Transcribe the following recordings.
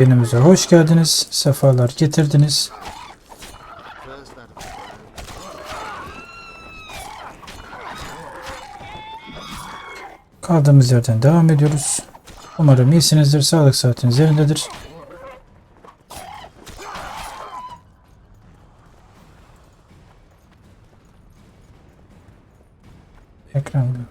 Günümüze hoş geldiniz. Sefalar getirdiniz. Kaldığımız yerden devam ediyoruz. Umarım iyisinizdir. Sağlık saatiniz yerindedir. Ekran gördüm.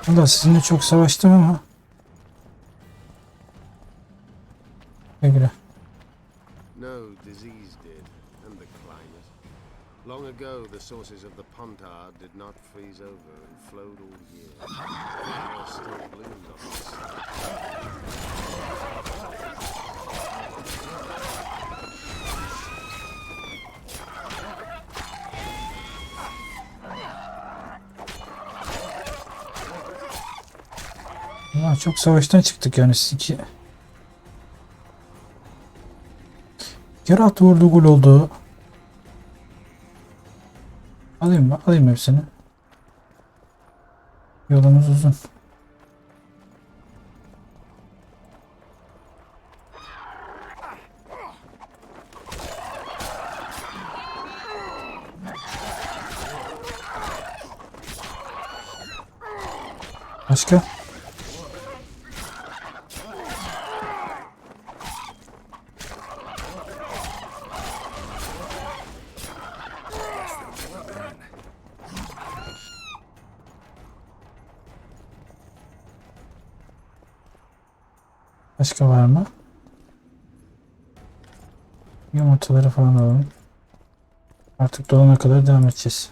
Valla sizinle çok savaştım ama güle. No disease did, and the climate. Long ago, the sources of the Pontar did not freeze over and flowed all year. Flowers still bloomed on the side. Valla çok savaştan çıktık yani siz iki. Yarı at vurdu, gol oldu. Alayım mı? Alayım hepsini. Yolumuz uzun. Başka? Başka var mı? Yumurtaları falan alalım. Artık dolana kadar devam edeceğiz.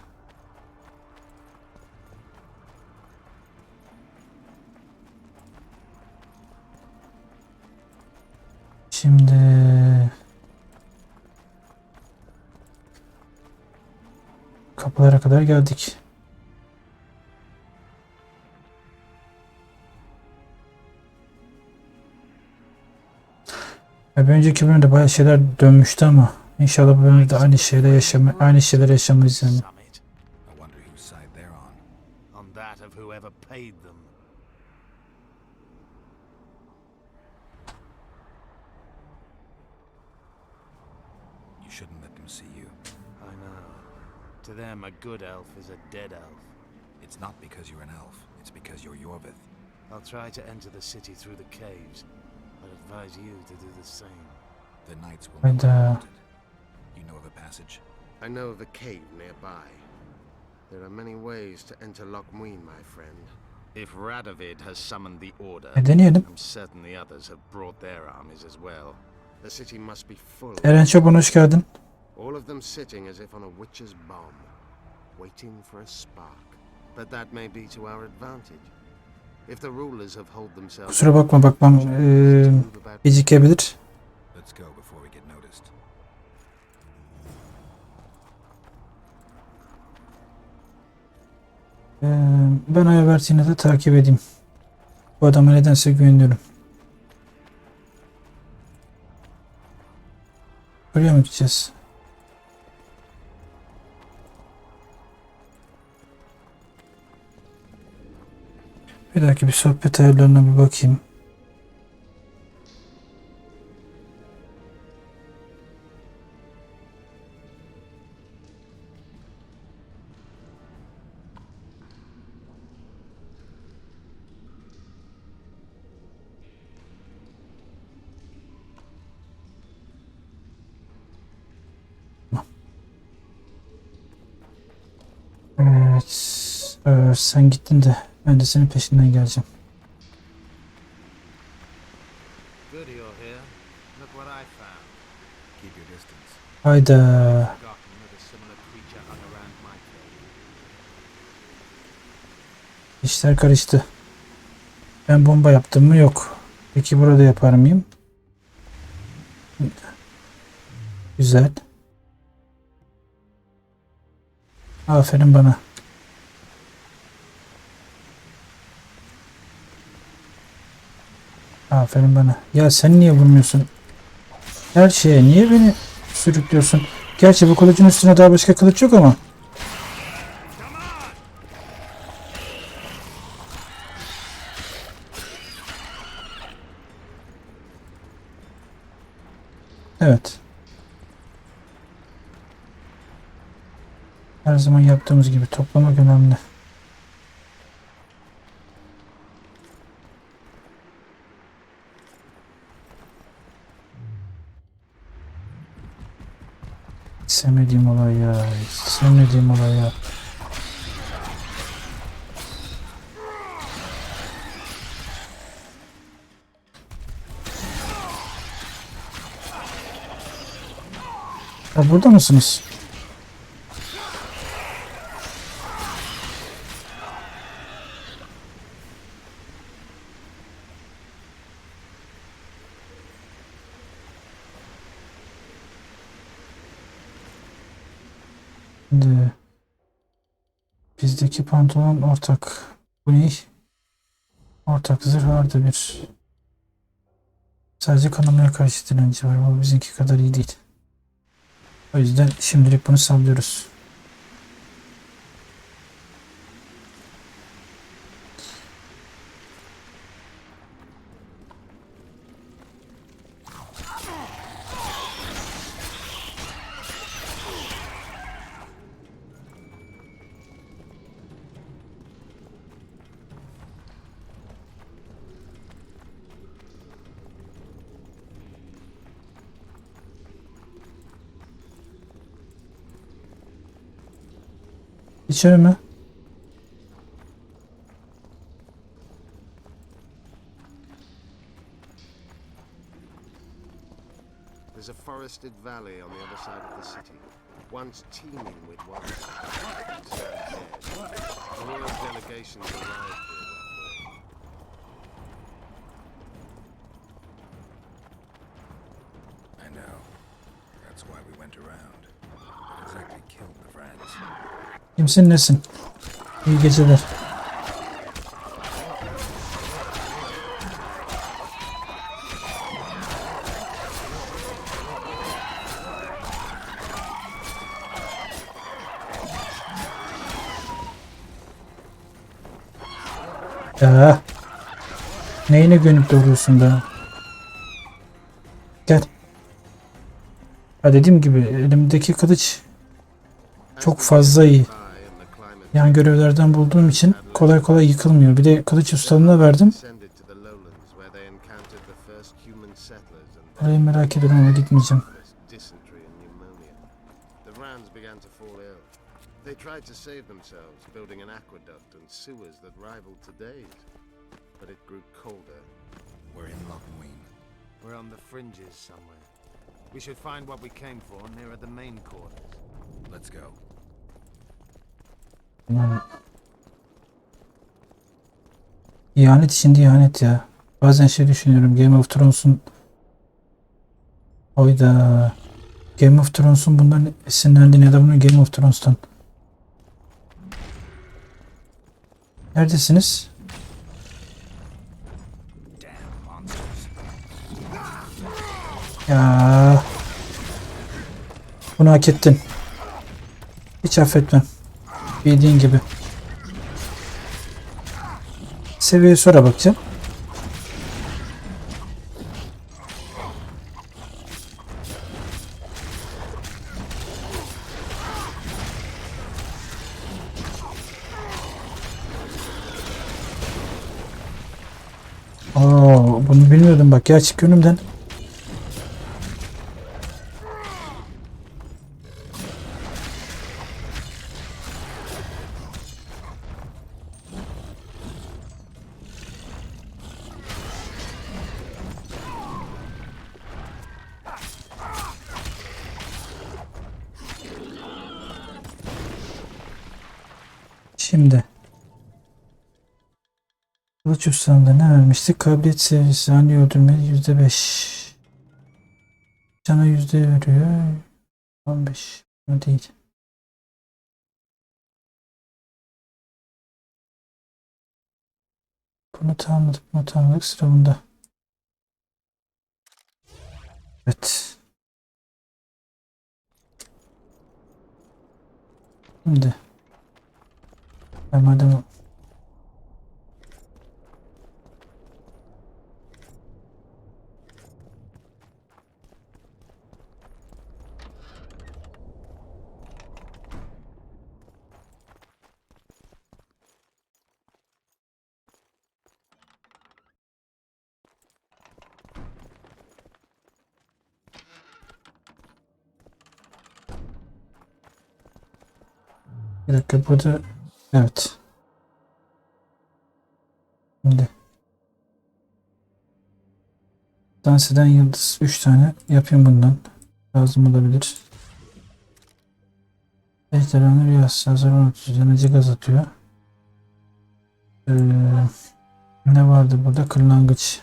Şimdi kapılara kadar geldik. Bir önceki bölümde bayağı şeyler dönmüştü ama inşallah bu bölümde aynı şeyler yaşamayız yani. You shouldn't let them see you. I know. To them, a good elf is a dead elf. It's not because you're an elf. It's because you're Yorvith. I'll try to enter the city through the caves. I'd advise you to do the same. The knights will not be wanted. You know of a passage? I know of a cave nearby. There are many ways to enter Lochmuin, my friend. If Radovid has summoned the order, I'm certain the others have brought their armies as well. The city must be full. Eren Çoban hoş geldin. All of them sitting as if on a witch's bomb, waiting for a spark. But that may be to our advantage. If the rulers have held themselves. Kusura bakmam gecikebilir. Let's go before we get noticed. Ben Aybert'ini de takip edeyim. Bu adama nedense güveniyorum. Buraya mı gideceğiz? Bir dakika bir sohbet ayarlarına bir bakayım. Evet. Sen gittin de ben de senin peşinden geleceğim. Hayda. İşler karıştı. Ben bomba yaptım mı? Yok. Peki burada yapar mıyım? Güzel. Aferin bana. Aferin bana. Ya sen niye vurmuyorsun? Her şeye niye beni sürüklüyorsun? Gerçi bu kılıcın üstüne daha başka kılıç yok ama. Evet. Her zaman yaptığımız gibi toplamak önemli. Hiç sevmediğim olay ya. Hiç sevmediğim olay ya. Ya burada mısınız? Şimdi bizdeki pantolon ortak. Bu ne? Ortak zırh artı bir. Sadece kanamaya karşı direnci var. Bu bizimki kadar iyi değil. O yüzden şimdilik bunu sallıyoruz. İçeri mi? There's a forested valley on the other side of the city, once teeming with wildlife. A royal delegation arrived here that way. I know. That's why we went around. Exactly killed the friends. Kimsin nesin? İyi geceler. Ya. Neyine gönüp doğruyorsun be? Gel. Ha dediğim gibi elimdeki kılıç çok fazla iyi. Yan görevlerden bulduğum için kolay kolay yıkılmıyor. Bir de kılıç ustalığına verdim. Burayı merak ediyorum ama gitmeyeceğim. They tried to save themselves, building an aqueduct and sewers that rivaled today's. But it grew colder. We're in Lockmuin. We're on the fringes somewhere. We should find what we came for nearer the main quarters. Let's go. İhanet içinde ihanet ya. Bazen şey düşünüyorum. Game of Thrones'un oyda Game of Thrones'un bundan esinlendiğini ya da bunu Game of Thrones'tan. Neredesiniz? Ya. Bunu hak ettin. Hiç affetmem. Bildiğin gibi. Seviye sonra bakacağım. Bunu bilmiyordum bak. Gerçek yönümden. Şimdi kılıç ustalığında ne vermiştik? Kabiliyet seviyesi, ani öldürme %5. Cana yüzde veriyor. 15. O değil. Bunu tamamladık. Bunu tamamladık. Sıra bunda. Evet. Şimdi madem bir dakika burada, evet. Şimdi dans eden yıldız 3 tane yapayım bundan. Lazım olabilir. Ejderhanın rüyası hazır 30 yanıcı gaz atıyor. Ee, ne vardı burada? Kırlangıç.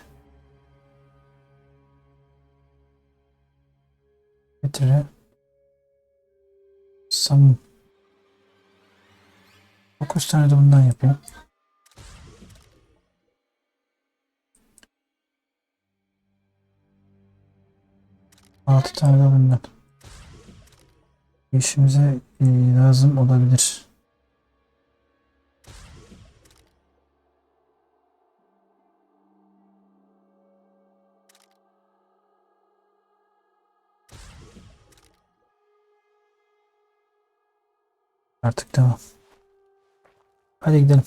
Getire. Samim. 9 tane de bundan yapayım. Altı tane de bundan. İşimize lazım olabilir. Artık tamam. Hadi gidelim.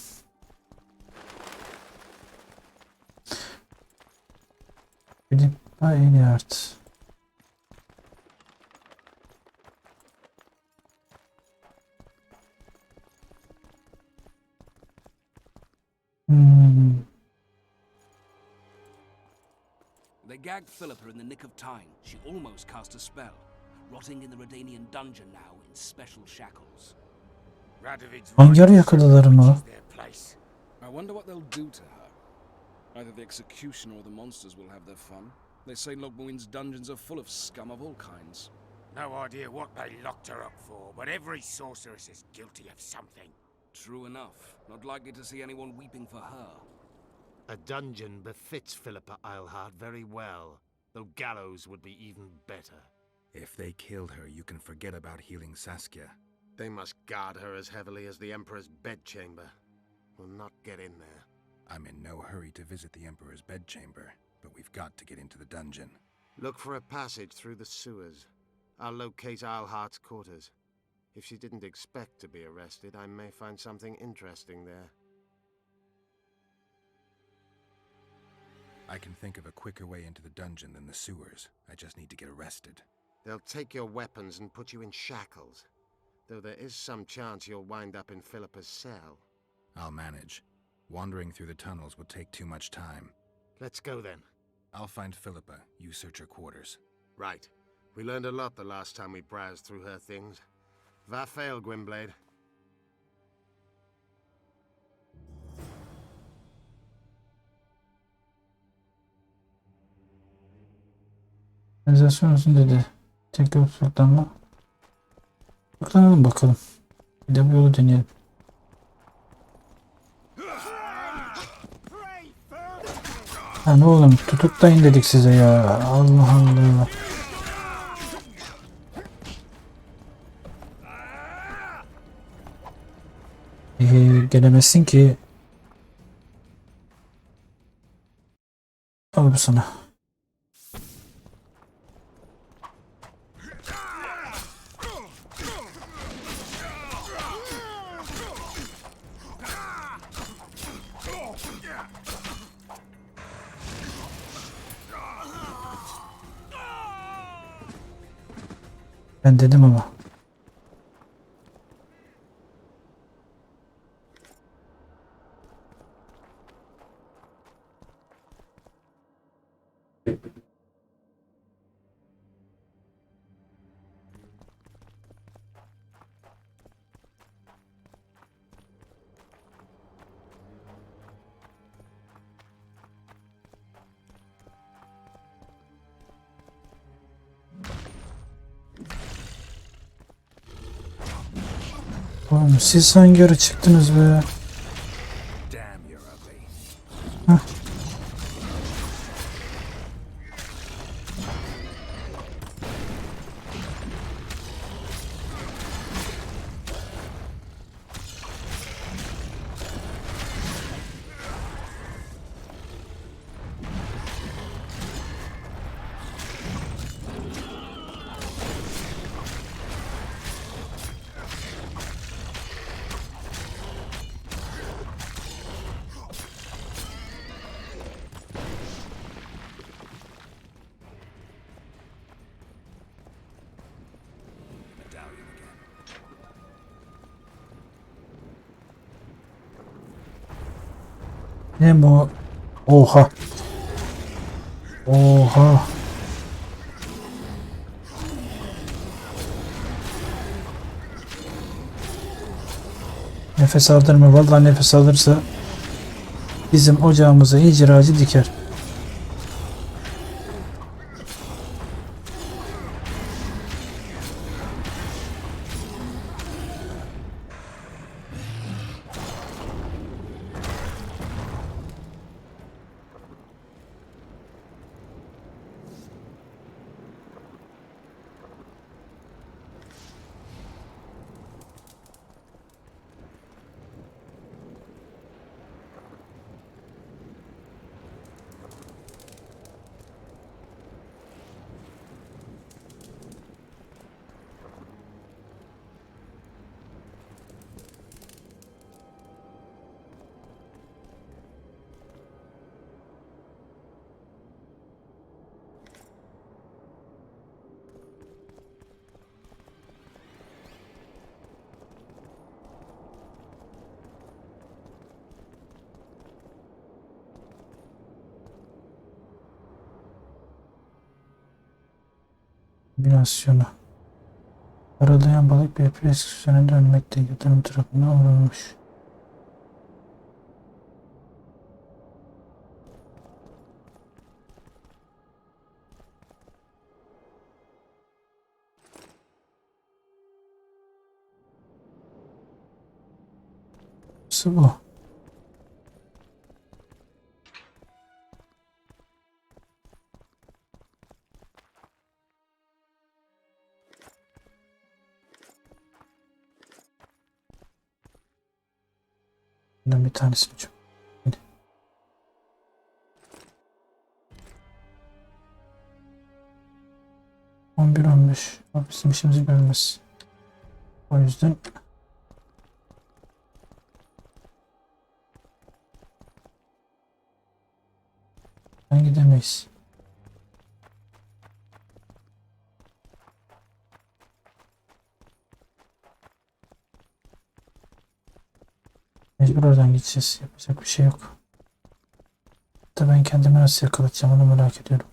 Gidip aynı art. They gagged Philippa in the nick of time. She almost cast a spell, rotting in the Redanian dungeon now in special shackles. Hangi ara yakaladılar mı? I wonder what they'll do to her. Either the executioner or the monsters will have their fun. They say Logmuin's dungeons are full of scum of all kinds. No idea what they locked her up for, but every sorceress is guilty of something. True enough. Not likely to see anyone weeping for her. A dungeon befits Philippa Eilhart very well, though gallows would be even better. If they killed her, you can forget about healing Saskia. They must guard her as heavily as the Emperor's bedchamber. We'll not get in there. I'm in no hurry to visit the Emperor's bedchamber, but we've got to get into the dungeon. Look for a passage through the sewers. I'll locate Eilhart's quarters. If she didn't expect to be arrested, I may find something interesting there. I can think of a quicker way into the dungeon than the sewers. I just need to get arrested. They'll take your weapons and put you in shackles, though there is some chance you'll wind up in Philippa's cell. I'll manage. Wandering through the tunnels would take too much time. Let's go then. I'll find Philippa. You search her quarters. Right. We learned a lot the last time we browsed through her things. Va fail, Gwynblade. Organizasyon olsun dedi. Tekrar tutuklanma. Tutuklanalım bakalım. Bir de bu yolu deneyelim. Lan oğlum tutuklayın dedik size ya. Allah Allah. Gelemezsin ki. Al bu sana. Ben dedim ama. Oğlum siz hangi ara çıktınız be? Damn, you're ugly. Heh. Ne bu? Oha. Oha. Nefes alır mı? Vallahi nefes alırsa bizim ocağımıza incir ağacı diker. Kombinasyonu. Paralayan balık bir preskosyona dönmekte. Yatırım tarafından vurulmuş. Nasıl bu? Bundan bir tanesini çok. 11-15. O bizim işimizi görmez. O yüzden gidemeyiz. Mecbur oradan gideceğiz. Yapacak bir şey yok. Hatta ben kendimi nasıl yakalatacağım onu merak ediyorum.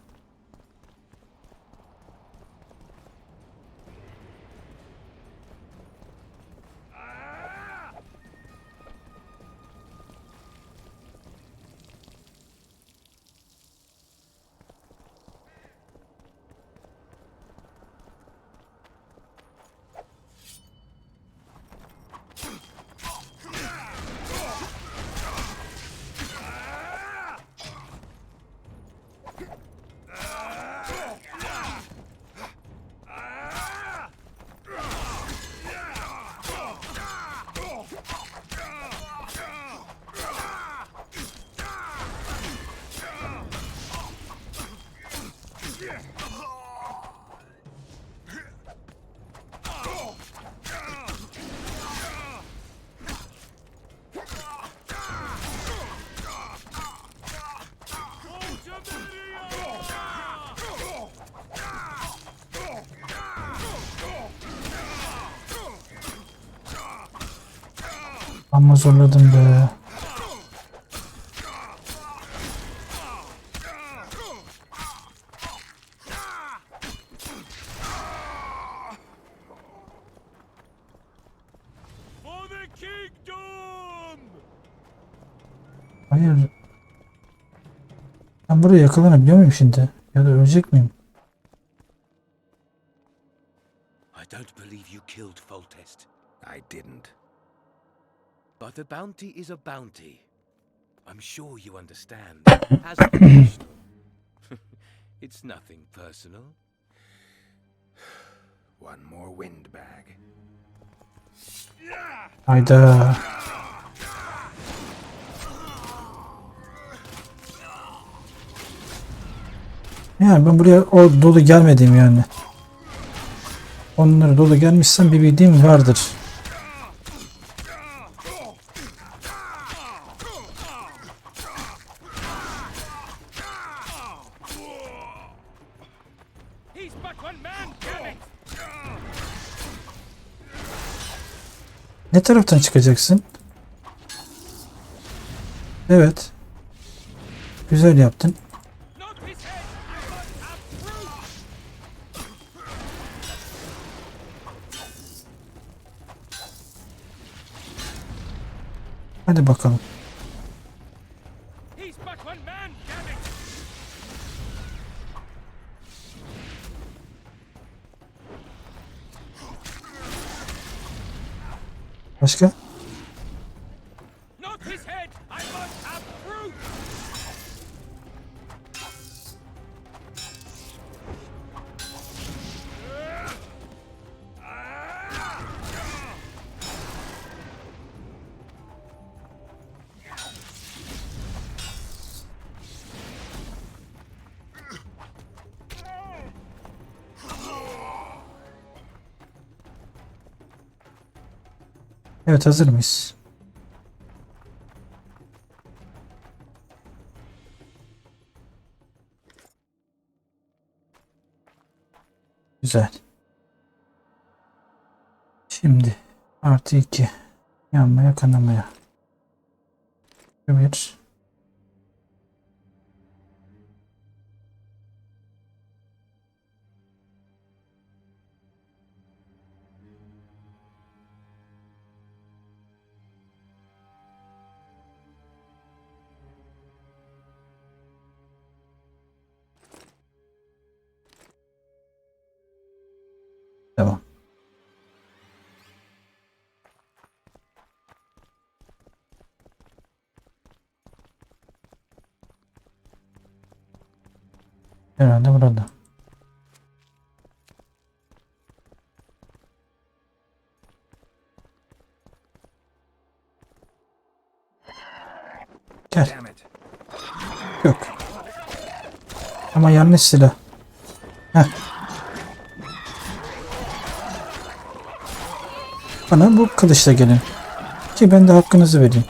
Amma zorladım be. Hayır. Ben buraya yakalanabiliyor muyum şimdi? Ya da ölecek miyim? I don't believe you killed Foltest. I didn't. But a bounty is a bounty. I'm sure you understand. As professional. It's nothing personal. One more windbag. Hayda. Yani ben buraya o dolu gelmedim yani. Onları dolu gelmişsem bir bildiğim vardır. Ne taraftan çıkacaksın? Evet. Güzel yaptın. Hadi bakalım. Başka? Evet, hazır mıyız? Güzel. Şimdi +2 yanmaya kanamaya. Bir. Tamam. Herhalde burada. Gel. Yok. Ama yanlış silah. Heh. Bana bu kılıçla gelin. Ki ben de hakkınızı vereyim.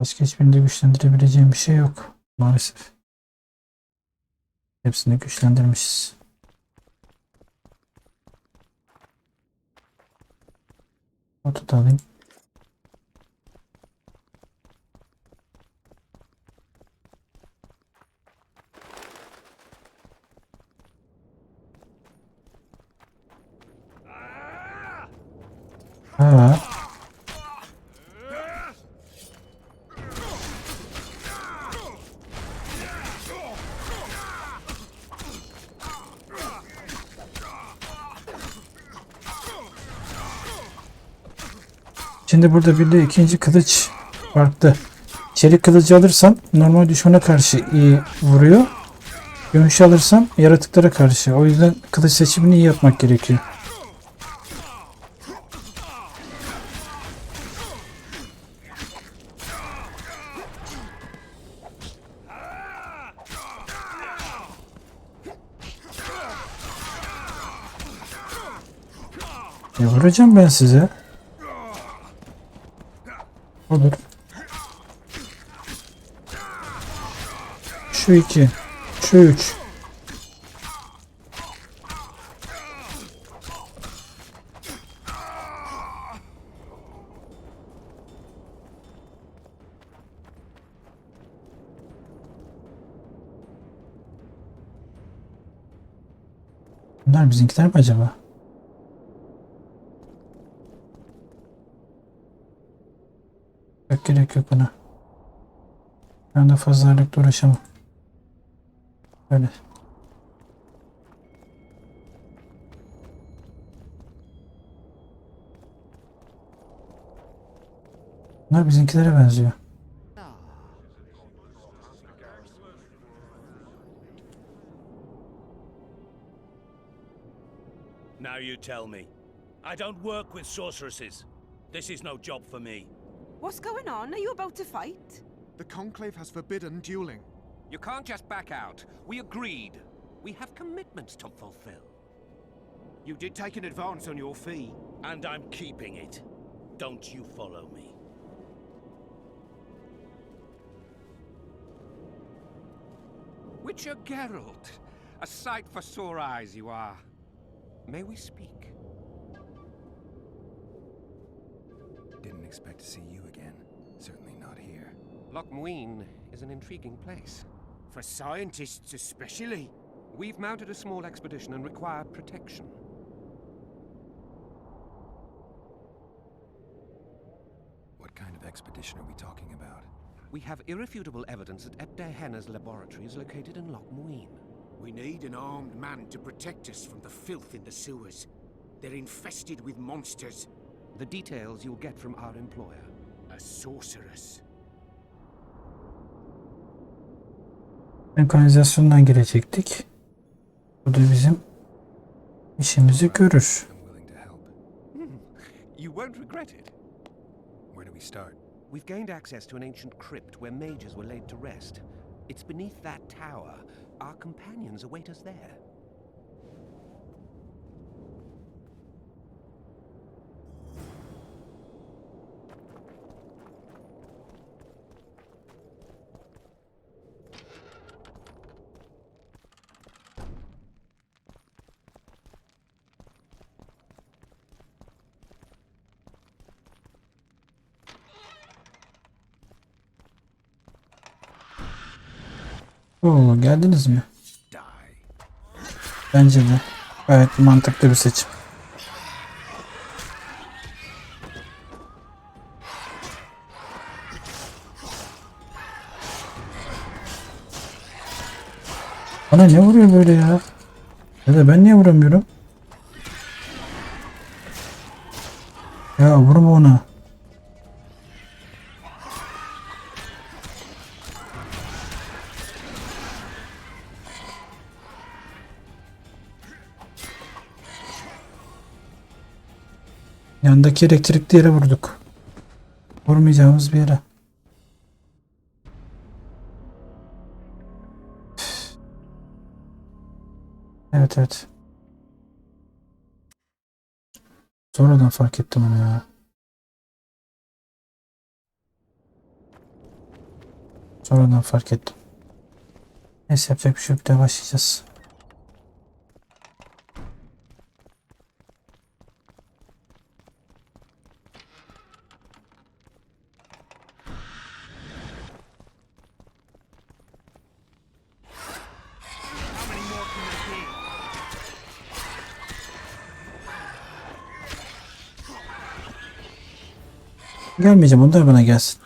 Başka hiçbirinde güçlendirebileceğim bir şey yok. Maalesef. Hepsini güçlendirmişiz. Notu da alayım. Ha. Şimdi burada bir de ikinci kılıç farklı. Çelik kılıcı alırsam normal düşmana karşı iyi vuruyor. Gümüş alırsam yaratıklara karşı. O yüzden kılıç seçimini iyi yapmak gerekiyor. Vuracağım ben size. Olur. Şu 2. Şu 3. Bunlar bizimkiler mi acaba? Yok, gerek yok buna. Ben de fazla ağırlıkla uğraşamam. Böyle. Bunlar bizimkilere benziyor. Now you tell me. I don't work with sorceresses. This is no job for me. What's going on? Are you about to fight? The Conclave has forbidden dueling. You can't just back out. We agreed. We have commitments to fulfill. You did take an advance on your fee. And I'm keeping it. Don't you follow me. Witcher Geralt. A sight for sore eyes you are. May we speak? Didn't expect to see you again. Certainly not here. Lochmuin is an intriguing place. For scientists especially. We've mounted a small expedition and require protection. What kind of expedition are we talking about? We have irrefutable evidence that Epte Henna's laboratory is located in Lochmuin. We need an armed man to protect us from the filth in the sewers. They're infested with monsters. The details you'll get from our employer. A sorceress. Senkronizasyondan girecektik. Bu da bizim işimizi görür. I'm willing to help. You won't regret it. Where do we start? We've gained access to an ancient crypt where mages were laid to rest. It's beneath that tower. Our companions await us there. Oo, geldiniz mi? Bence de gayet mantıklı bir seçim. Bana ne vuruyor böyle ya? Ya da ben niye vuramıyorum? Ya vurma ona. Yandaki elektrikli yere vurduk. Vurmayacağımız bir yere. Evet evet. Sonradan fark ettim onu ya. Sonradan fark ettim. Neyse yapacak bir şey yok. Bir daha başlayacağız. Gelmeyeceğim, onlar bana gelsin.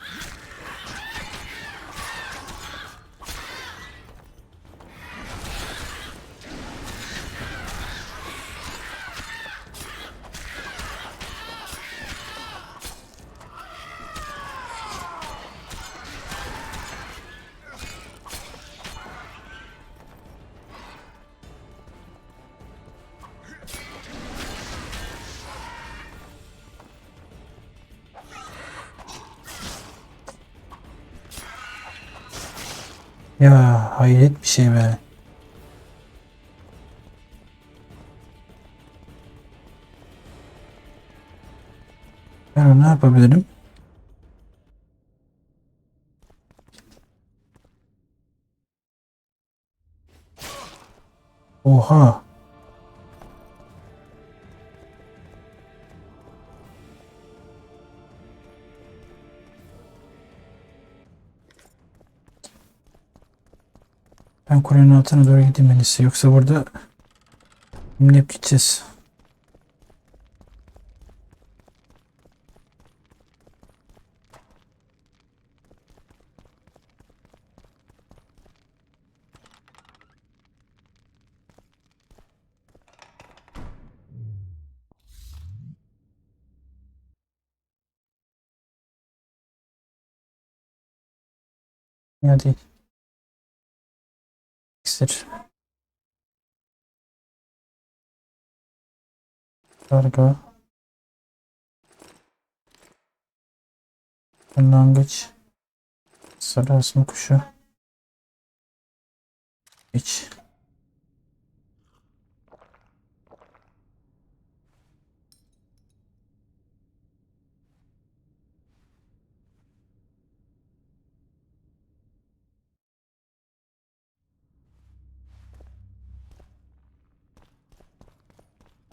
Ya hayret bir şey be. Ben ne yapabilirim? Oha. Ben kulenin altına doğru gideyim en iyisi. Yoksa burada hep gideceğiz. Ya değil. İksir. Karga. Kırlangıç. Sarı asma kuşu. İç.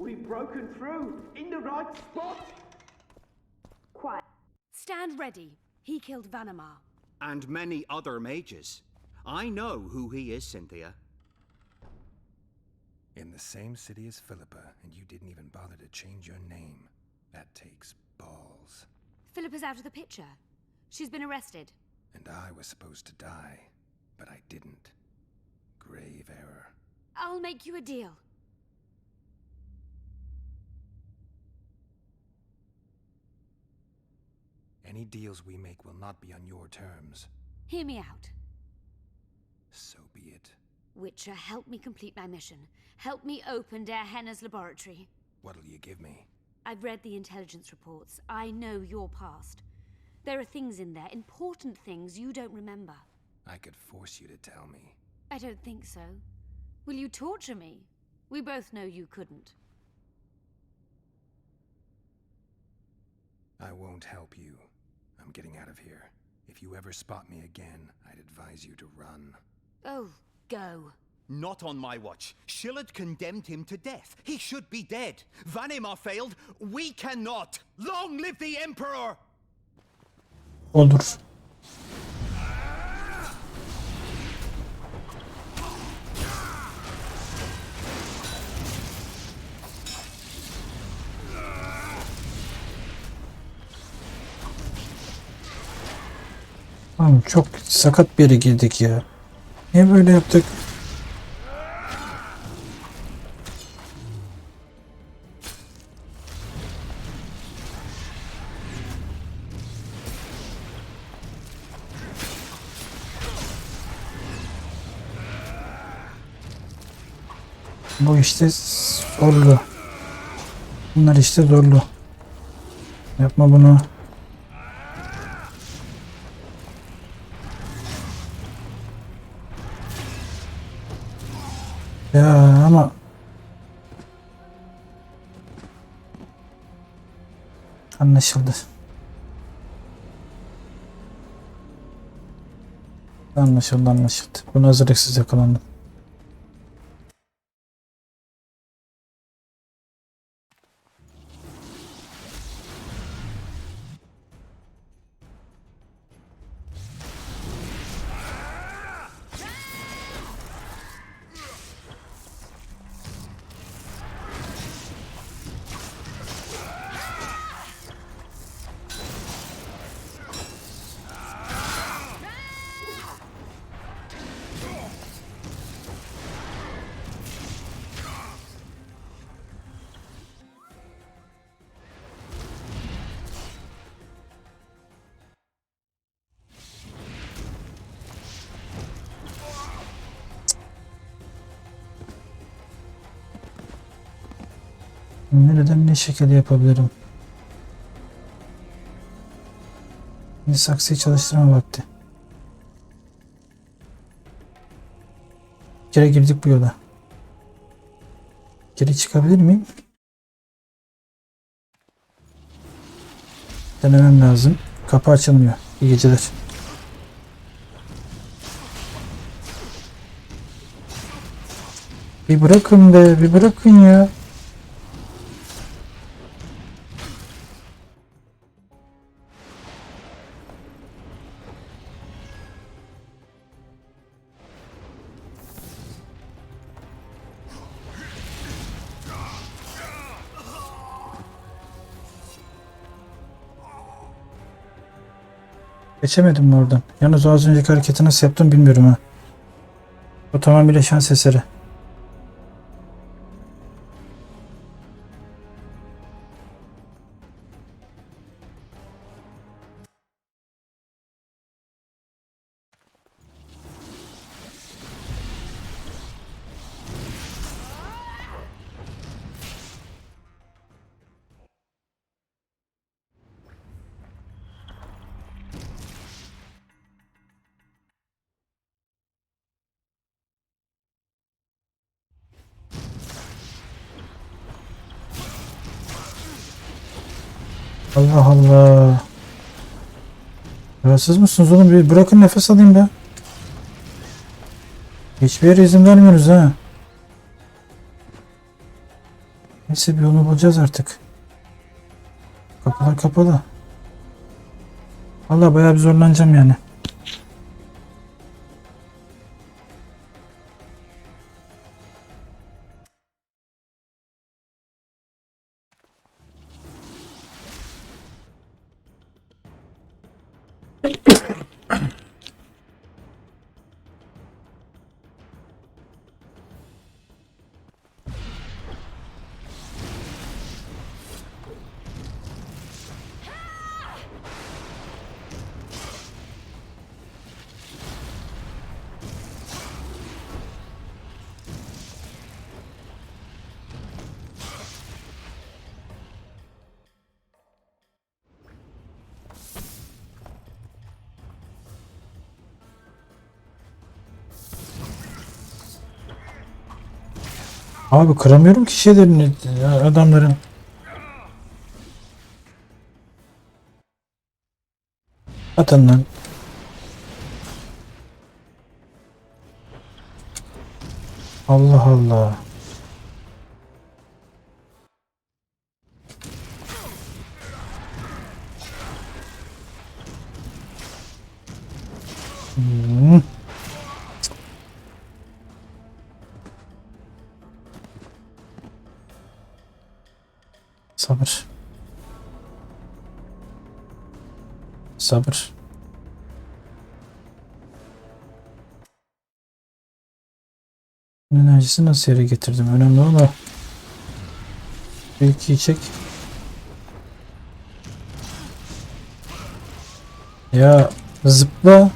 We've broken through in the right spot. Quiet. Stand ready. He killed Vanamar. And many other mages. I know who he is, Cynthia. In the same city as Philippa, and you didn't even bother to change your name. That takes balls. Philippa's out of the picture. She's been arrested. And I was supposed to die, but I didn't. Grave error. I'll make you a deal. Any deals we make will not be on your terms. Hear me out. So be it. Witcher, help me complete my mission. Help me open Der Henner's laboratory. What'll you give me? I've read the intelligence reports. I know your past. There are things in there, important things you don't remember. I could force you to tell me. I don't think so. Will you torture me? We both know you couldn't. I won't help you. I'm getting out of here. If you ever spot me again, I'd advise you to run. Oh, go. Not on my watch. Shillard condemned him to death. He should be dead. Vanimar failed. We cannot. Long live the Emperor! Olur. Tamam, çok sakat bir yere girdik ya. Niye böyle yaptık? Bu işte zorlu. Bunlar işte zorlu. Yapma bunu. Ya ama anlaşıldı. Anlaşıldı. Bunu hazırlıksız yakalandım. Nereden ne şekilde yapabilirim? Şimdi saksıyı çalıştırma vakti. Bir kere girdik bu yola. Geri çıkabilir miyim? Denemem lazım. Kapı açılmıyor. İyi geceler. Bir bırakın be, bir bırakın ya. Geçemedim mi oradan? Yalnız o az önceki hareketi nasıl yaptım bilmiyorum ha. O tamamıyla şans eseri. Allah Allah. Rahatsız mısınız oğlum? Bir bırakın nefes alayım be. Hiçbir yere izin vermiyoruz ha. Neyse bir yolunu bulacağız artık. Kapılar kapalı. Vallahi bayağı bir zorlanacağım yani. Abi kıramıyorum ki şeylerini adamların. Atın lan. Allah Allah. Hmm. Sabır. Sabır. Enerjisi nasıl yere getirdim? Önemli ama. Bir iki çek. Ya zıpla.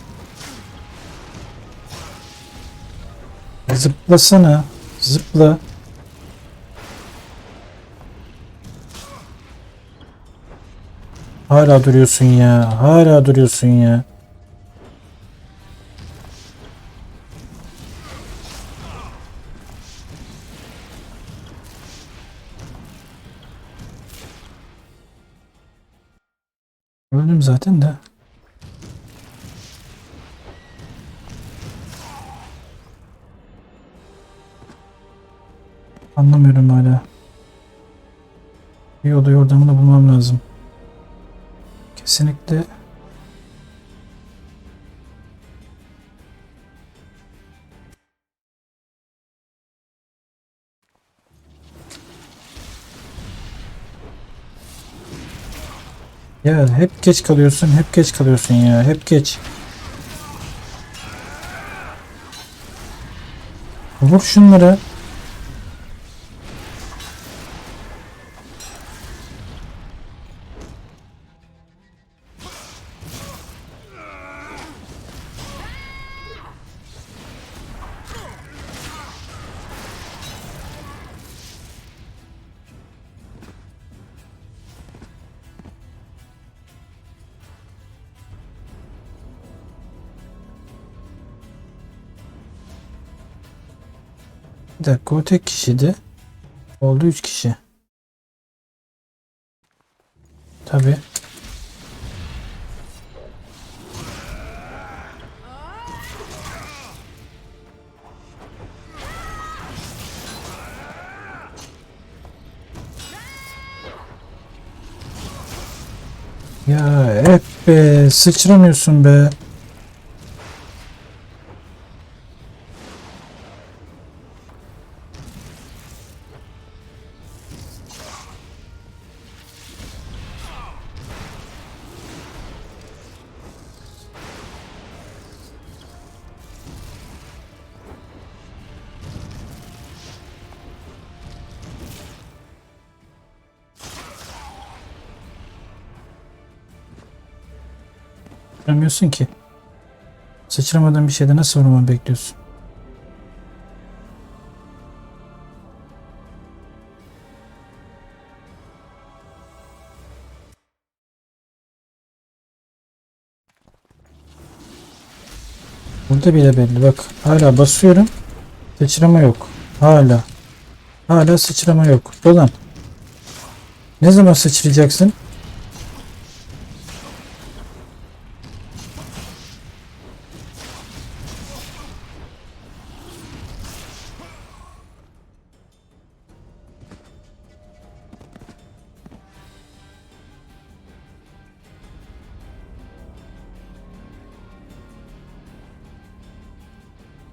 Zıplasana. Zıpla. Hala duruyorsun ya. Hala duruyorsun ya. Öldüm zaten de. Anlamıyorum hala. Bir oda yordamını bulmam lazım. Kesinlikle. Ya hep geç kalıyorsun, hep geç kalıyorsun ya, hep geç. Vur şunları. Bir dakika o tek kişiydi. Oldu 3 kişi. Tabii. Ya hep be sıçramıyorsun be. Sıçramıyorsun ki. Sıçramadığın bir şeyde nasıl vurmanı bekliyorsun? Burada bile belli bak. Hala basıyorum. Sıçrama yok. Hala. Hala sıçrama yok. Dolan. Ne zaman sıçrayacaksın?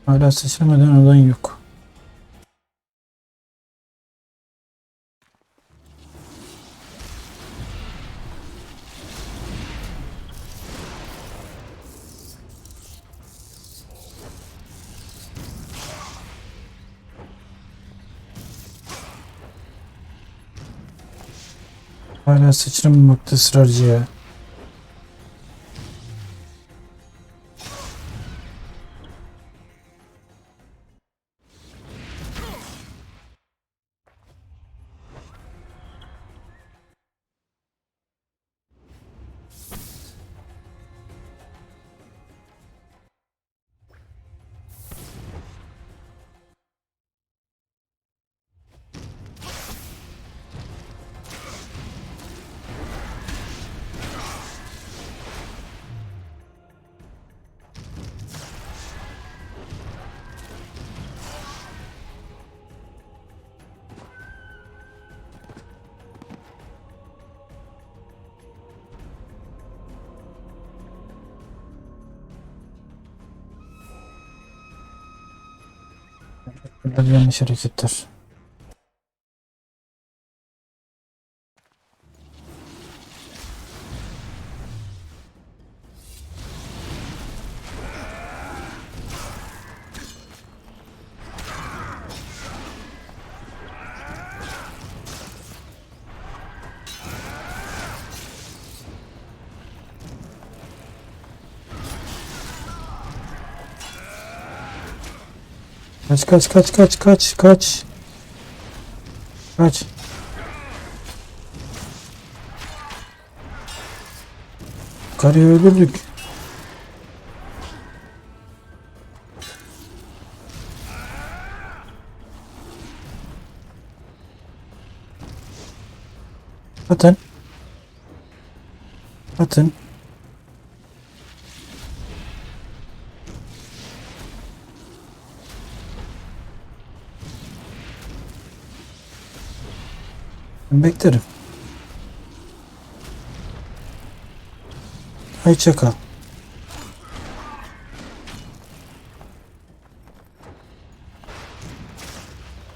Hala sıçramadan olan yok. Hala sıçramamakta ısrarcı ya. Bunlar yanlış hareketler. Kaç kaç kaç kaç kaç kaç. Kaç. Karıyı öldürdük. Atın. Atın. Beklerim. Ay çakal.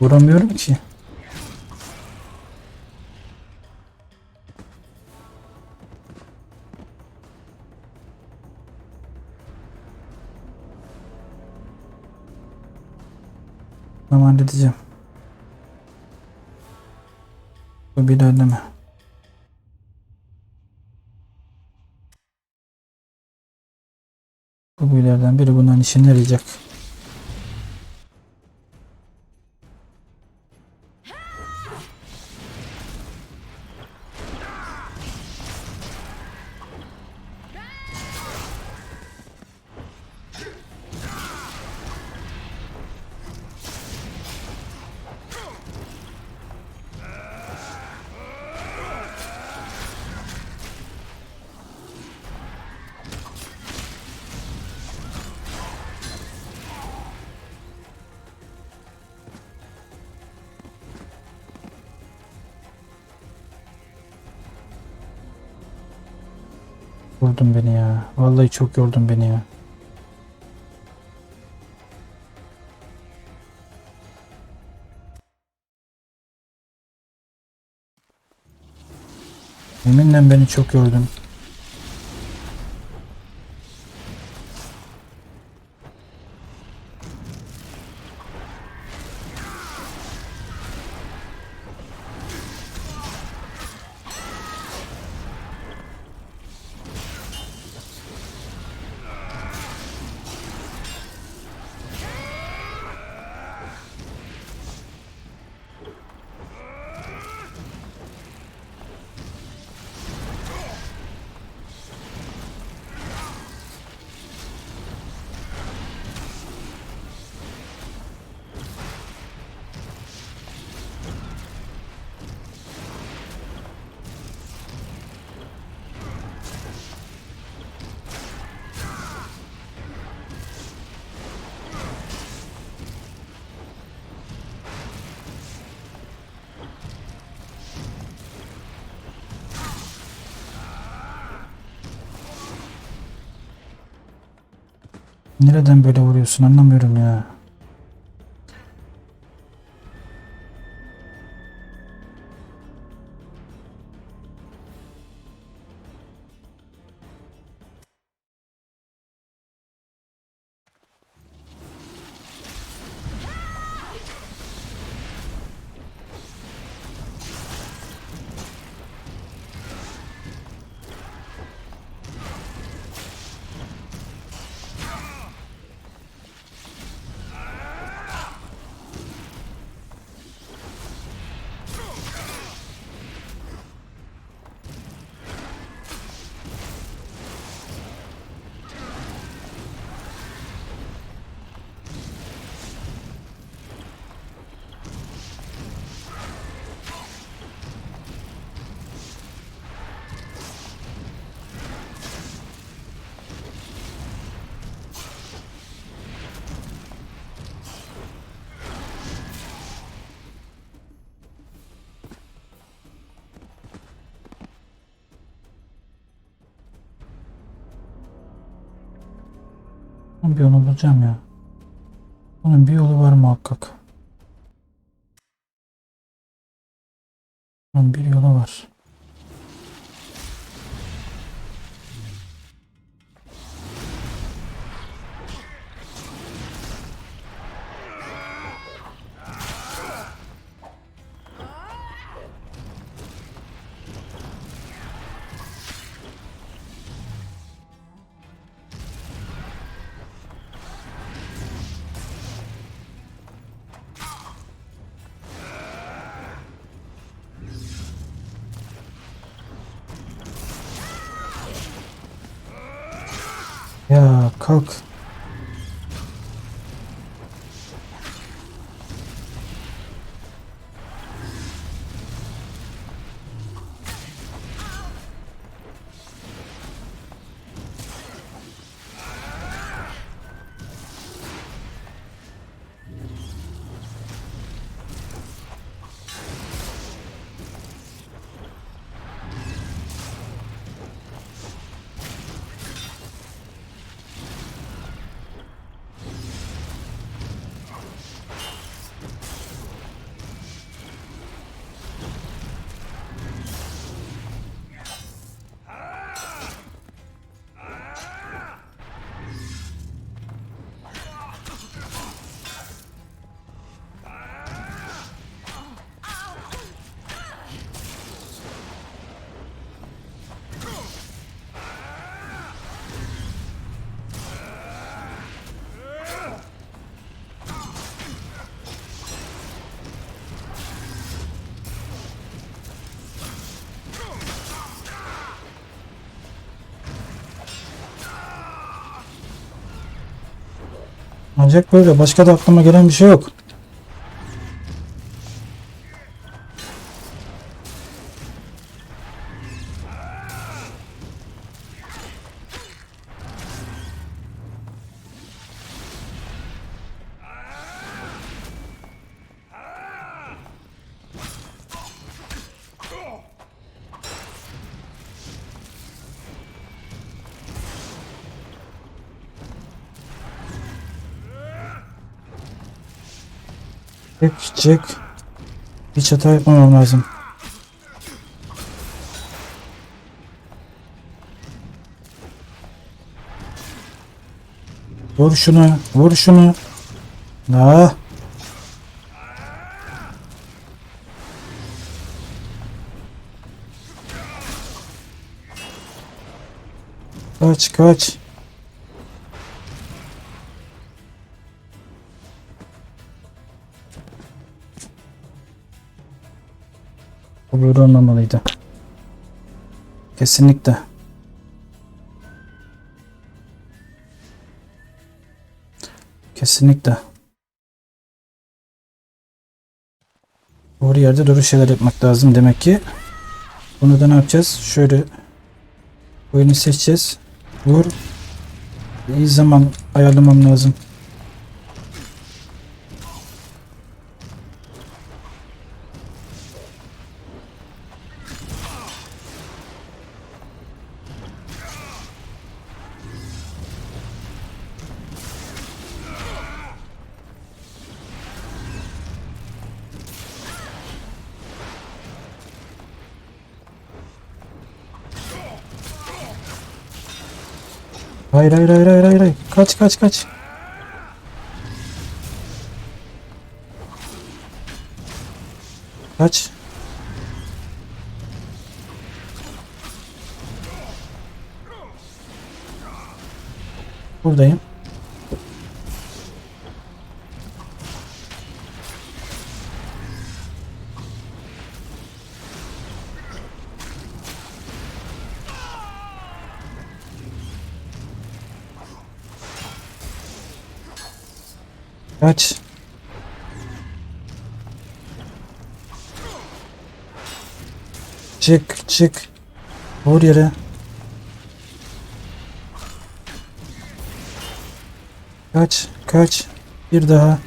Vuramıyorum ki. Tamam, halledeceğim. Bu bir ilerleme. Bu büyülerden biri bunların işine yarayacak. Yordun beni ya. Vallahi çok yordun beni ya. Yeminle beni çok yordun. Nereden böyle vuruyorsun anlamıyorum ya. Bir yolu bulacağım ya. Bunun bir yolu var muhakkak. Bunun bir yolu var. Ya kalk. Ancak böyle. Başka da aklıma gelen bir şey yok. Çık. Hiç hata yapmamam lazım. Vur şunu. Vur şunu. Ah. Kaç kaç. Bu böyle olmamalıydı. Kesinlikle. Kesinlikle. Doğru yerde doğru şeyler yapmak lazım demek ki. Bunu da ne yapacağız? Şöyle oyunu seçeceğiz. Vur. İyi zaman ayarlamam lazım. Hayır hayır hayır hayır hayır. Kaç kaç kaç. Kaç. Buradayım. Kaç. Çık çık. Vur yere. Kaç kaç. Bir daha.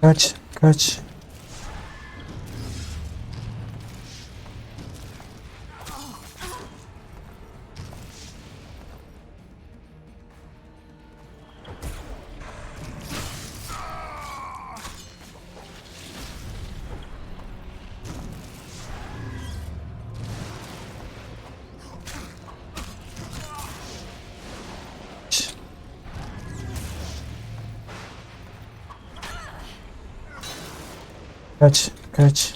Kaç kaç. Kaç kaç.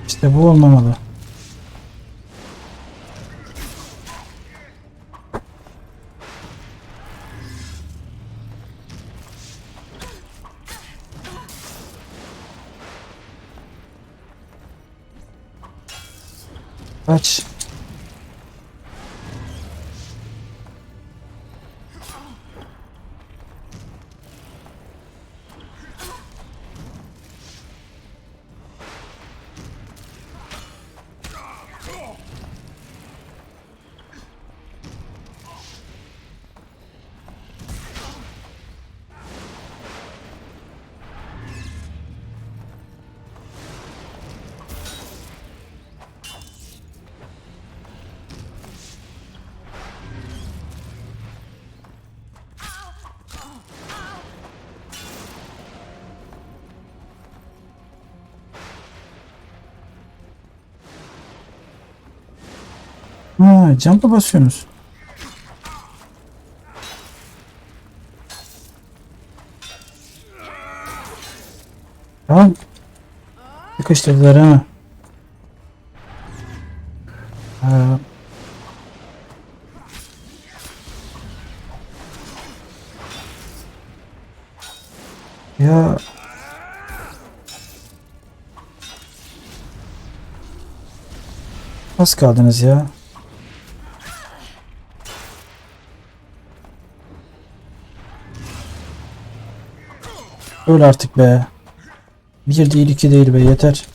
İşte bu olmamalı. Kaç. Ha, jump'a basıyorsunuz. Tamam. Sıkıştırdılar ha. Ha. Ya. Az kaldınız ya. Öl artık be. Bir değil iki değil be, yeter.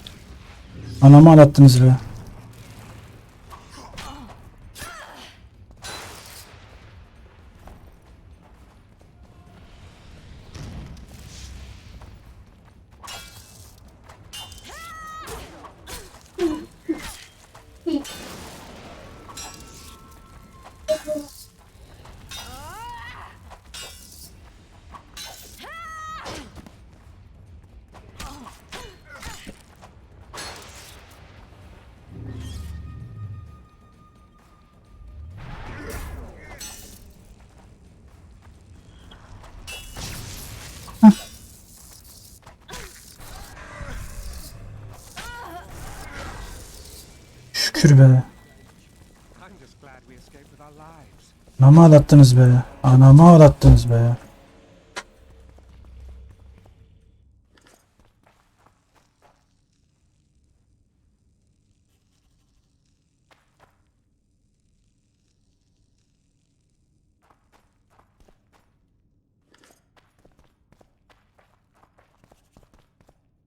Anamı ağlattınız be. Şükür be. Anamı ağlattınız be. Anamı ağlattınız be.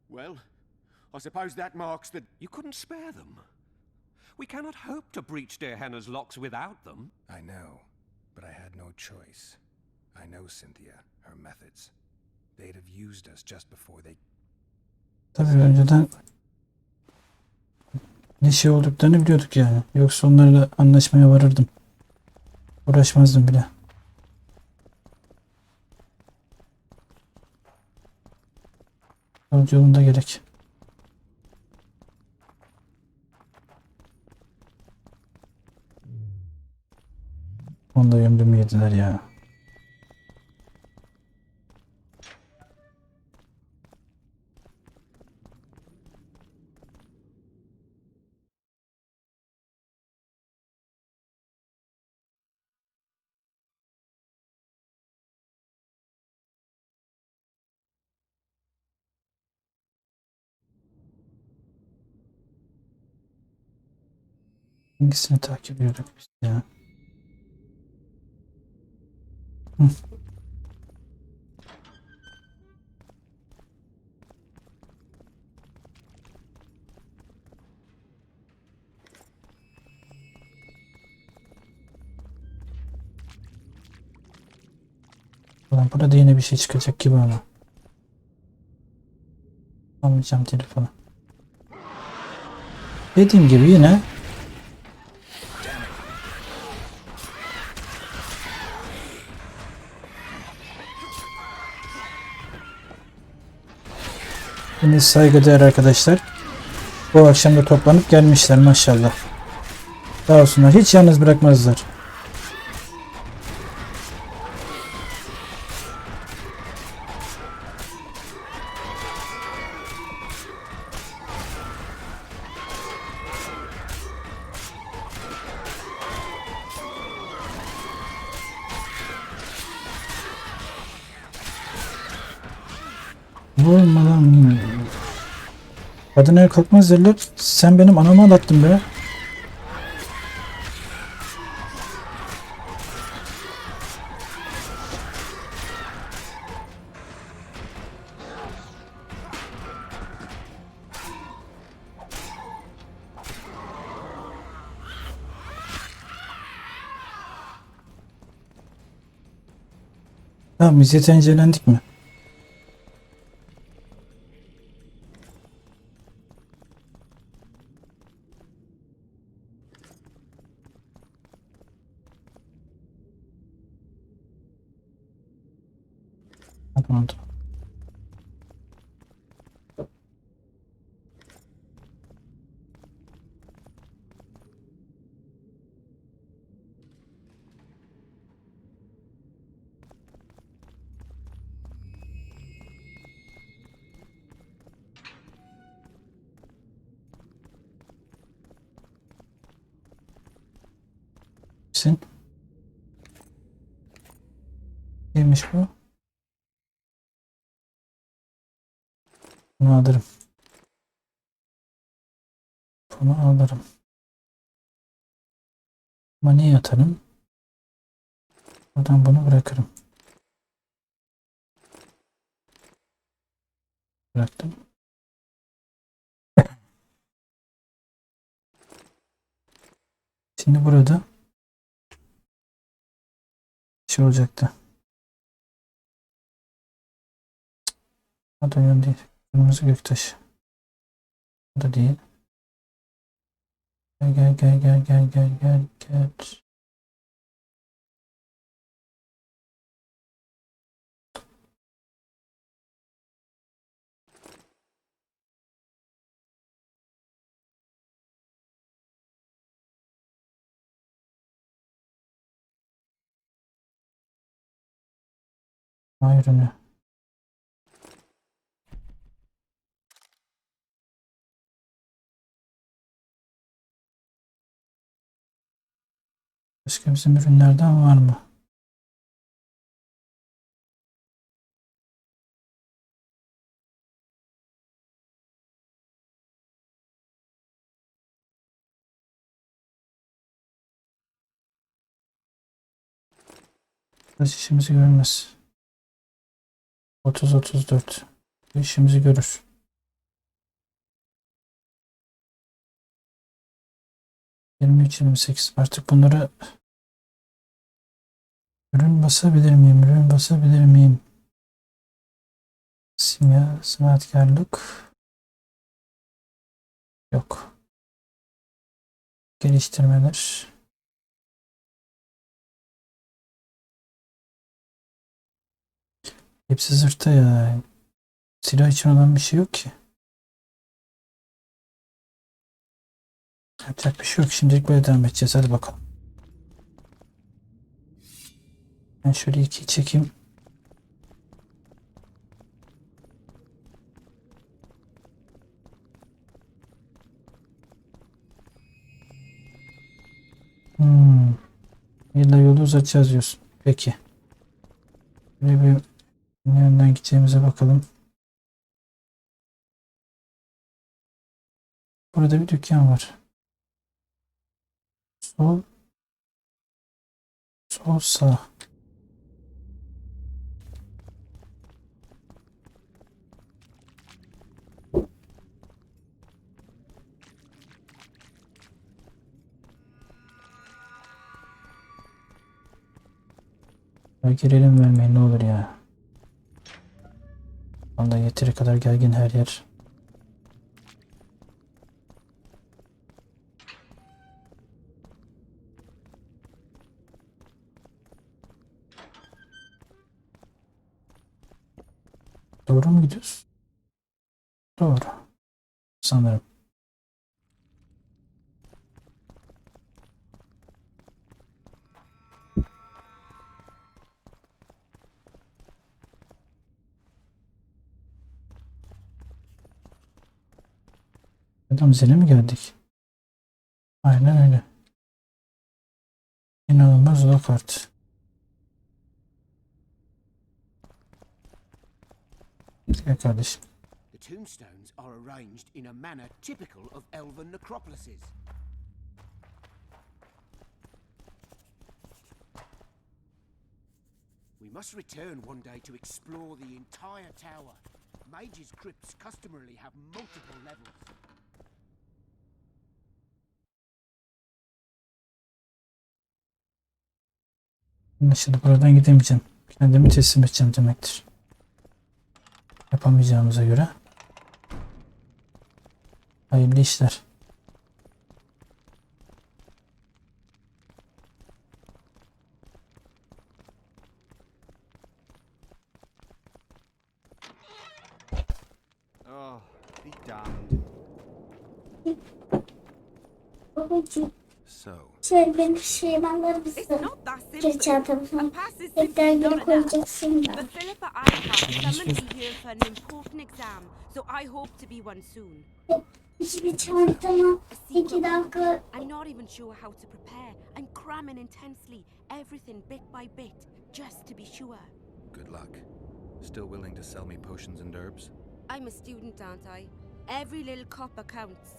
Well, I suppose that marks the... You couldn't spare them. We cannot hope to breach dear Hannah's locks without them. I know, but I had no choice. I know Cynthia, her methods. They'd have used us just before they... Tabii önceden ne şey olduklarını biliyorduk yani. Yoksa onlarla anlaşmaya varırdım. Uğraşmazdım bile. Yolunda gerek. Onu da yömdüm yediler ya. Hangisini takip ediyorduk biz ya? Hı. Ulan burada yine bir şey çıkacak gibi ama. Almayacağım telefonu. Dediğim gibi yine saygıdeğer arkadaşlar bu akşam da toplanıp gelmişler maşallah. Sağ olsunlar. Hiç yalnız bırakmazlar. Vurma lan. Kadın kalkmaz derler. Sen benim anamı ağlattın be. Tamam, biz yeterince eğlendik mi? Tamam. Sen? Neymiş bu? Bunu alırım. Bunu alırım. Ama neye atarım? Buradan bunu bırakırım. Bıraktım. Şimdi burada şey olacaktı. O da yön değil. Kırmızı göktaş. O da değil. Gel. Hayır ne? Başka bizim ürünlerden var mı? Biraz işimizi görmez. 30-34. İşimizi görür. 23-28. Artık bunları ürün basabilir miyim? Simya, sanatkarlık yok. Geliştirmeler. Hepsi zırta ya. Silah için olan bir şey yok ki. Yapacak bir şey yok. Şimdilik böyle devam edeceğiz. Hadi bakalım. Ben şöyle 2'yi çekeyim. İlla yolu uzatacağız diyorsun. Peki. Böyle bir nereden gideceğimize bakalım. Burada bir dükkan var. Sol. Sol sağ. Ya girelim vermeyin ne olur ya. Vallahi yeteri kadar gergin her yer. Doğru mu gidiyoruz? Doğru. Sanırım. Adam zile mi geldik? Aynen öyle. İnanılmaz o kart. Gel kardeşim. The tombstones are arranged in a manner typical of elven necropolises. We must return one day to explore the entire tower. Mages' crypts customarily have multiple levels. Şimdi buradan gidemeyeceğim. Kendimi teslim edeceğim demektir. Yapamayacağımıza göre. Hayırlı işler. Oh, be damned. Babacığım. So. Benim şeyim alır mısın? Geri çantamı. Tekrar geri koyacaksın da. But Philippa Einhart summoned me here for an important exam, so I hope to be one soon. Hiçbir çantama 2 dakika. I'm not even sure how to prepare. I'm cramming intensely, everything bit by bit, just to be sure. Good luck. Still willing to sell me potions and herbs? I'm a student, aren't I? Every little copper counts.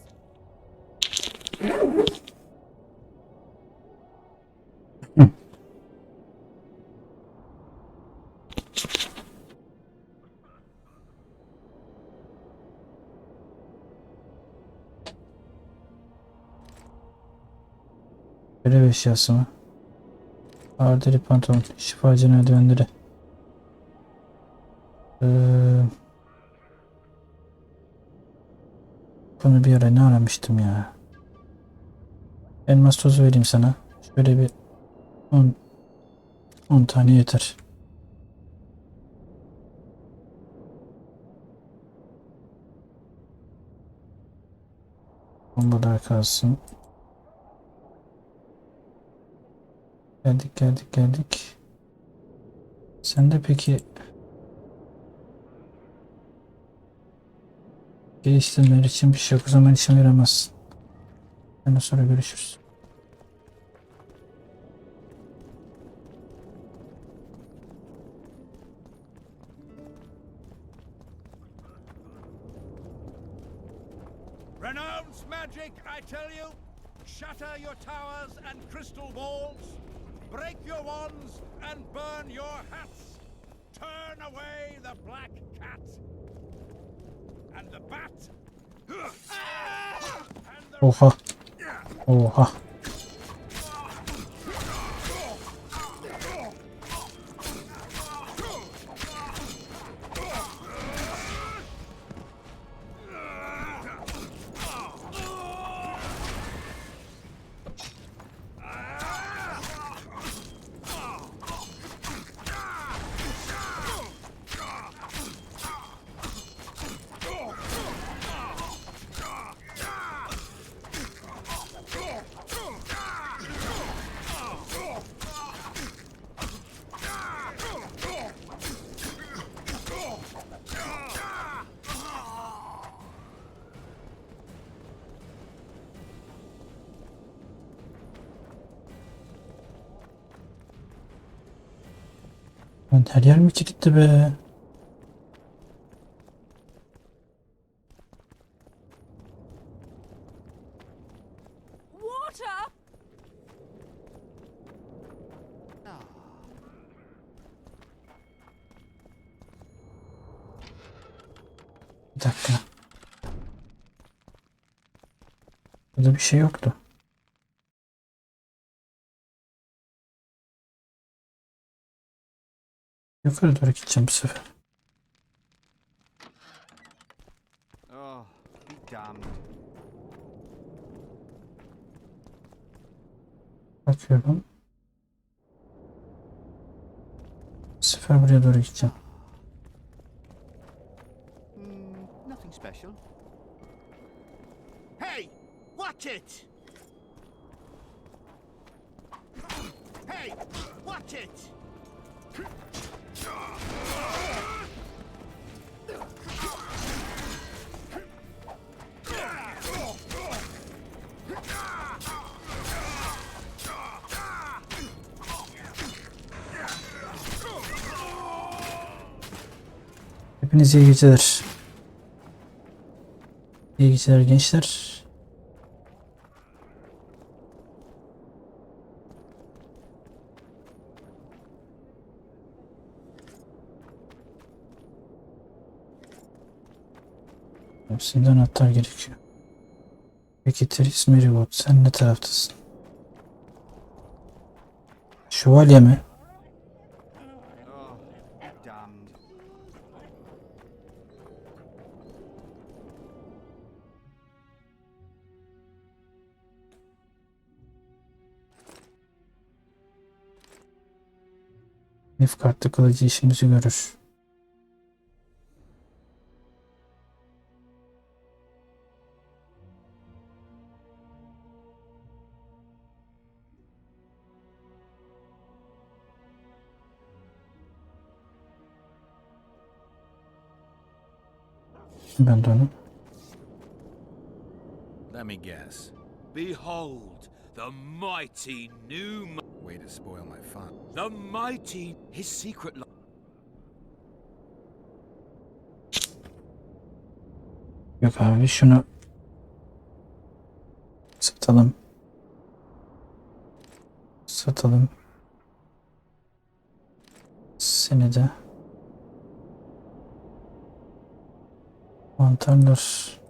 Görev eşyası mı? Ağır deri pantolon, şifacı eldivenleri. Bunu bir ara ne aramıştım ya? Elmas tozu vereyim sana. Şöyle bir 10 tane yeter. Bombalar kalsın. Geldik. Sen de peki geliştirmeler için bir şey yok. O zaman işe yaramazsın. Ondan sonra görüşürüz. Renounce magic, I tell you. Shatter your towers and crystal balls. Break your wands and burn your hats. Turn away the black cat. And the bat. Oha. Oha. Lan her yer mi kilitli be? Water! Bir dakika. Burada bir şey yoktu. Yukarı doğru gideceğim bu sefer. Oh, be damned. Bakıyorum. Bu sefer buraya doğru gideceğim. Nothing special. Hey, watch it! Hey, watch it! Hepinize iyi geceler. İyi geceler gençler. Hepsinde anahtar gerekiyor. Peki Tris Meribot, sen ne taraftasın? Şövalye mi? Oh, be damned. Nef kartlı kılıcı işimizi görür. Ben de onu. Let me guess. Behold, the mighty new... Way to spoil my fun. The mighty... His secret... Yok abi şunu satalım. Satalım. Seni de. Mantarlar.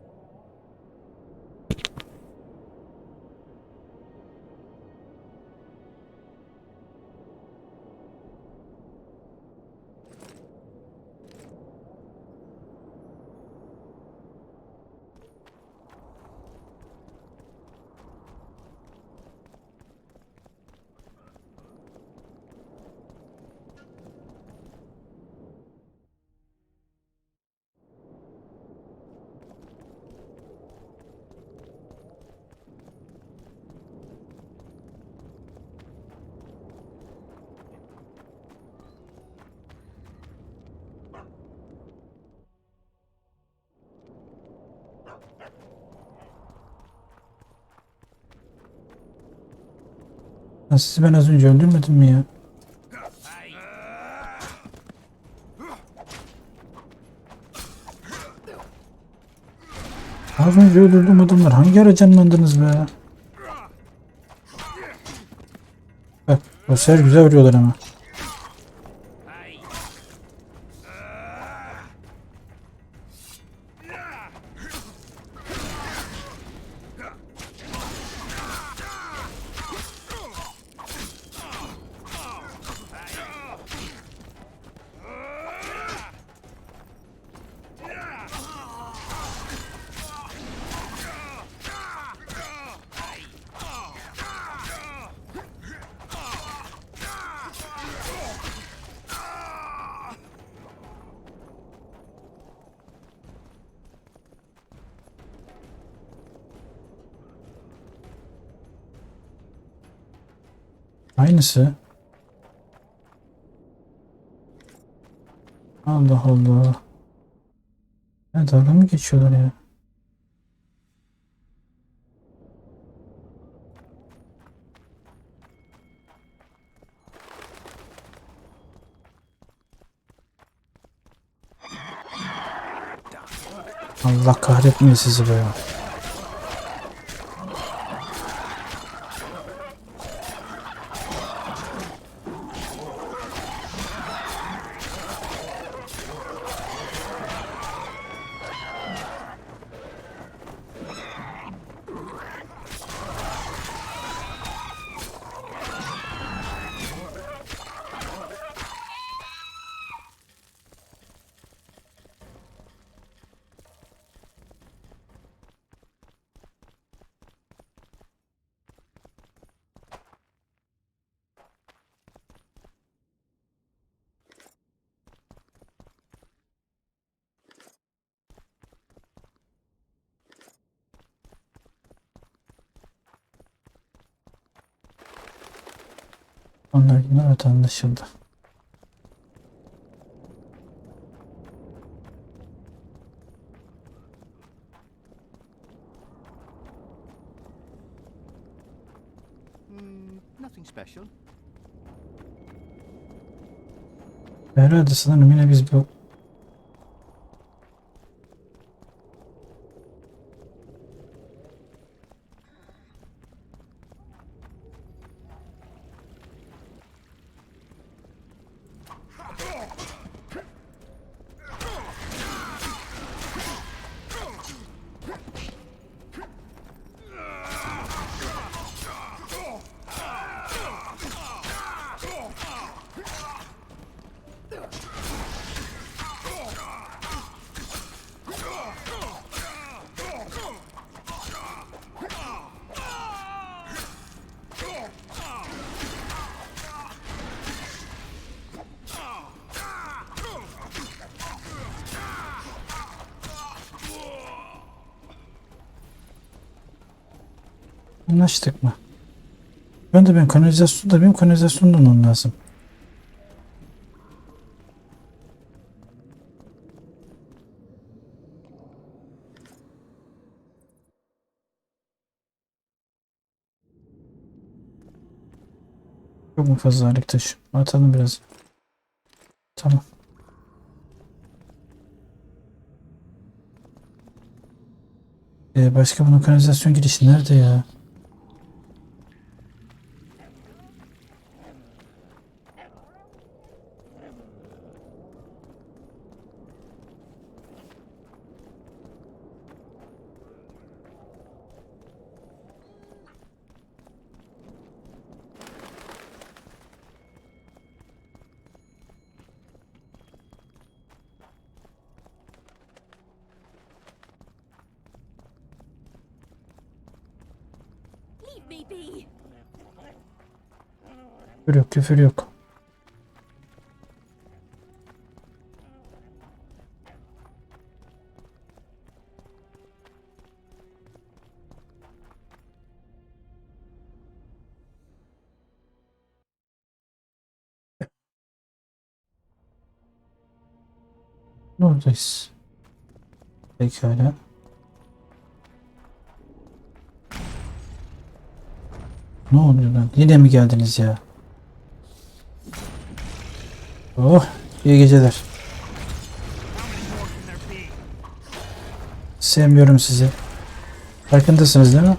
Ya sizi ben az önce öldürmedim mi ya? Az önce öldürdüm adamlar. Hangi ara canlandınız be? Bak, o sefer güzel vuruyorlar ama. Aynısı. Allah Allah. Ya dalga mı geçiyorlar ya? Allah kahretmiyor sizi be. Onlar yine evet anlaşıldı. Nothing special. Herhalde sanırım yine biz bu anlaştık mı? Ben kanalizasyonda benim kanalizasyonda olmam lazım. Çok mu fazla ağırlık taşı? Atalım biraz. Tamam. Başka bunun kanalizasyon girişi nerede ya? Küfür yok, küfür yok. Buradayız. Pekala. Ne oluyor lan? Yine mi geldiniz ya? Oh, iyi geceler. Sevmiyorum sizi. Farkındasınız değil mi?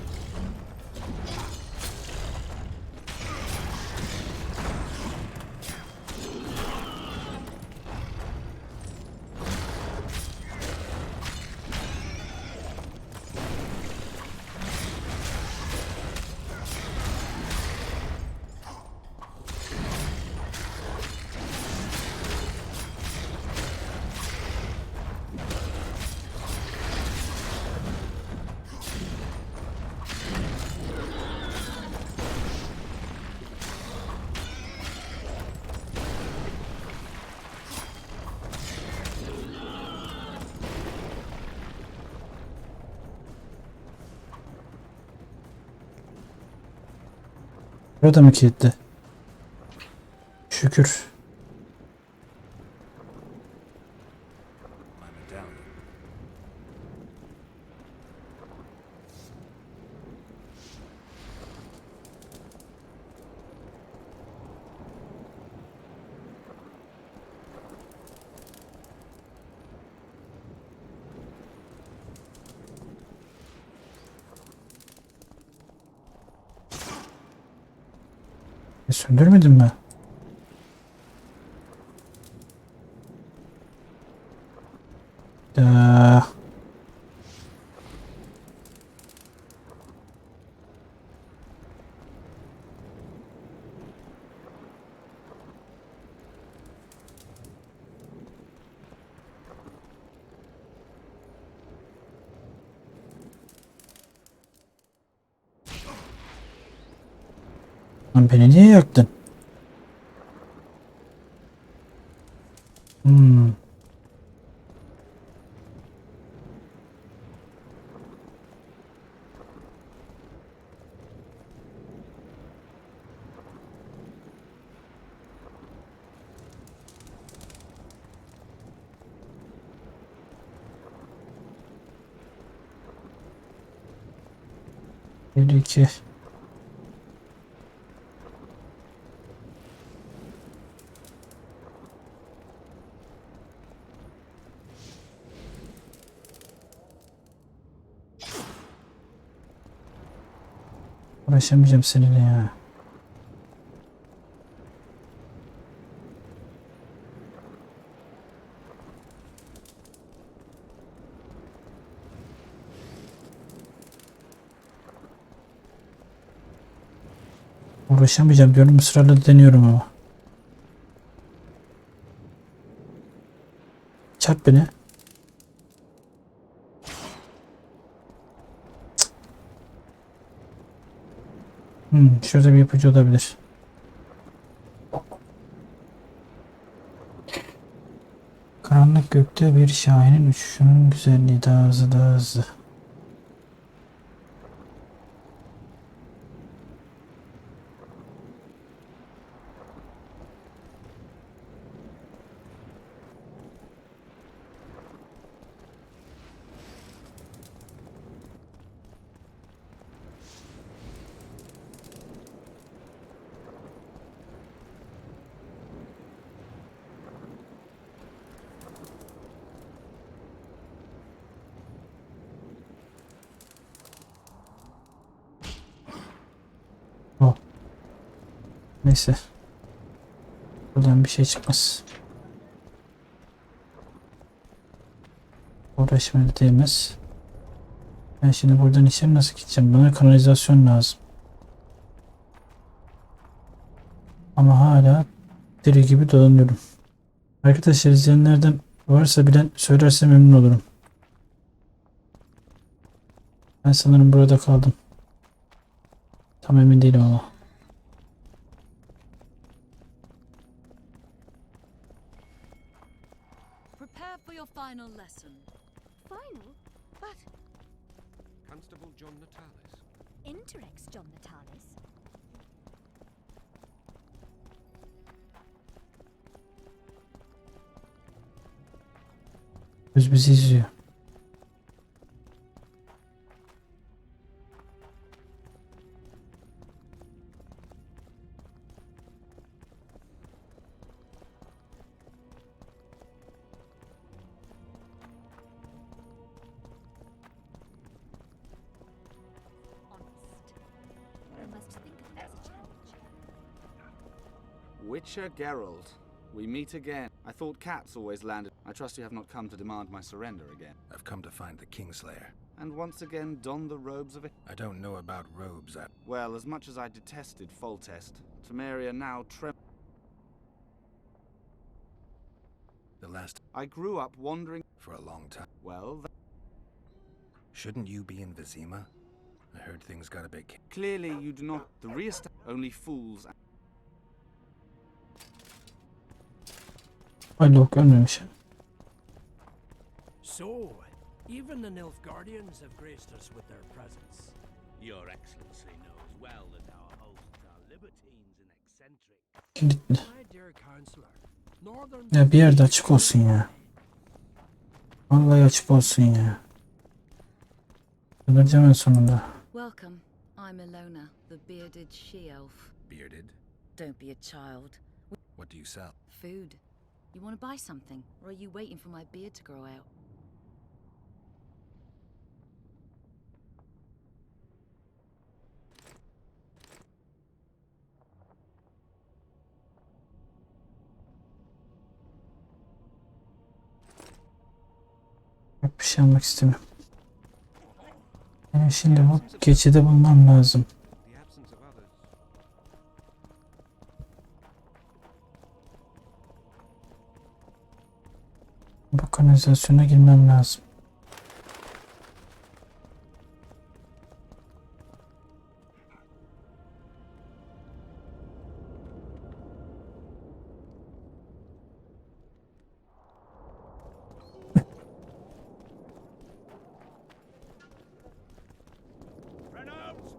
Burada mı kilitli? Şükür. Söndürmedin mi? Da. Lan beni niye yaktın? Hmm. Bir iki. Uğraşamayacağım seninle ya. Uğraşamayacağım diyorum, ısrarla deniyorum ama. Çarp beni. Şurada bir ipucu olabilir. Karanlık gökte bir şahinin uçuşunun güzelliği daha hızlı daha hızlı. O. Neyse. Buradan bir şey çıkmaz. Uğraşmaya değmez. Ben şimdi buradan içeri nasıl gideceğim? Bana kanalizasyon lazım. Ama hala deli gibi dolanıyorum. Arkadaşlar, izleyenlerden varsa bilen söylerse memnun olurum. Ben sanırım burada kaldım. Tam emin değilim ama. Prepare for your final lesson. Final? But... Constable John Natalis. Interex John Natalis? Göz bizi izliyor. Witcher Geralt, we meet again. I thought cats always landed. I trust you have not come to demand my surrender again. I've come to find the Kingslayer. And once again don the robes of it? I don't know about robes. Well, as much as I detested Foltest, Temeria now The last... I grew up wandering... For a long time. Well... Shouldn't you be in Vizima? I heard things got a bit... Clearly you do not... The only fools... Ay yok, ölmemiş. So, even the Nilfgaardians have graced us with their presence. Your Excellency knows well that our hosts are libertines and eccentrics. Kilitli. My dear counselor, northern... Ya bir yerde açık olsun ya. Vallahi açık olsun ya. Öleceğim en sonunda. Welcome. I'm Ilona, the bearded she-elf. Bearded? Don't be a child. What do you sell? Food. You want to buy something, or are you waiting for my beard to grow out? şey almak istemiyorum. Yani şimdi bu geçidi bulmam lazım. Bu kanalizasyona girmem lazım.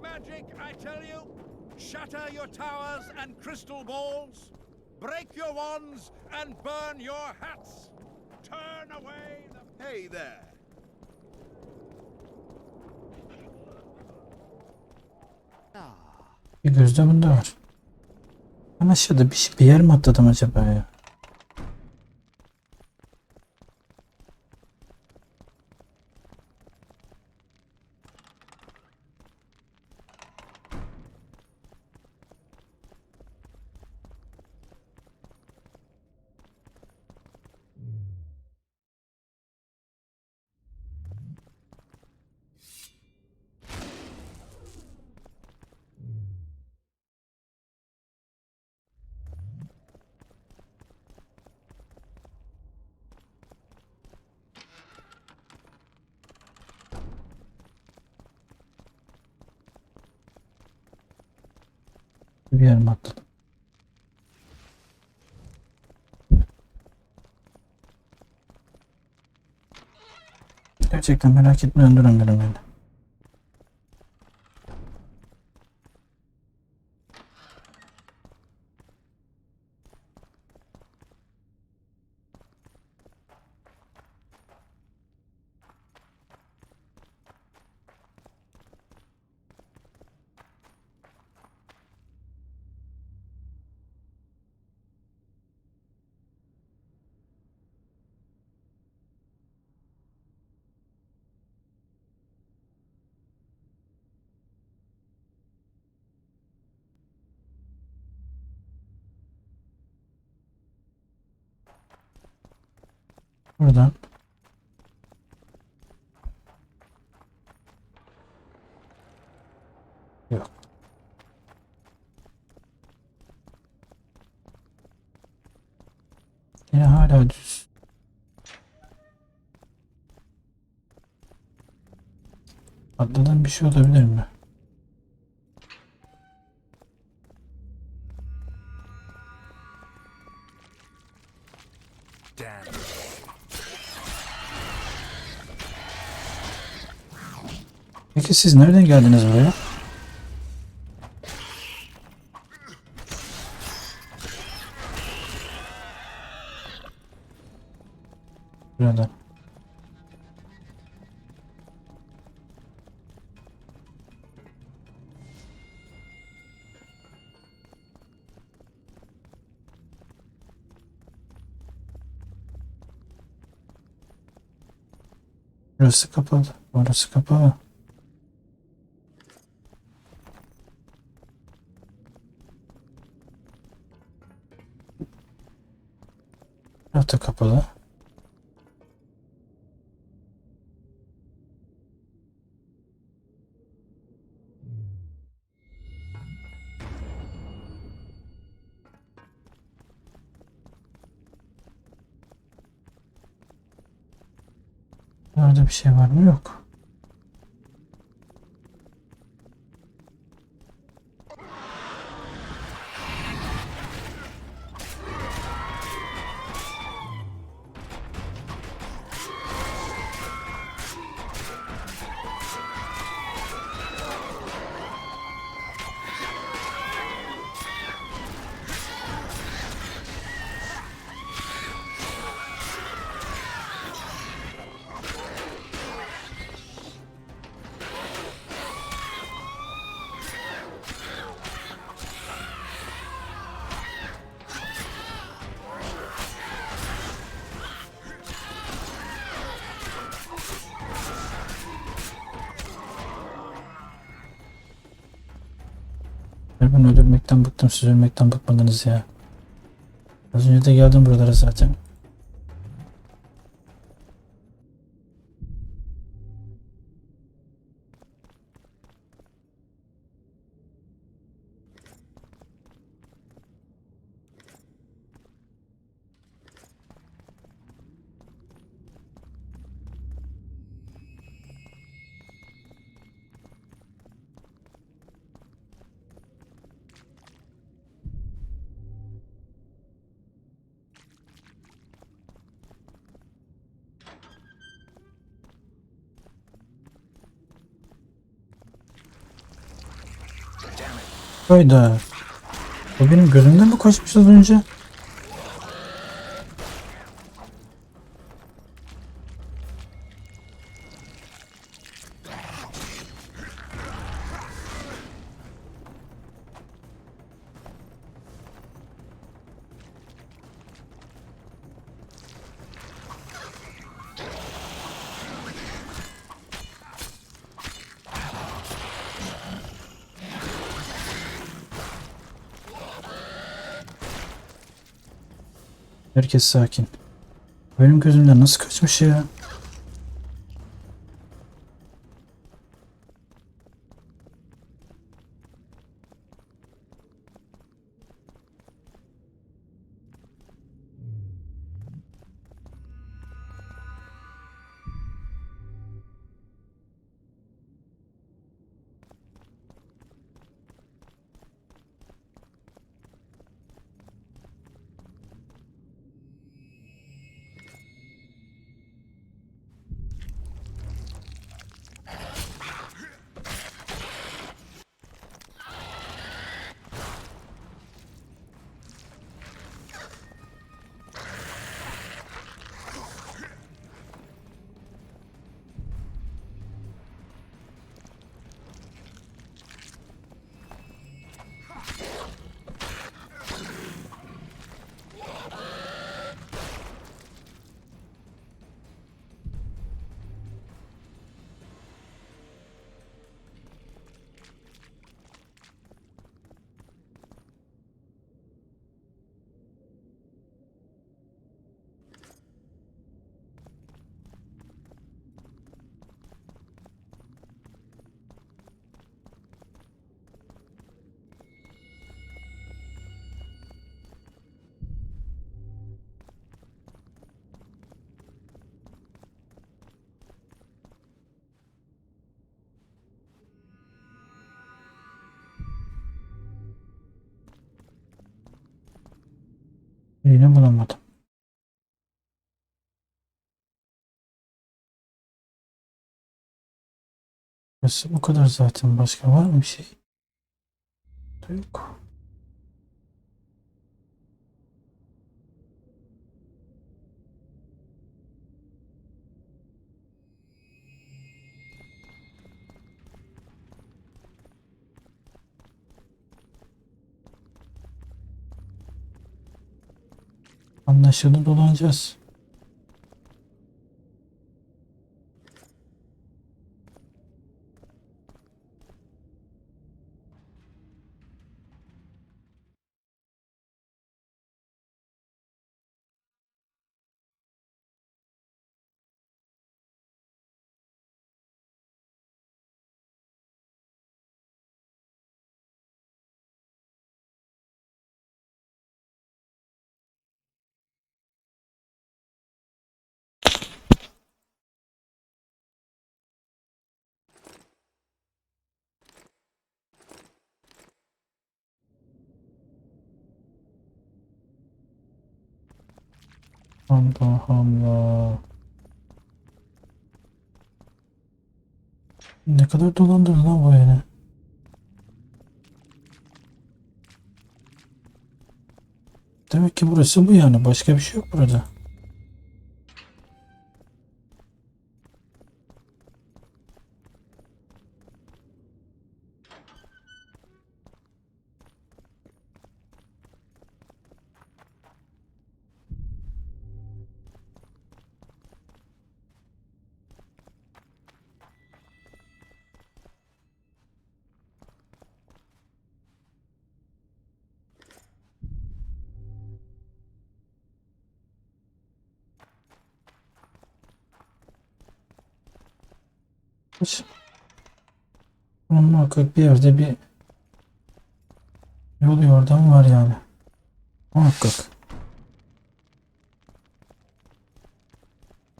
Magic, I tell you. Shatter your towers and crystal balls. Break your wands and burn your hats. Turn away the... Hey there. Bir gözde bunda var. Ben aşağıda bir yer mi atladım acaba ya? Bir yer mi atladım? Gerçekten merak etme, durmuyorum yani. Buradan. Yok. Yine hala düz. Atladan bir şey olabilir mi? Peki siz nereden geldiniz buraya? Buradan. Burası kapalı. Burası kapalı. Burası kapalı. Orada bir şey var mı? Yok. Ben öldürmekten bıktım, siz ölmekten bıkmadınız ya. Az önce de geldim buralara zaten. Hayda. O benim gözümden mi kaçmış az önce? Herkes sakin. Benim gözümden nasıl kaçmış ya? Yine bulamadım. Burası bu kadar zaten. Başka var mı bir şey? Yok. Anlaşıldı, dolanacağız. Allah Allah. Ne kadar dolandırdı lan bu yine. Demek ki burası bu yani. Başka bir şey yok burada. Bunun muhakkak bir yerde bir yol yordam var yani. Muhakkak.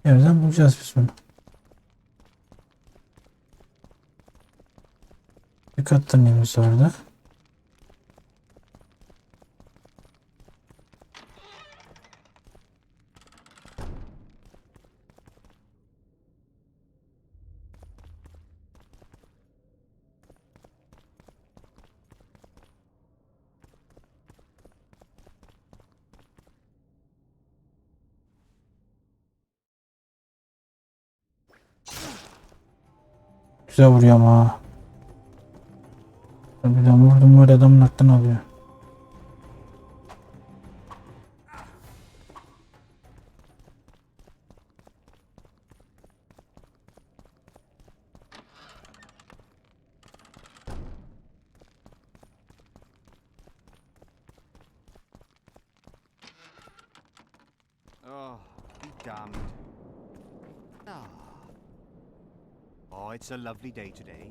Bir yerden bulacağız biz bunu. Bir kat neyimiz vardı. güzel vuruyor ama. Birden vurdum var adamın aklını alıyor. Oh, be damned. Ah. Oh, it's a lovely day today.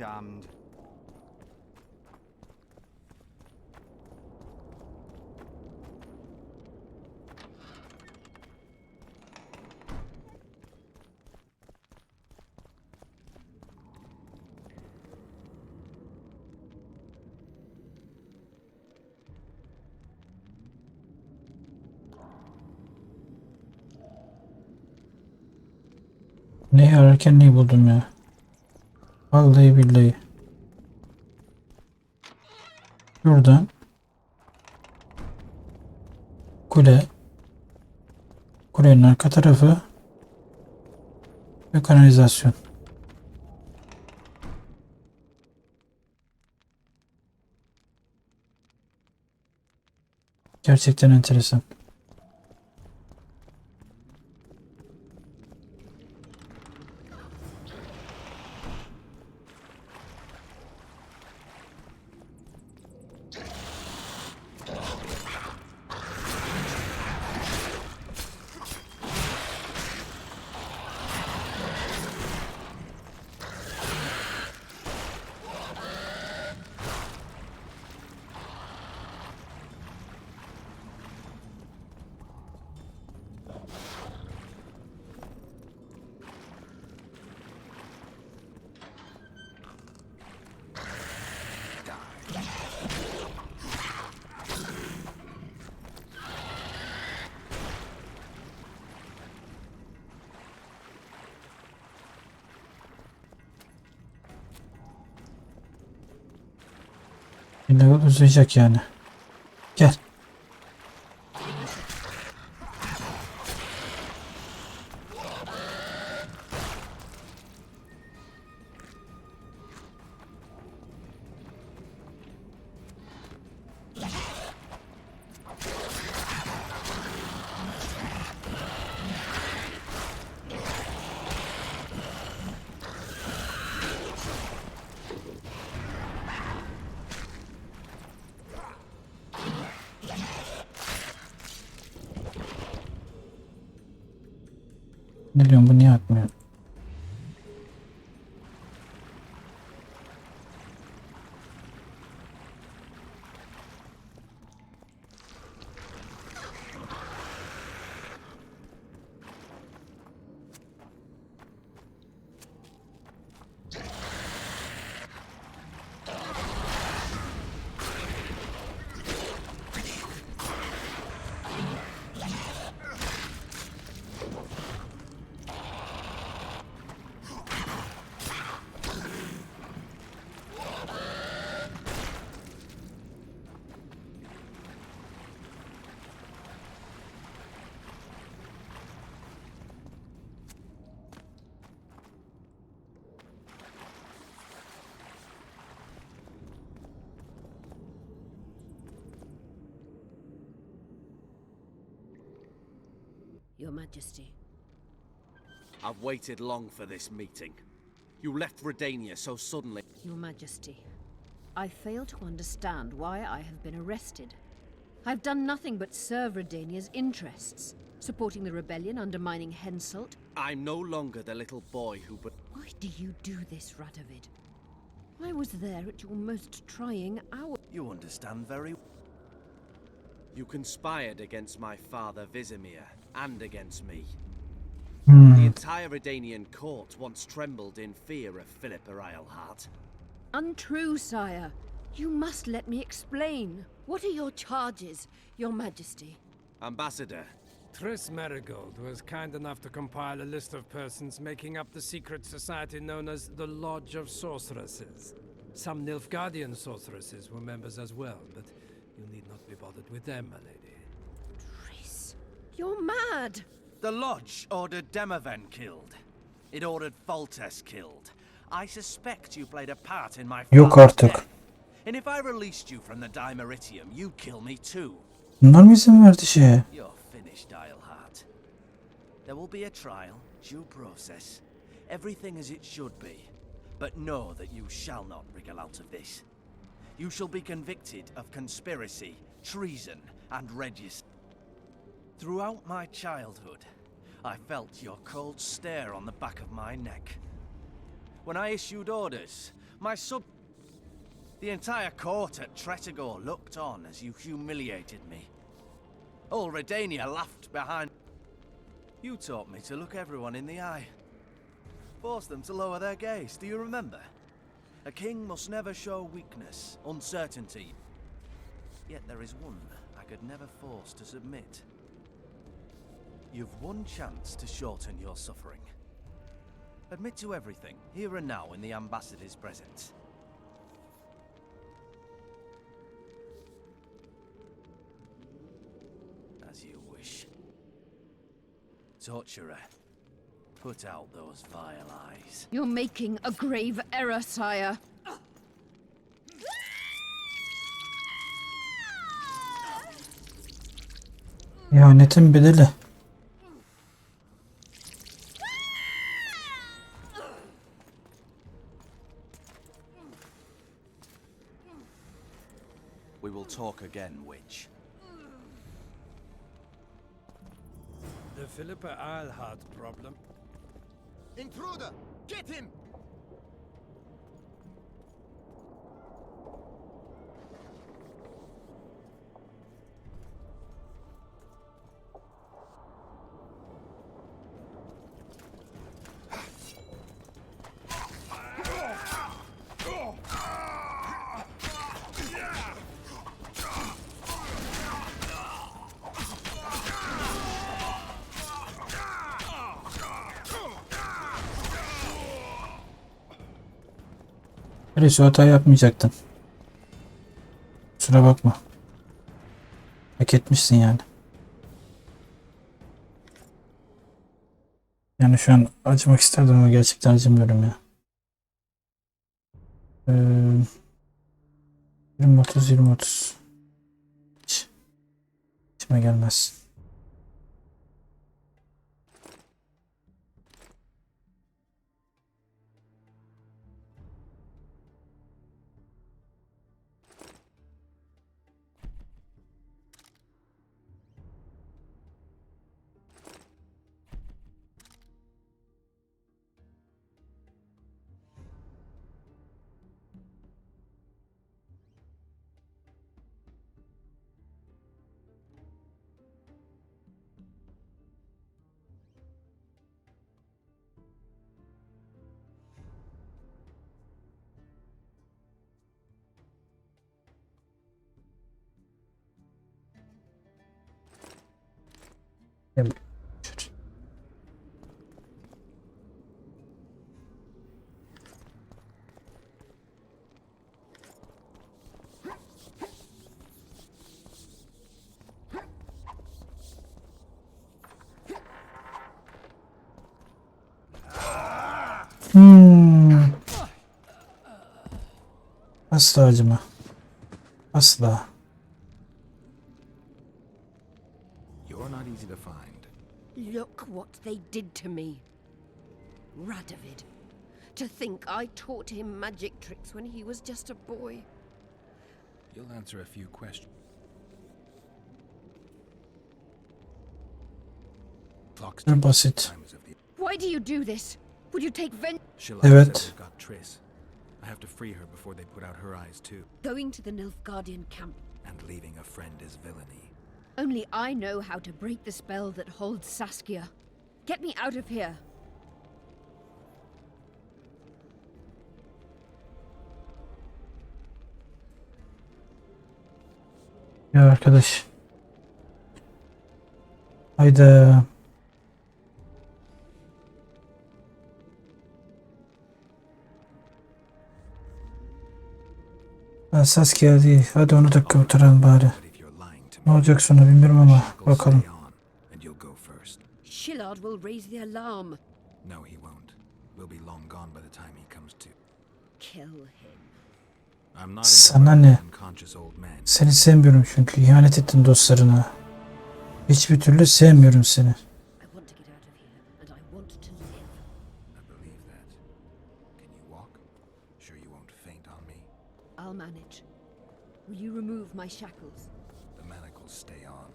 damned. Neyi ararken neyi buldum ya. Vallahi billahi. Şuradan kule, kulenin arka tarafı ve kanalizasyon. Gerçekten enteresan. Bir level uzayacak yani. Gel. Ne diyorum, bu niye atmıyor? Your Majesty. I've waited long for this meeting. You left Redania so suddenly. Your Majesty, I fail to understand why I have been arrested. I've done nothing but serve Redania's interests, supporting the rebellion, undermining Henselt. I'm no longer the little boy who... Why do you do this, Radovid? I was there at your most trying hour. You understand very well. You conspired against my father Vizimir, and against me. The entire Redanian court once trembled in fear of Philippa Eilhart. Untrue, sire. You must let me explain. What are your charges, Your Majesty? Ambassador. Triss Marigold was kind enough to compile a list of persons making up the secret society known as the Lodge of Sorceresses. Some Nilfgaardian sorceresses were members as well, but you need not be bothered with them, my lady. Triss, you're mad! The Lodge ordered Demaven killed. It ordered Foltest killed. I suspect you played a part in my Yok father's artık. death. And if I released you from the Dimeritium, you'd kill me too. Bunlar mı izin verdi şeye? You're finished, Eilhart. There will be a trial, due process, everything as it should be. But know that you shall not wriggle out of this. You shall be convicted of conspiracy, treason, and regis. Throughout my childhood, I felt your cold stare on the back of my neck. When I issued orders, My sub... The entire court at Tretogor looked on as you humiliated me. All Redania laughed behind... You taught me to look everyone in the eye. Forced them to lower their gaze, do you remember? A king must never show weakness, uncertainty. Yet there is one I could never force to submit. You've one chance to shorten your suffering. Admit to everything, here and now in the ambassador's presence. As you wish. Torturer, put out those vile eyes. You're making a grave error, sire. İhanetin bedeli. We will talk again, witch. The Philippa Eilhart problem. Intruder! Get him! Neyse, hata yapmayacaktın. Kusura bakma. Hak etmişsin yani. Yani şu an acımak isterdim ama gerçekten acımıyorum ya. 20-30 hiç içime gelmez. Asla acıma. Asla. You're not easy to find. Look what they did to me. Radovid. To think I taught him magic tricks when he was just a boy. You'll answer a few questions. Basit. Why do you do this? Would you take vengeance? Evet. I have to free her before they put out her eyes too. Going to the Nilfgaardian camp. And leaving a friend is villainy. Only I know how to break the spell that holds Saskia. Get me out of here. Ya arkadaş. Hayda. Saskia değil. Hadi onu da kurtaralım bari. Ne olacak sonra bilmiyorum ama bakalım. Shillard will raise the alarm. No, he won't. We'll be long gone by the time he comes to. Kill him. I'm not Sana ne? unconscious old man. Seni sevmiyorum çünkü ihanet ettin dostlarına. Hiçbir türlü sevmiyorum seni. I want to get out of here and I want to live. I believe that. Can you walk? Sure you won't faint on me? I'll manage. Will you remove my shackles? The manacles stay on.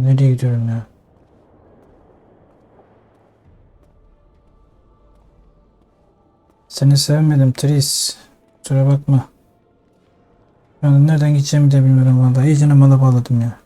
Nereye gidiyorum ya? Seni sevmedim Tris. Kusura bakma. Yani nereden gideceğimi de bilmiyorum vallahi. İyicene mala bağladım ya.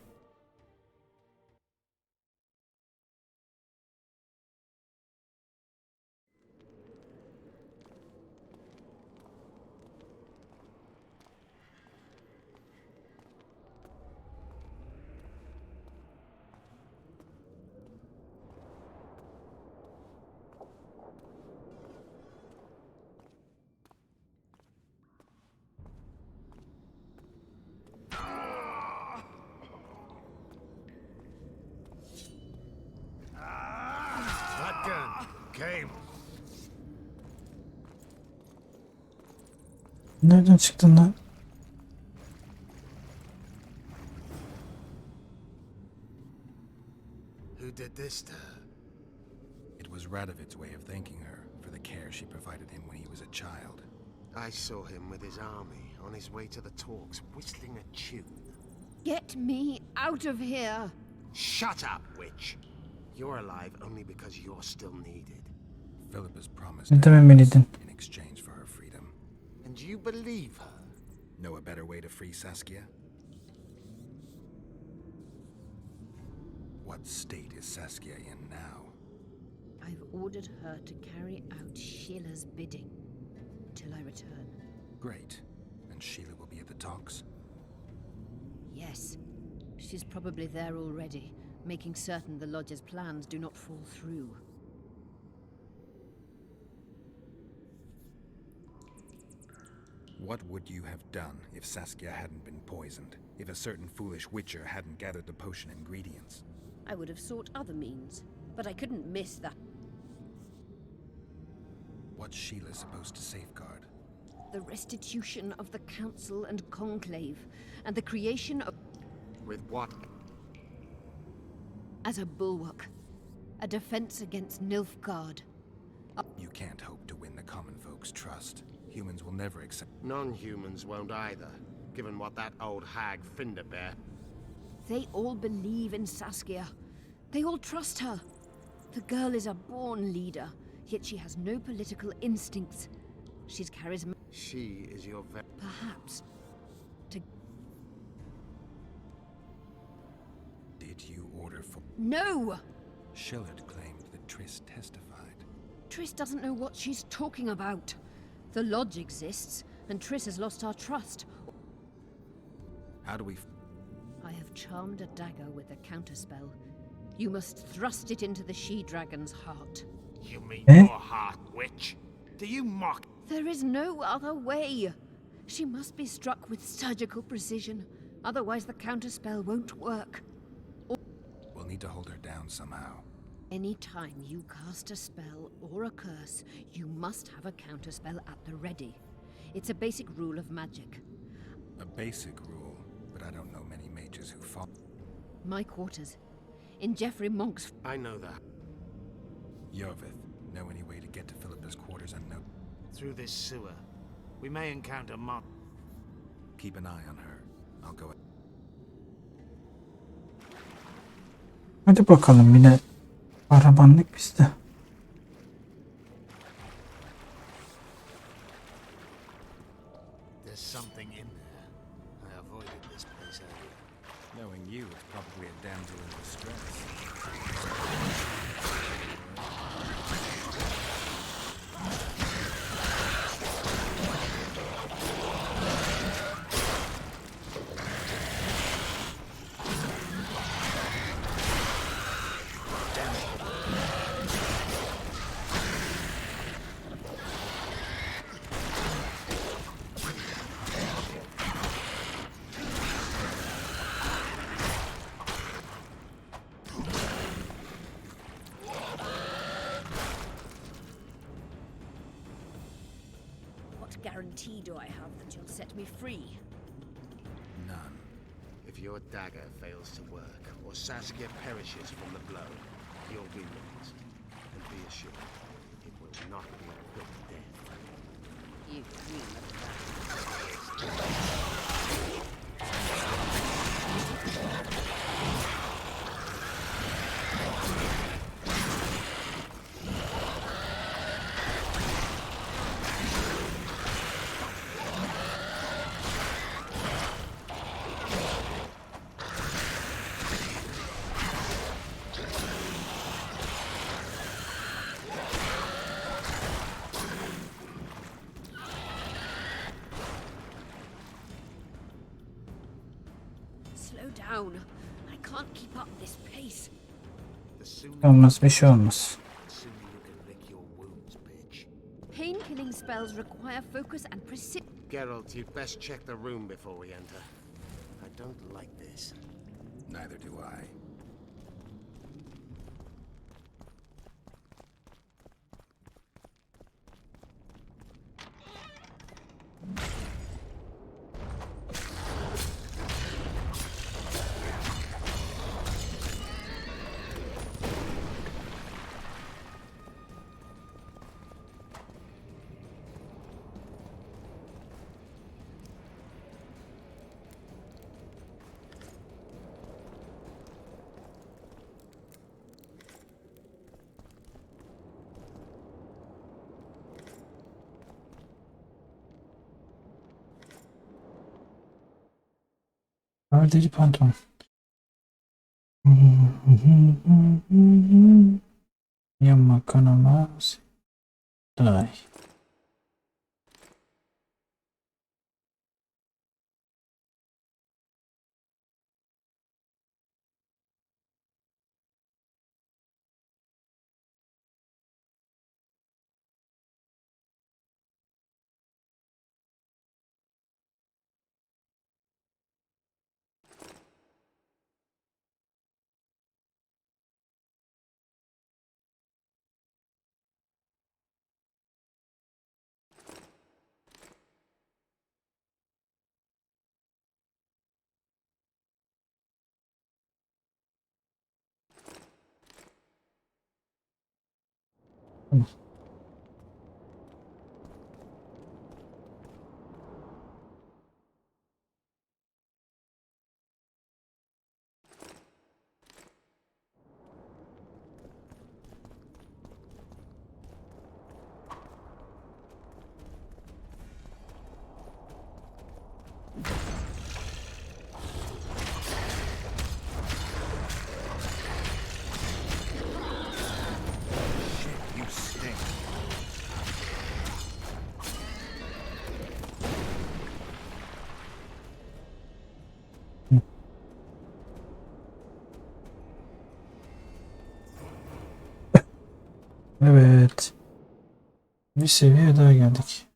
Nereden çıktın lan? Who did this to her? It was Radovid's way of thanking her for the care she provided him when he was a child. I saw him with his army on his way to the talks, whistling a tune. Get me out of here! Shut up, witch! You're alive only because you're still needed. Philippa's promised Ne dememeliydin? in exchange for her freedom. And you believe her? Know a better way to free Saskia? What state is Saskia in now? I've ordered her to carry out Sheila's bidding till I return. Great. And Sheila will be at the talks? Yes. She's probably there already, making certain the Lodge's plans do not fall through. What would you have done if Saskia hadn't been poisoned? If a certain foolish witcher hadn't gathered the potion ingredients? I would have sought other means, but I couldn't miss that. What's Sheila supposed to safeguard? The restitution of the Council and Conclave, and the creation of... With what? As a bulwark. A defense against Nilfgaard. You can't hope to win the common folk's trust. Humans will never accept... Non-humans won't either, given what that old hag Finderbear... They all believe in Saskia. They all trust her. The girl is a born leader, yet she has no political instincts. She's charismatic. She is your Perhaps. Did you order for... No! Shillard claimed that Triss testified. Triss doesn't know what she's talking about. The Lodge exists, and Triss has lost our trust. How do we... I have charmed a dagger with a counterspell. You must thrust it into the she-dragon's heart. You mean your heart, witch? Do you mock? There is no other way. She must be struck with surgical precision. Otherwise the counterspell won't work. We'll need to hold her down somehow. Any time you cast a spell or a curse, you must have a counterspell at the ready. It's a basic rule of magic. A basic rule, but I don't know many mages who follow. My quarters. In Geoffrey Monk's... I know that. Yovith, know any way to get to Philippa's quarters and know... Through this sewer. We may encounter mob. Keep an eye on her. I'll go... Hadi bakalım yine arabanlık bizde. There's something in there. I avoided this place earlier. Knowing you, it's probably a damsel in distress. Guarantee do I have that you'll set me free? None. If your dagger fails to work, or Saskia perishes from the blow, you'll be released. And be assured, it will not be a quick death. You dream of that. down. I can't keep up this pace. Olmaz, bir şey olmaz. Pain-killing spells require focus and precision. Geralt, you'd best check the room before we enter. I don't like this. Neither do I. Deri pantolon. Yanma kanama. Day. Evet. Bir seviye daha geldik.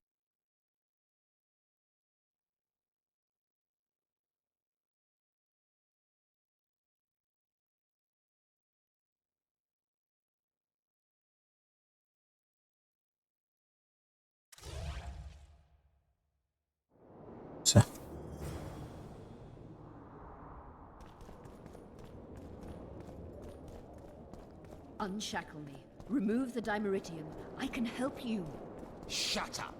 Güzel. Unshackle me. Remove the dimeritium. I can help you. Shut up!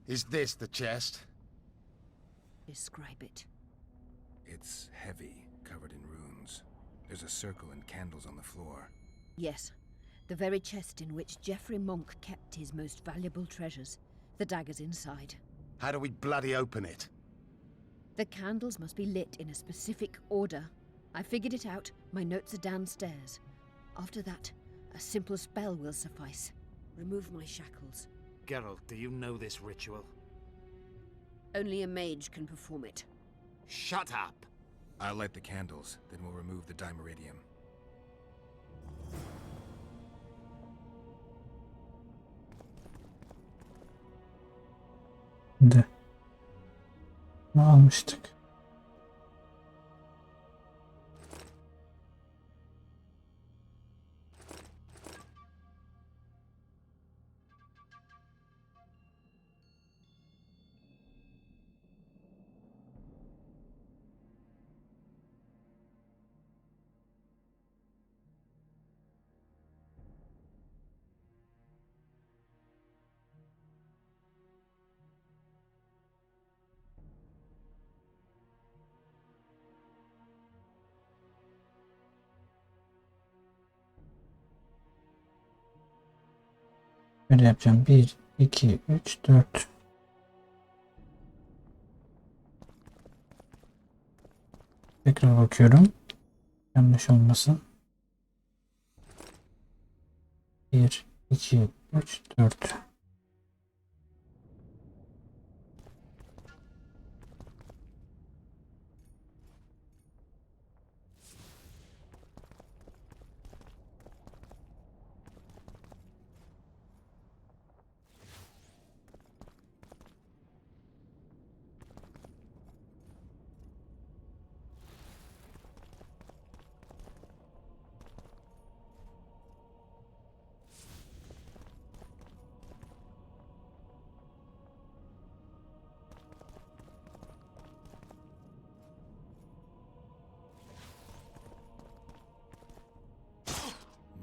Is this the chest? Describe it. It's heavy, covered in runes. There's a circle and candles on the floor. Yes, the very chest in which Geoffrey Monk kept his most valuable treasures. The dagger's inside. How do we bloody open it? The candles must be lit in a specific order. I figured it out. My notes are downstairs. After that, a simple spell will suffice. Remove my shackles. Geralt, do you know this ritual? Only a mage can perform it. Shut up! I'll light the candles, then we'll remove the dimeritium. Şimdi ne almıştık? Böyle yapacağım. 1, 2, 3, 4. Tekrar bakıyorum. Yanlış olmasın. 1, 2, 3, 4.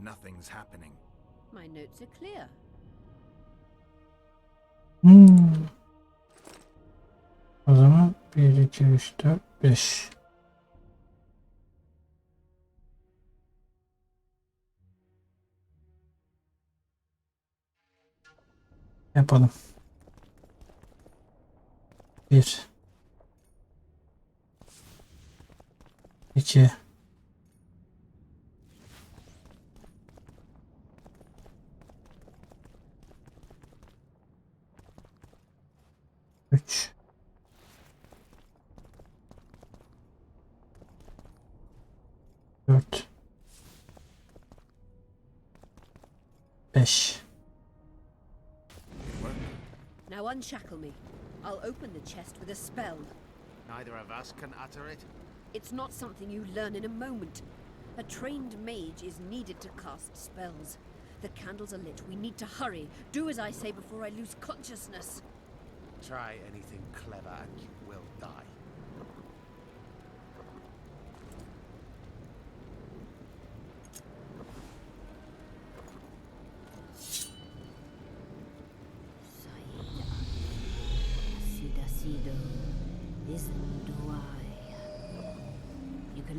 Nothing's happening. My notes are clear. O zaman 1, 2, 3, 4, 5. Yapalım. 1, 2, 3, 4, 5. Now unshackle me. I'll open the chest with a spell. Neither of us can utter it. It's not something you learn in a moment. A trained mage is needed to cast spells. The candles are lit. We need to hurry. Do as I say before I lose consciousness. Try anything clever and you will die.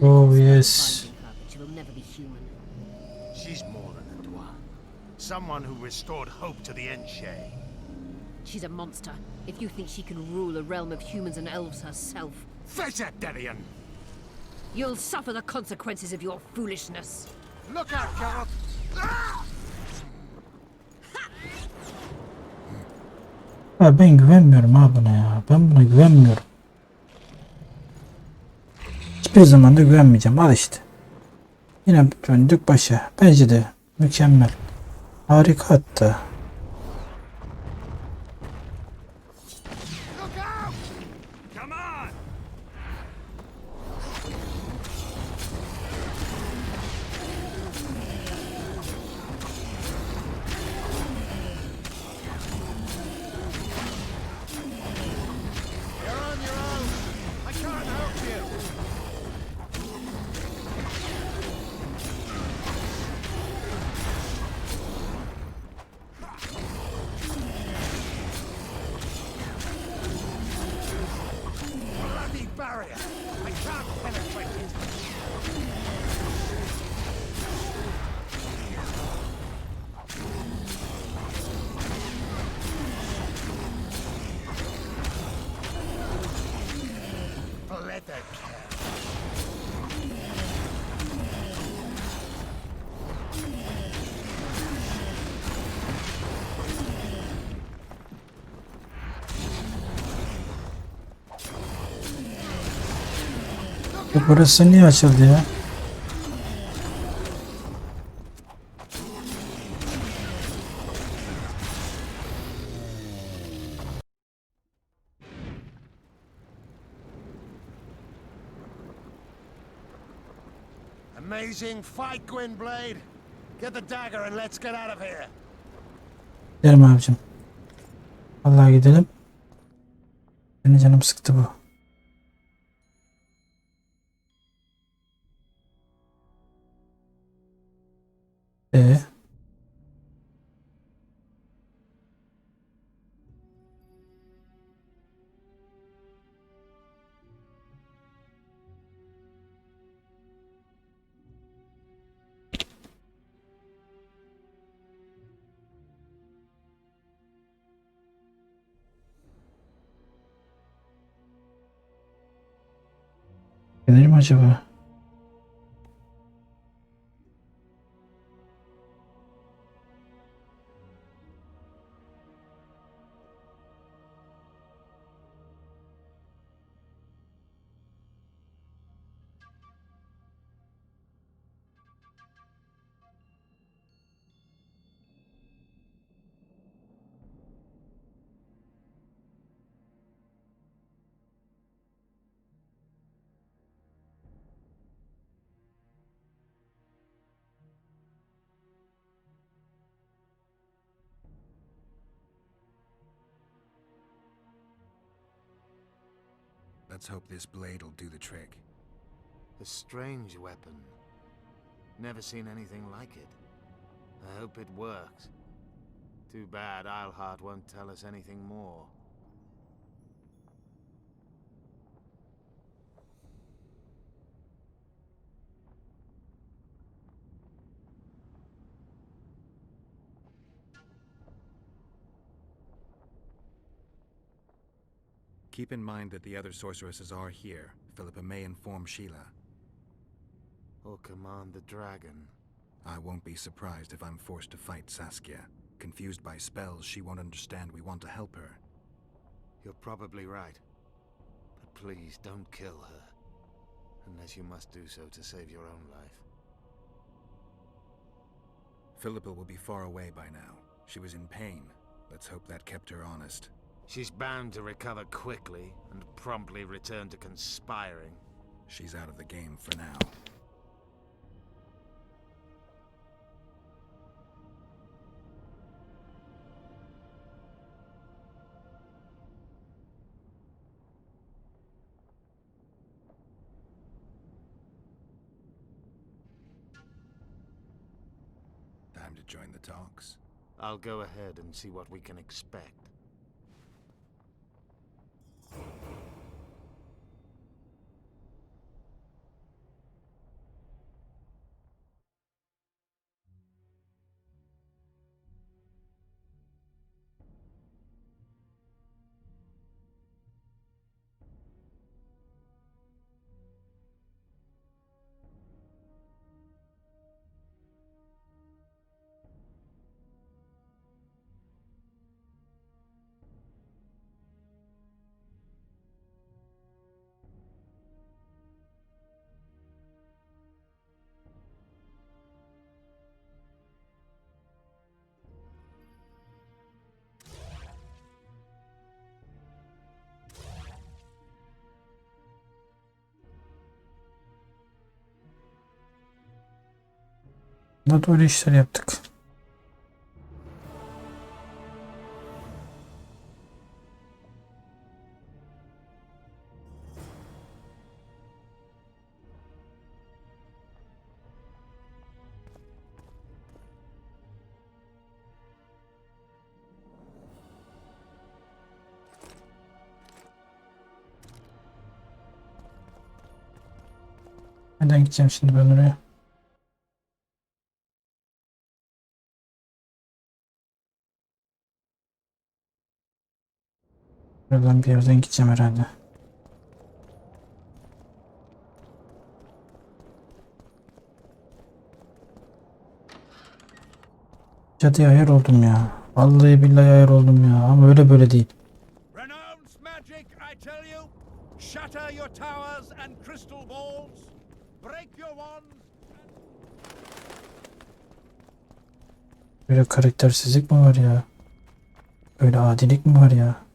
Oh yes. She will never be human. She's more than a dwarf. Someone who restored hope to the Enche. She's a monster. If you think she can rule a realm of humans and elves herself. Face it, Darian! You'll suffer the consequences of your foolishness. Look out, Carol! Ha, ben güvenmiyorum ha buna ya. Ben buna güvenmiyorum. Hiçbir zaman da güvenmeyeceğim. Al işte. Yine döndük başa. Bence de mükemmel. Harika hatta. Burası niye açıldı ya? Amazing fight, Gwynblade! Get the dagger and let's get out of here! Gidelim abicim. Vallahi gidelim. Benim canım sıktı bu. Gelir mi acaba? Let's hope this blade'll do the trick. A strange weapon. Never seen anything like it. I hope it works. Too bad Eilhart won't tell us anything more. Keep in mind that the other sorceresses are here. Philippa may inform Sheila. Or command the dragon. I won't be surprised if I'm forced to fight Saskia. Confused by spells, she won't understand we want to help her. You're probably right. But please don't kill her. Unless you must do so to save your own life. Philippa will be far away by now. She was in pain. Let's hope that kept her honest. She's bound to recover quickly and promptly return to conspiring. She's out of the game for now. Time to join the talks. I'll go ahead and see what we can expect. Da doğru işler yaptık. Neden gideceğim şimdi ben oraya? Buradan bir yerden gideceğim herhalde. Cadıya ayar oldum ya. Vallahi billahi ayar oldum ya. Ama öyle böyle değil. Renounce magic, I tell you. Shatter your towers and crystal balls. Break your wands. Böyle karaktersizlik mi var ya? Böyle adilik mi var ya?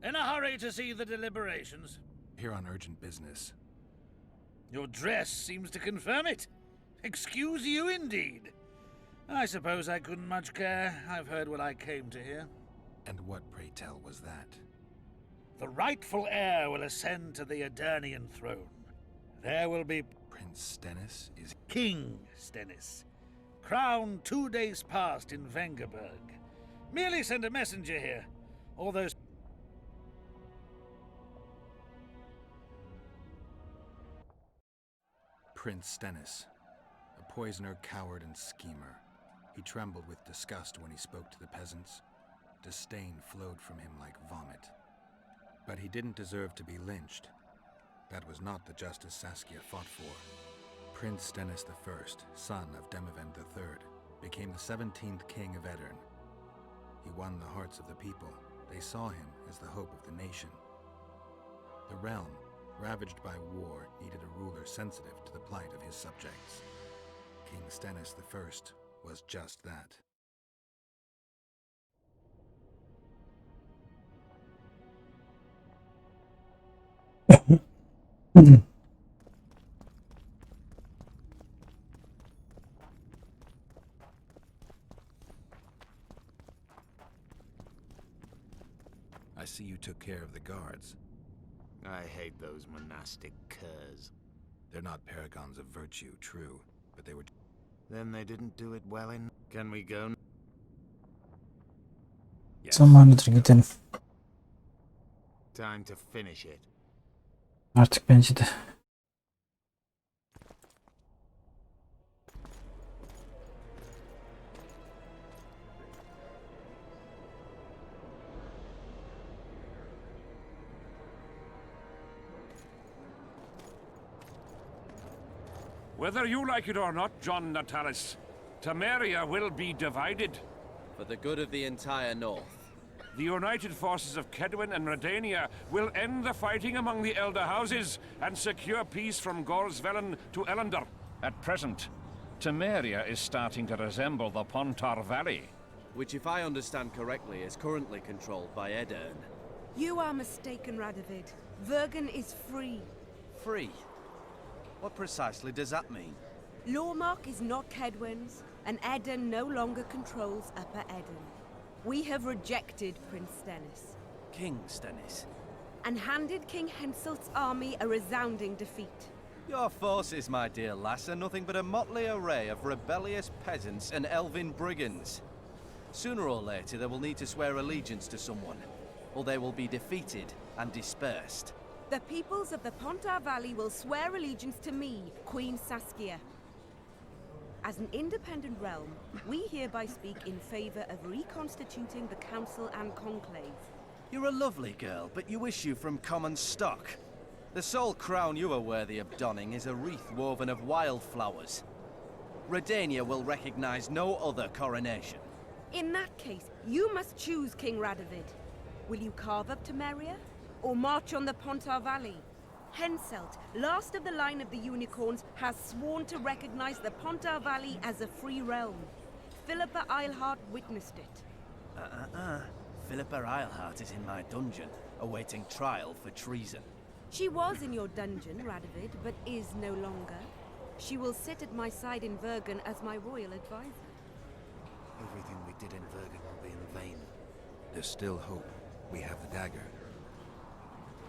In a hurry to see the deliberations? Here on urgent business. Your dress seems to confirm it. Excuse you indeed. I suppose I couldn't much care. I've heard what I came to hear. And what, pray tell, was that? The rightful heir will ascend to the Aedirnian throne. There will be... Prince Stennis is... King Stennis. Crowned 2 days past in Vengerberg. Merely send a messenger here. All those... Prince Stennis. A poisoner, coward, and schemer. He trembled with disgust when he spoke to the peasants. Disdain flowed from him like vomit. But he didn't deserve to be lynched. That was not the justice Saskia fought for. Prince Stennis I, son of Demavend III, became the 17th king of Edirn. He won the hearts of the people. They saw him as the hope of the nation. The realm, ravaged by war, needed a ruler sensitive to the plight of his subjects. King Stennis I was just that. I see you took care of the guards. I hate those monastic curs. They're not paragons of virtue, true, but they were... Then they didn't do it well in... Can we go? Yes. Zamanıdır gidelim. Time to finish it. Artık bence de. Whether you like it or not, John Natalis, Temeria will be divided. For the good of the entire North. The united forces of Kedwin and Redania will end the fighting among the elder houses and secure peace from Gorsvelen to Ellender. At present, Temeria is starting to resemble the Pontar Valley. Which, if I understand correctly, is currently controlled by Edirn. You are mistaken, Radovid. Vergen is free. Free? What precisely does that mean? Lormark is not Kedwin's, and Edirn no longer controls Upper Edirn. We have rejected Prince Stennis. King Stennis? And handed King Henselt's army a resounding defeat. Your forces, my dear lass, are nothing but a motley array of rebellious peasants and elven brigands. Sooner or later they will need to swear allegiance to someone, or they will be defeated and dispersed. The peoples of the Pontar Valley will swear allegiance to me, Queen Saskia. As an independent realm, we hereby speak in favor of reconstituting the Council and Conclave. You're a lovely girl, but you issue from common stock. The sole crown you are worthy of donning is a wreath woven of wildflowers. Redania will recognize no other coronation. In that case, you must choose, King Radovid. Will you carve up Temeria, or march on the Pontar Valley? Henselt, last of the line of the unicorns, has sworn to recognize the Pontar Valley as a free realm. Philippa Eilhart witnessed it. Philippa Eilhart is in my dungeon, awaiting trial for treason. She was in your dungeon, Radovid, but is no longer. She will sit at my side in Vergen as my royal advisor. Everything we did in Vergen will be in vain. There's still hope. We have the dagger.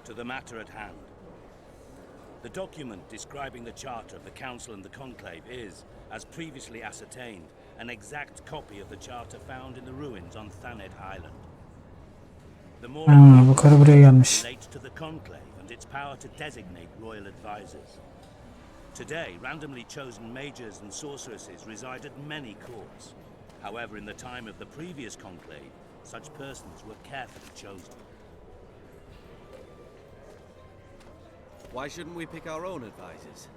To the matter at hand. The document describing the charter of the Council and the Conclave is, as previously ascertained, an exact copy of the charter found in the ruins on Thanet Island. The more bu karı buraya gelmiş. relates to the Conclave and its power to designate royal advisors. Today, randomly chosen mages and sorceresses reside at many courts. However, in the time of the previous Conclave, such persons were carefully chosen. Why shouldn't we pick our own advisors?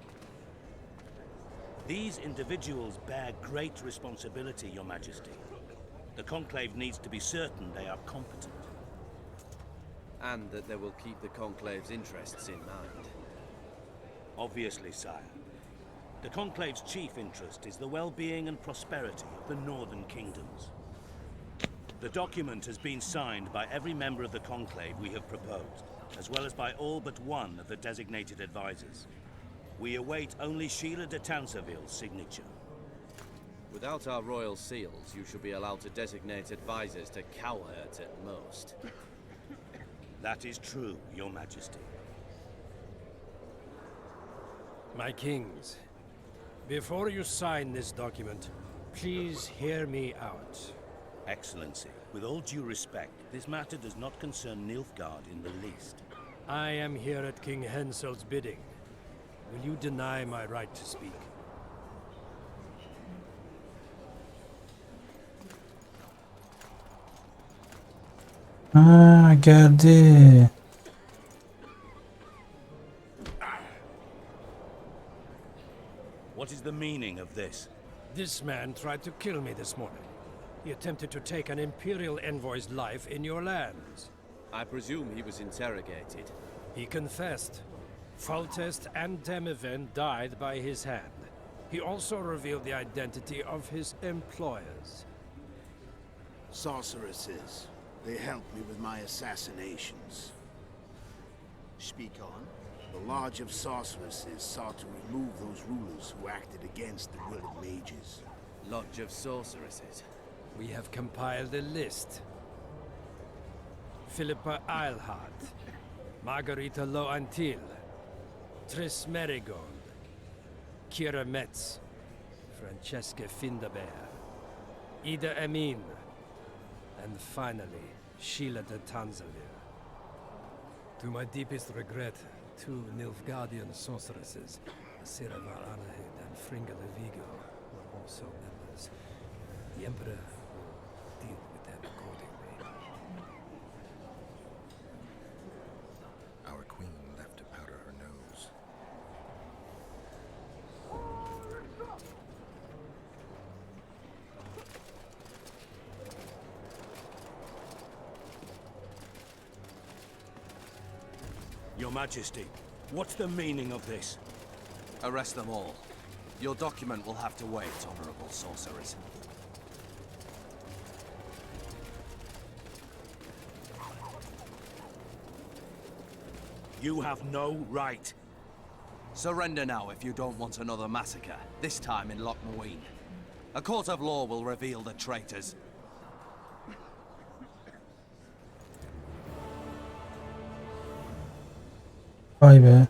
These individuals bear great responsibility, Your Majesty. The Conclave needs to be certain they are competent. And that they will keep the Conclave's interests in mind. Obviously, sire. The Conclave's chief interest is the well-being and prosperity of the northern kingdoms. The document has been signed by every member of the Conclave we have proposed, as well as by all but one of the designated advisors. We await only Sheila de Tanseville's signature. Without our royal seals, you should be allowed to designate advisors to cowherds at most. That is true, Your Majesty. My kings, before you sign this document, please hear me out. Excellency, with all due respect, this matter does not concern Nilfgaard in the least. I am here at King Henselt's bidding. Will you deny my right to speak? Geldi. What is the meaning of this? This man tried to kill me this morning. He attempted to take an Imperial envoy's life in your lands. I presume he was interrogated. He confessed. Foltest and Demiven died by his hand. He also revealed the identity of his employers. Sorceresses. They helped me with my assassinations. Speak on. The Lodge of Sorceresses sought to remove those rulers who acted against the will of mages. Lodge of Sorceresses? We have compiled a list. Philippa Eilhart, Margarita Loantil, Tris Merigold, Kira Metz, Francesca Findabair, Ida Emin, and finally, Sheila de Tanzavir. To my deepest regret, 2 Nilfgaardian sorceresses, Asira var Anahid and Fringa de Vigo, were also members. The Emperor will deal with them accordingly. Our queen left to powder her nose. Your Majesty, what's the meaning of this? Arrest them all. Your document will have to wait, honorable sorcerers. You have no right. Surrender now if you don't want another massacre, this time in Lochmuin. A court of law will reveal the traitors. Vay be.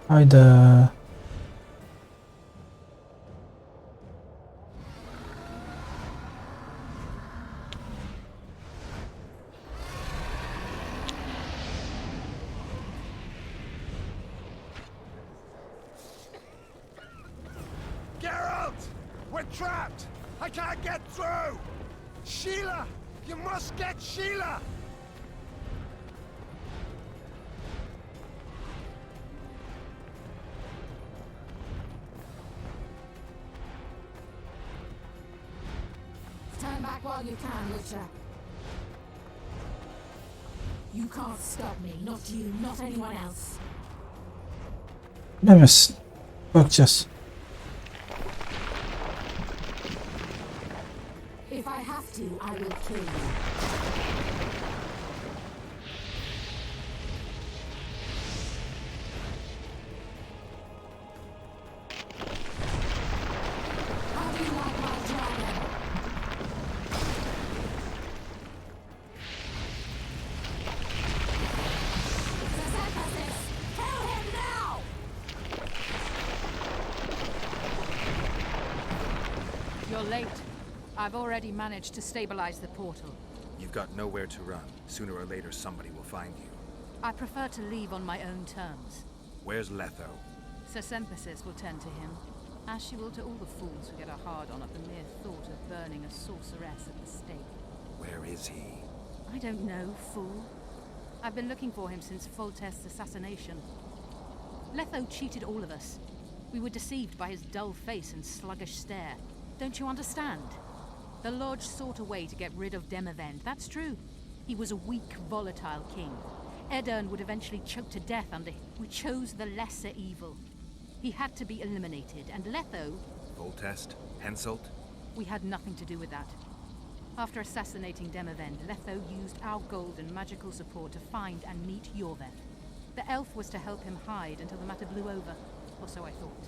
Hayda. Geralt! We're trapped! I can't get through! Sheila! You must get Sheila! Turn back while you can, Witcher. You can't stop me. Not you, not anyone else. Bilemezsin. Bakacağız. If I have to, I will kill you. How do you like my dragon? Kill him now! You're late. I've already managed to stabilize the portal. You've got nowhere to run. Sooner or later, somebody will find you. I prefer to leave on my own terms. Where's Letho? Sesemphasis will tend to him, as she will to all the fools who get a hard-on at the mere thought of burning a sorceress at the stake. Where is he? I don't know, fool. I've been looking for him since Foltest's assassination. Letho cheated all of us. We were deceived by his dull face and sluggish stare. Don't you understand? The Lodge sought a way to get rid of Demavend, that's true. He was a weak, volatile king. Edirn would eventually choke to death under him. We chose the lesser evil. He had to be eliminated, and Letho... Foltest? Henselt? We had nothing to do with that. After assassinating Demavend, Letho used our gold and magical support to find and meet Yorveth. The elf was to help him hide until the matter blew over, or so I thought.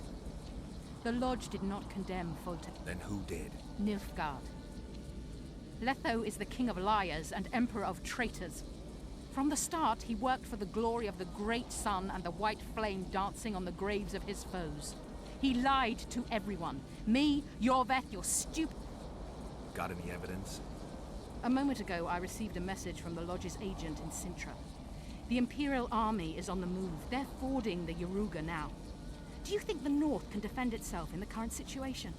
The Lodge did not condemn Foltest. Then who did? Nilfgaard. Letho is the king of liars and emperor of traitors. From the start, he worked for the glory of the great sun and the white flame dancing on the graves of his foes. He lied to everyone. Me, Yorveth, your stupid... Got any evidence? A moment ago, I received a message from the Lodge's agent in Sintra. The Imperial Army is on the move. They're fording the Yaruga now. Do you think the North can defend itself in the current situation?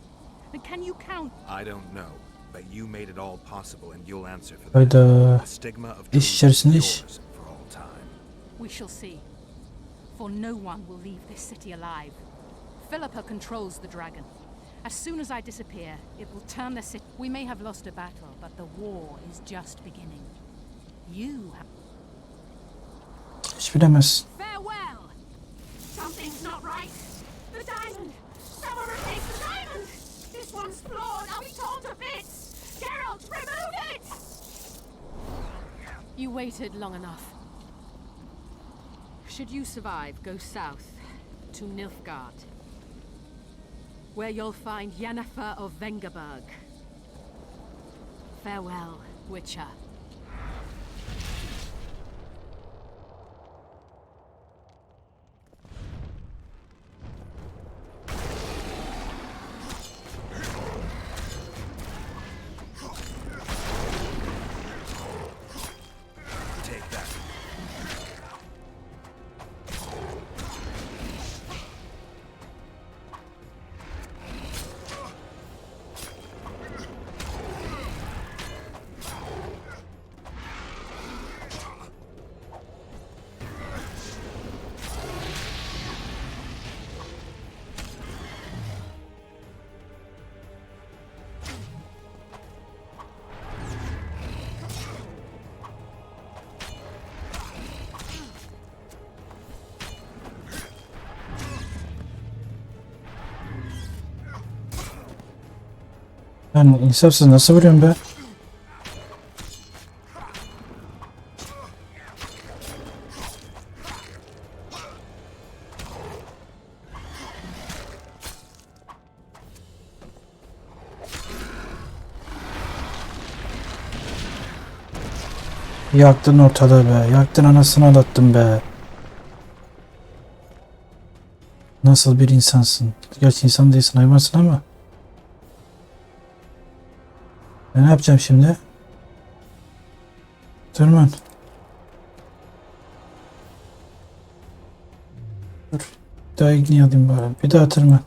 But can you count... I don't know, but you made it all possible and you'll answer for that. Hayda. The stigma of İş içerisinde iş. yours for all time. We shall see. For no one will leave this city alive. Philippa controls the dragon. As soon as I disappear, it will turn the city. We may have lost a battle, but the war is just beginning. You have... Hiç bilemez. Farewell! Something's not right. The diamond! Someone replace the diamond! This one's flawed. I'll be torn to bits! Geralt, remove it! You waited long enough. Should you survive, go south to Nilfgaard, where you'll find Yennefer of Vengerberg. Farewell, Witcher. Yani insafsız nasıl vuruyorum be? Yaktın ortalığı be. Yaktın, anasını ağlattın be. Nasıl bir insansın? Gerçi insan değilsin, hayvansın ama. Ben ne yapacağım şimdi? Tırman. Dur. Bir daha ilgini alayım bari. Bir daha tırman.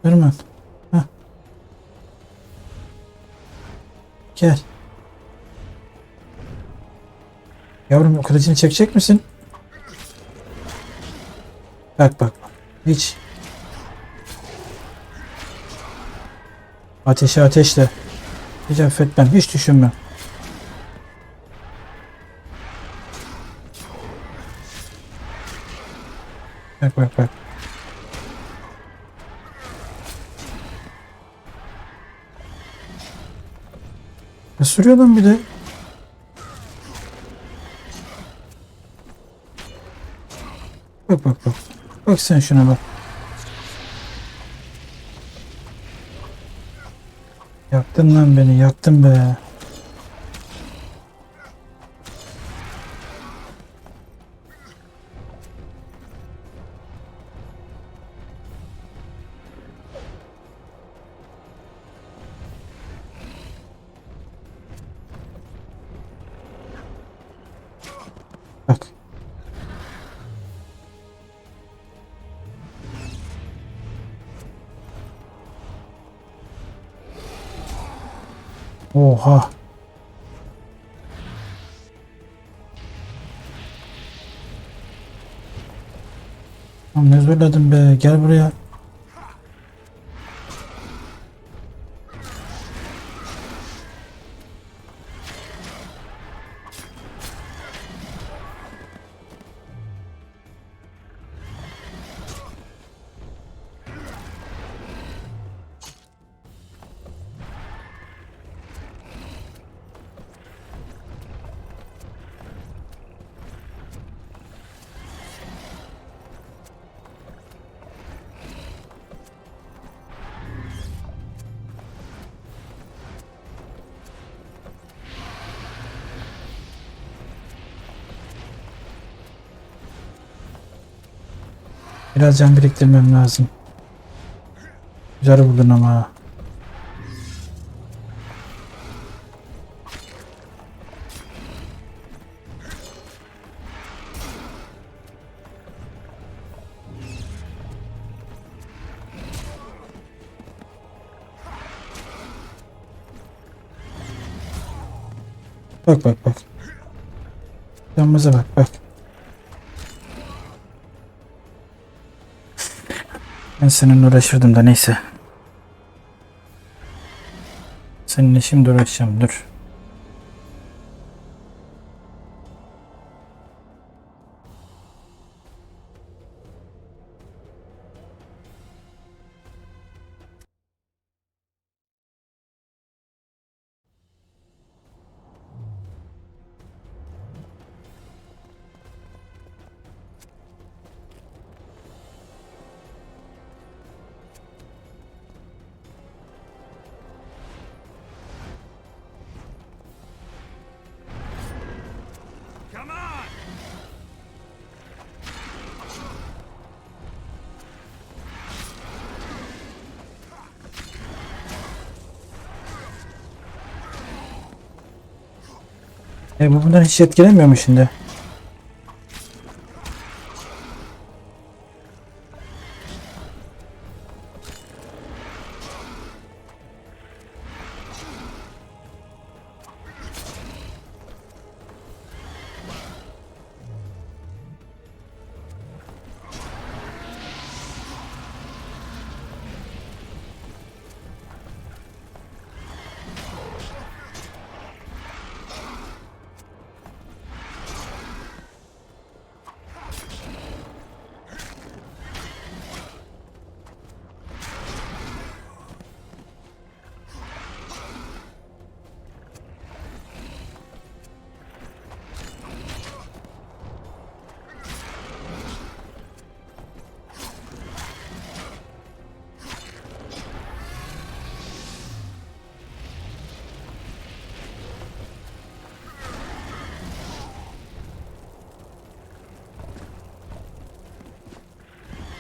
Tırman. Heh. Gel. Yavrum, o kılıcını çekecek misin? Bak bak bak. Hiç. Ateşe ateşle. Hiç affetmem. Hiç düşünmem. Bak bak bak. Isırıyor lan bir de. Bak bak bak. Bak sen şuna bak. Yaktın lan beni. Yaktın be. Bak. Oha. Lan ne zorladın be. Gel buraya. Biraz can biriktirmem lazım. Güzel buldun ama. Bak bak bak. Yanımıza bak bak. Ben seninle uğraşırdım da neyse. Seninle şimdi uğraşacağım. Dur. Come on! Bu bundan hiç etkilenmiyor mu şimdi?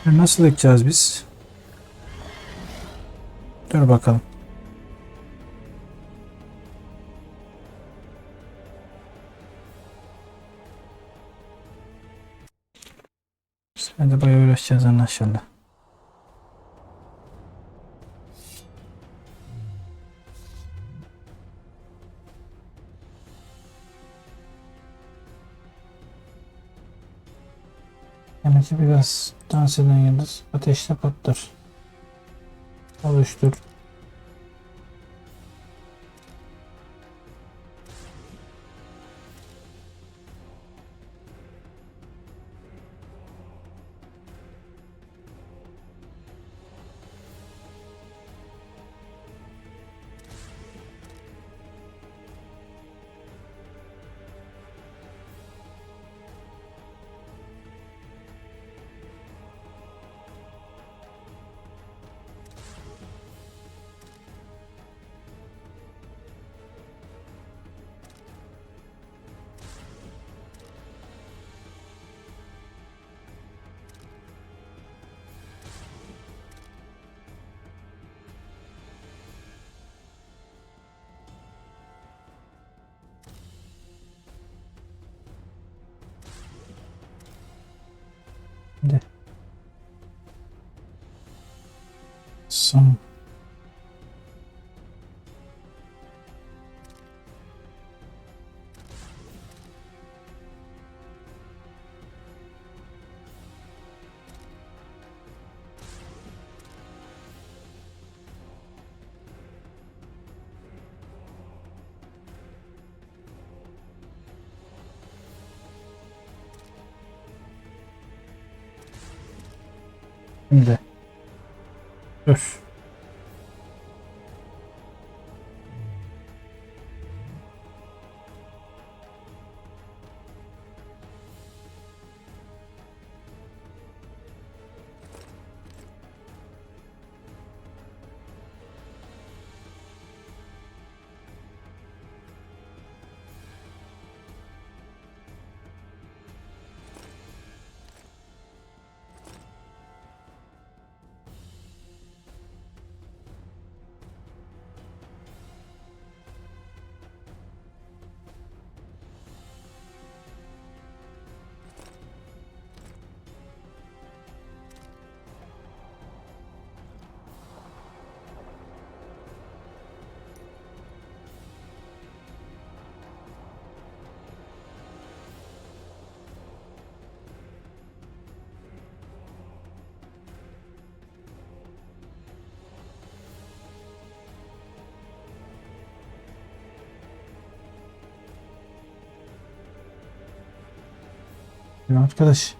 Nasıl ekeceğiz biz? Dur bakalım. Sen de bayağı uğraşacağız anlaşıldı. Yanıcı bir gaz. Dans eden yıldız ateşte patlar. Oluştur. Şimdi. Son. Şimdi. Dur. Ya arkadaş.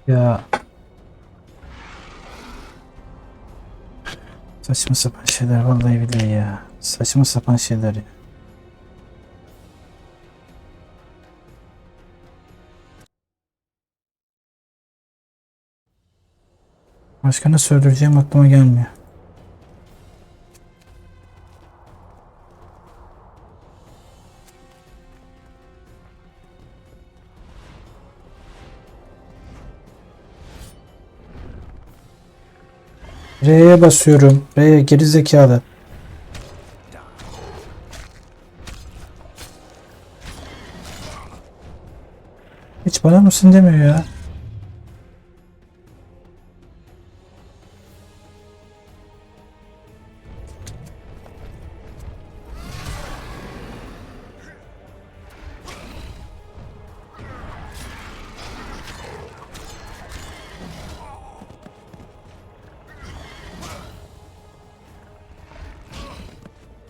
Ya. Saçma sapan şeyler vallahi billahi ya. Saçma sapan şeyler ya. Başka ne söyleyeceğim aklıma gelmiyor. R'ye basıyorum. R'ye geri zekalı. Hiç bana mısın demiyor ya.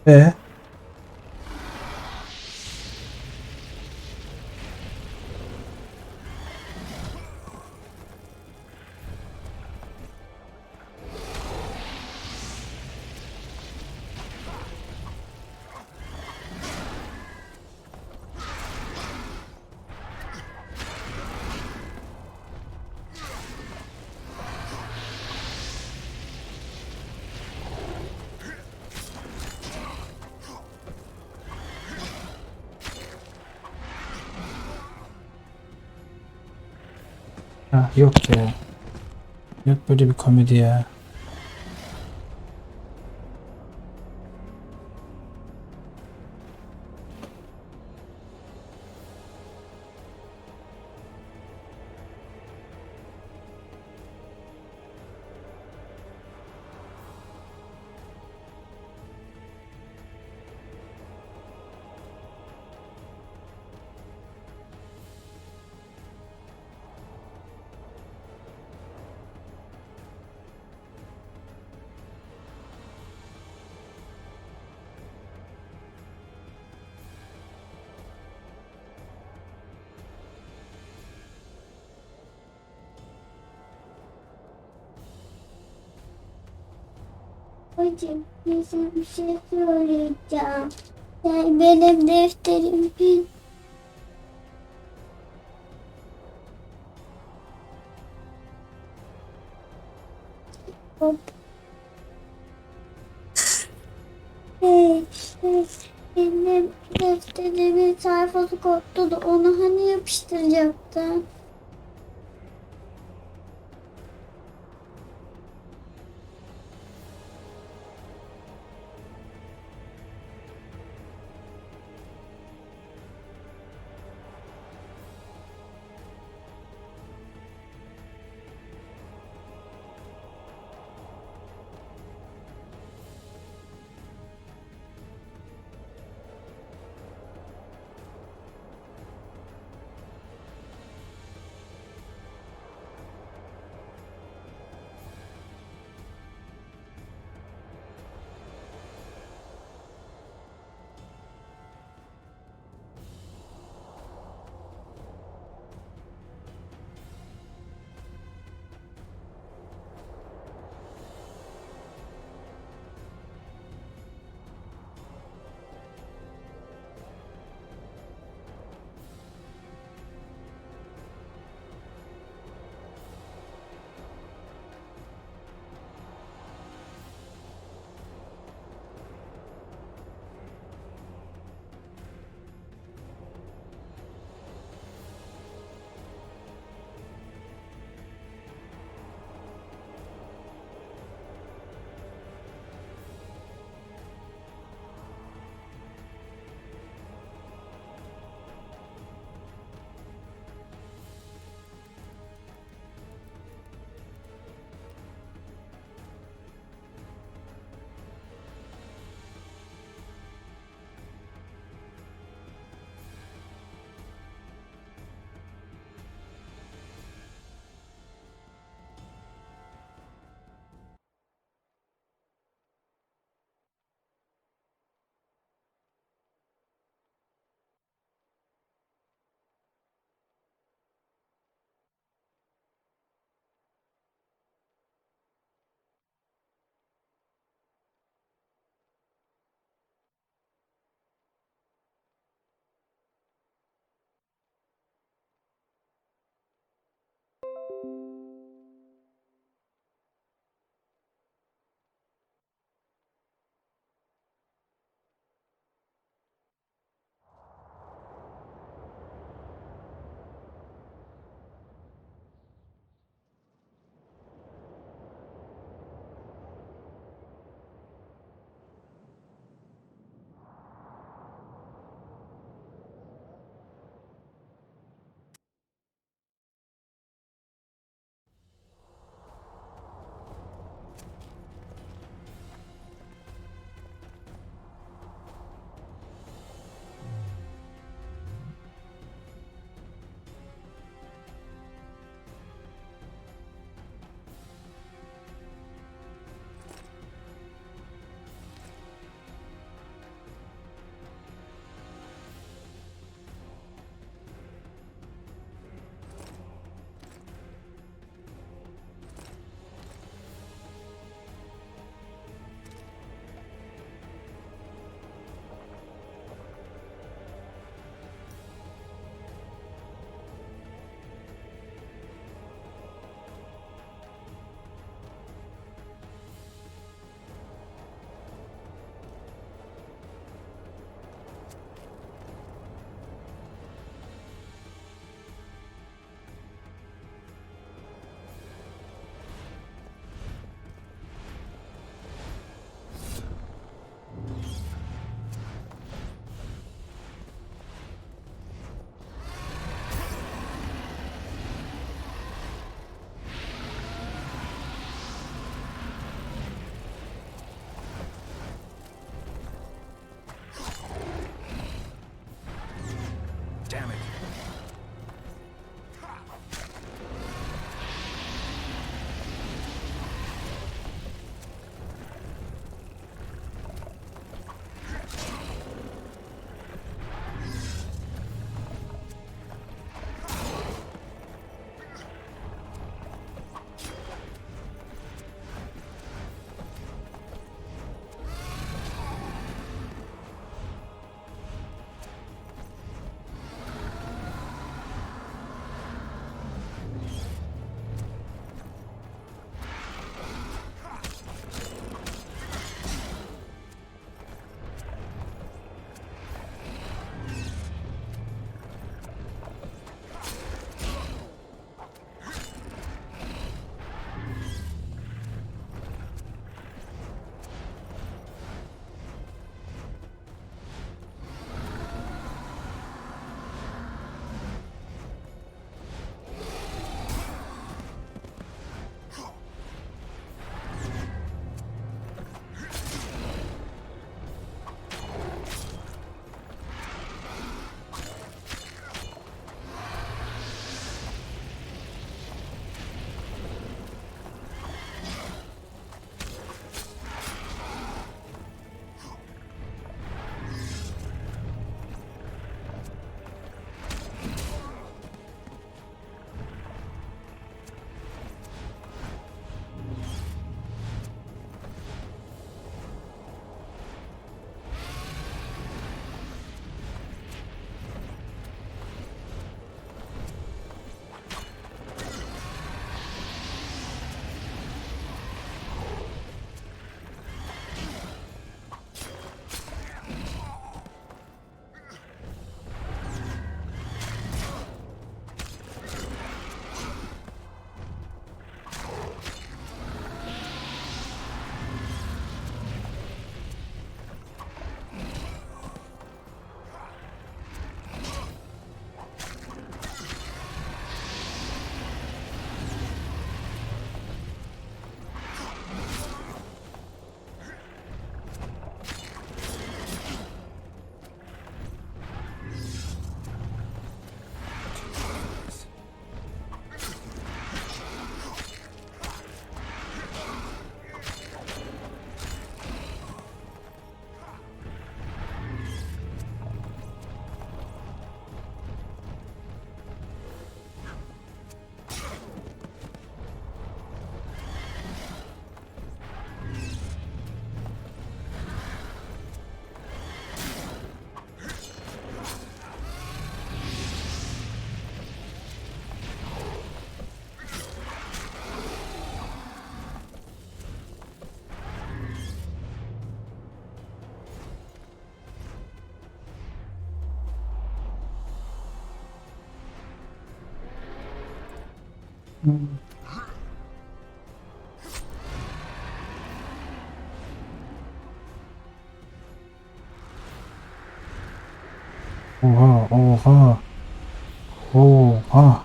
E Ha, yok ya. Yok böyle bir komedi ya. Hocam, size bir şey söyleyeceğim. Yani benim defterim Hop. Benim defterimin sayfası koptu da onu hani yapıştıracaktım. Oha, oha. Oha.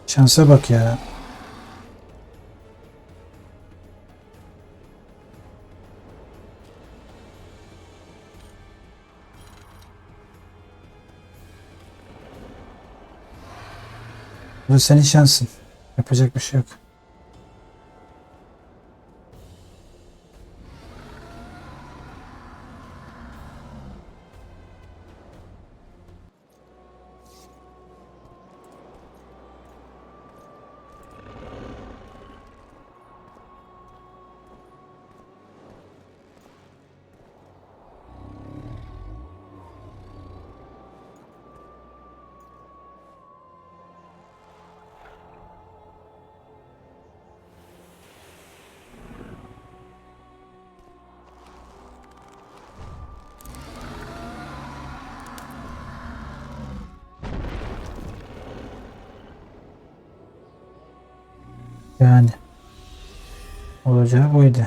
Şansa bak ya. Bu senin şansın. Yapacak bir şey yok. Yani olacağı buydu.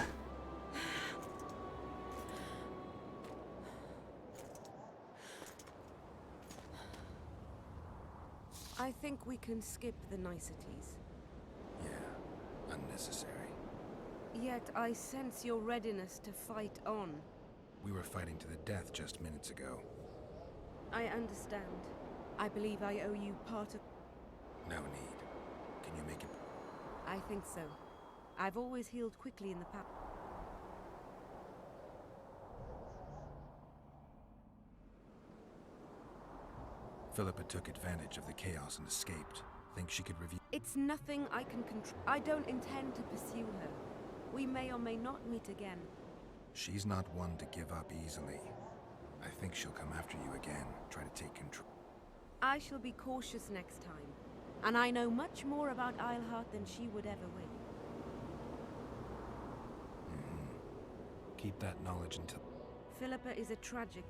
I think we can skip the niceties. Yeah, unnecessary. Yet I sense your readiness to fight on. We were fighting to the death just minutes ago. I understand. I believe I owe you part of... No need. Can you make it? I think so. I've always healed quickly in the past. Philippa took advantage of the chaos and escaped. Think she could review? It's nothing I can control. I don't intend to pursue her. We may or may not meet again. She's not one to give up easily. I think she'll come after you again, try to take control. I shall be cautious next time. And I know much more about Eilhart than she would ever will. Keep that knowledge until... Philippa is a tragic...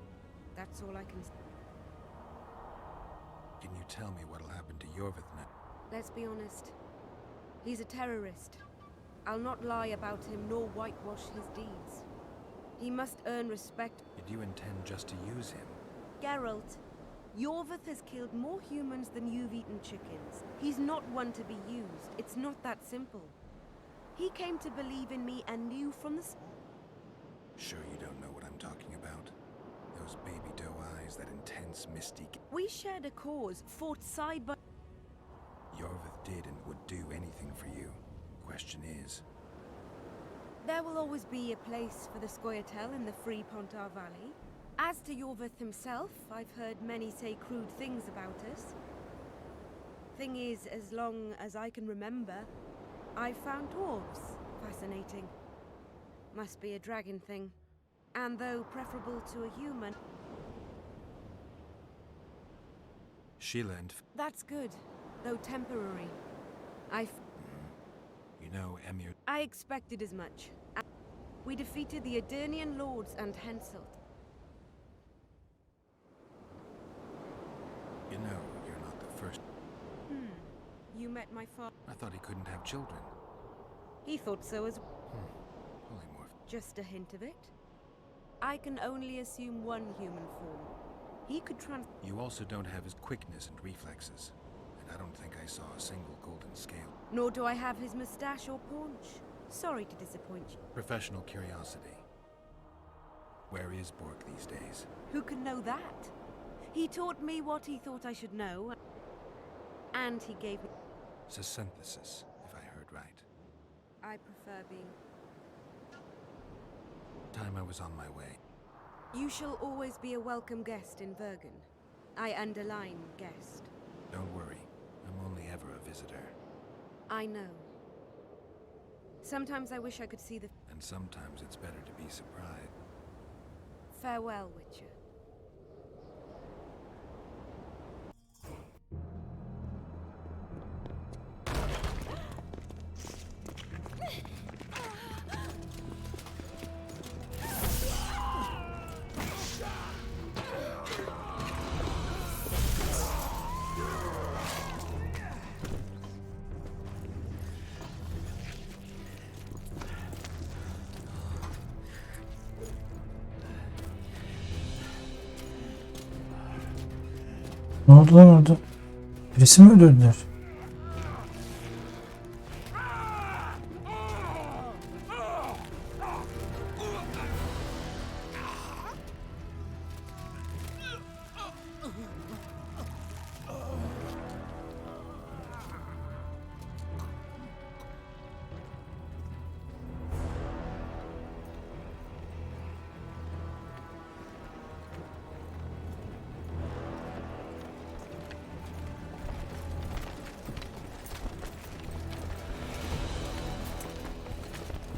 That's all I can say. Can you tell me what'll happen to Jorvith now? Let's be honest. He's a terrorist. I'll not lie about him nor whitewash his deeds. He must earn respect. Did you intend just to use him? Geralt, Jorvith has killed more humans than you've eaten chickens. He's not one to be used. It's not that simple. He came to believe in me and knew from the... Sure you don't know what I'm talking about? Those baby doe eyes, that intense, misty... We shared a cause, fought side by... Jorvith did and would do anything for you. Question is... There will always be a place for the Scoia'tael in the free Pontar Valley. As to Jorvith himself, I've heard many say crude things about us. Thing is, as long as I can remember, I've found dwarves fascinating. Must be a dragon thing. And though preferable to a human... Sheila and... That's good, though temporary. You know, Emir... I expected as much. We defeated the Adernian lords and Henselt. You know, you're not the first... You met my father. I thought he couldn't have children. He thought so as... Polymorph. Just a hint of it. I can only assume one human form. He could You also don't have his quickness and reflexes. And I don't think I saw a single golden scale. Nor do I have his mustache or paunch. Sorry to disappoint you. Professional curiosity. Where is Borg these days? Who can know that? He taught me what he thought I should know. And he gave me... It's a synthesis, if I heard right. I prefer being... Time I was on my way. You shall always be a welcome guest in Bergen. I underline guest. Don't worry. I'm only ever a visitor. I know. Sometimes I wish I could see the... And sometimes it's better to be surprised. Farewell, Witcher. Ne oldu lan orada? Birisi mi öldürdüler?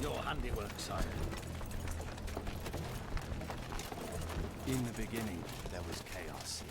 Your handiwork, sire. In the beginning, there was chaos.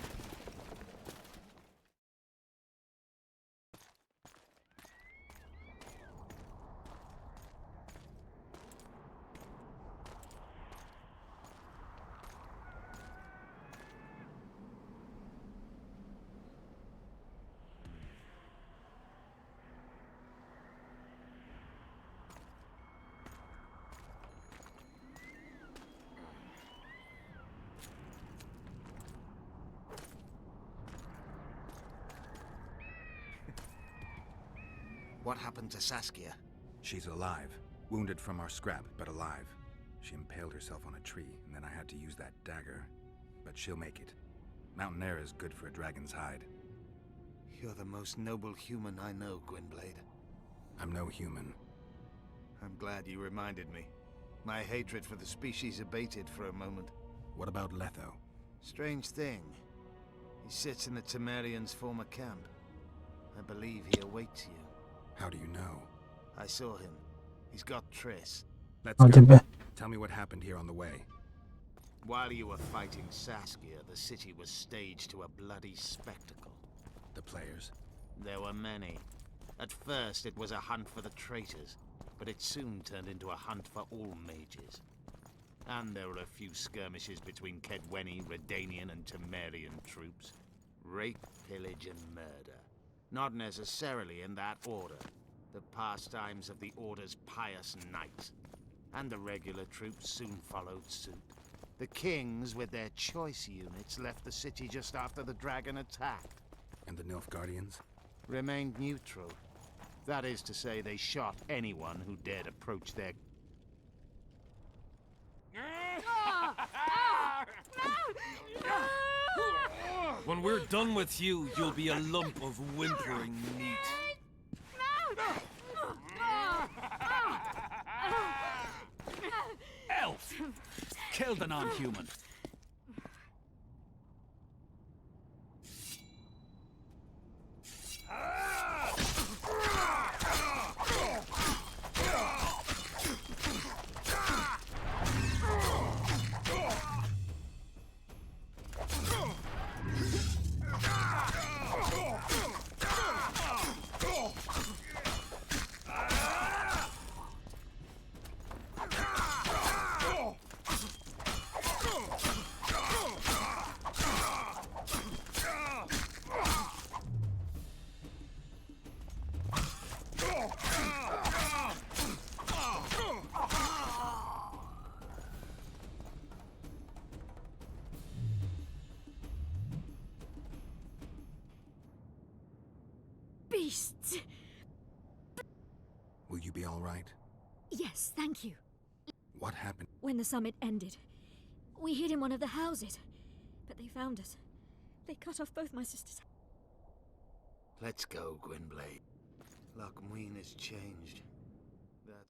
What happened to Saskia? She's alive. Wounded from our scrap, but alive. She impaled herself on a tree, and then I had to use that dagger. But she'll make it. Mountain air is good for a dragon's hide. You're the most noble human I know, Gwynblade. I'm no human. I'm glad you reminded me. My hatred for the species abated for a moment. What about Letho? Strange thing. He sits in the Temerians' former camp. I believe he awaits you. How do you know? I saw him. He's got Triss. Let's go. Tell me what happened here on the way. While you were fighting Saskia, the city was staged to a bloody spectacle. The players? There were many. At first, it was a hunt for the traitors, but it soon turned into a hunt for all mages. And there were a few skirmishes between Kedweni, Redanian, and Temerian troops. Rape, pillage, and murder. Not necessarily in that order. The pastimes of the Order's pious knights. And the regular troops soon followed suit. The kings, with their choice units, left the city just after the dragon attacked. And the Nilfgaardians? Remained neutral. That is to say, they shot anyone who dared approach their... When we're done with you, you'll be a lump of whimpering meat. Elf! Kill the non-human. Beasts! Will you be all right? Yes, thank you. What happened? When the summit ended, we hid in one of the houses, but they found us. They cut off both my sisters. Let's go, Gwynblade. Lochmuin has changed. That...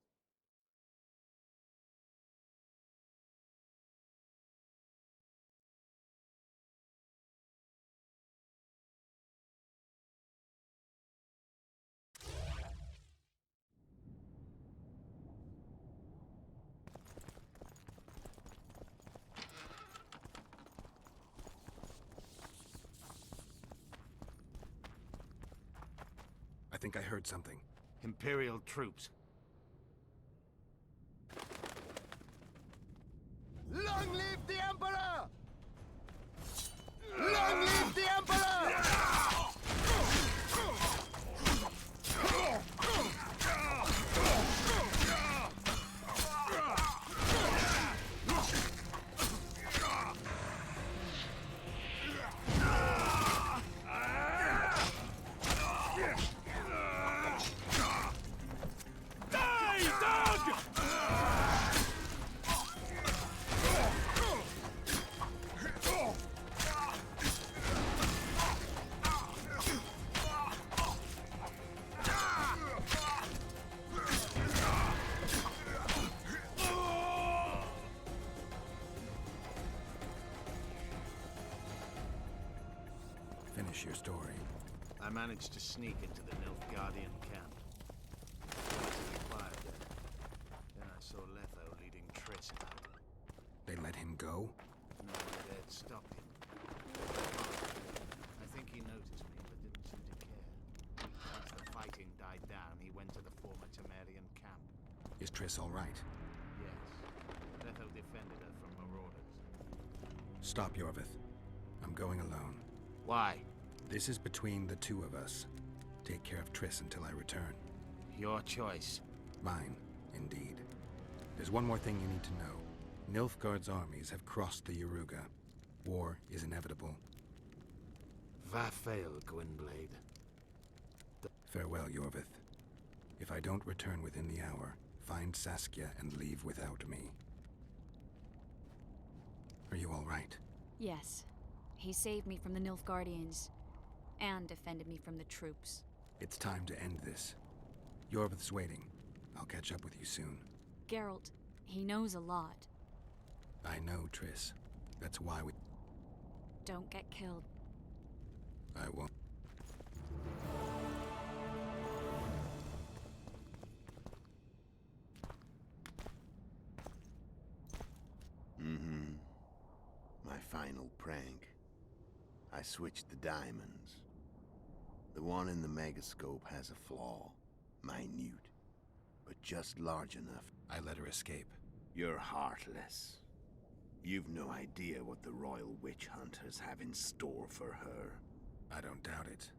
I think I heard something. Imperial troops. Long live the Emperor! Long live the Emperor! Finish your story. I managed to sneak into the Nilfgaardian camp. Fired there. Then I saw Letho leading Triss out. They let him go? No, they'd stopped him. I think he noticed me, but didn't seem to care. Once the fighting died down, he went to the former Temerian camp. Is Triss all right? Yes. Letho defended her from marauders. Stop, Yorvith. I'm going alone. Why? This is between the two of us. Take care of Triss until I return. Your choice. Mine, indeed. There's one more thing you need to know. Nilfgaard's armies have crossed the Yaruga. War is inevitable. Va fail, Gwynblade. Farewell, Yorvith. If I don't return within the hour, find Saskia and leave without me. Are you all right? Yes. He saved me from the Nilfgaardians, and defended me from the troops. It's time to end this. Yorvith's waiting. I'll catch up with you soon. Geralt, he knows a lot. I know, Triss. That's why we... Don't get killed. I won't. My final prank. I switched the diamonds. The one in the megascope has a flaw. Minute. But just large enough. I let her escape. You're heartless. You've no idea what the royal witch hunters have in store for her. I don't doubt it.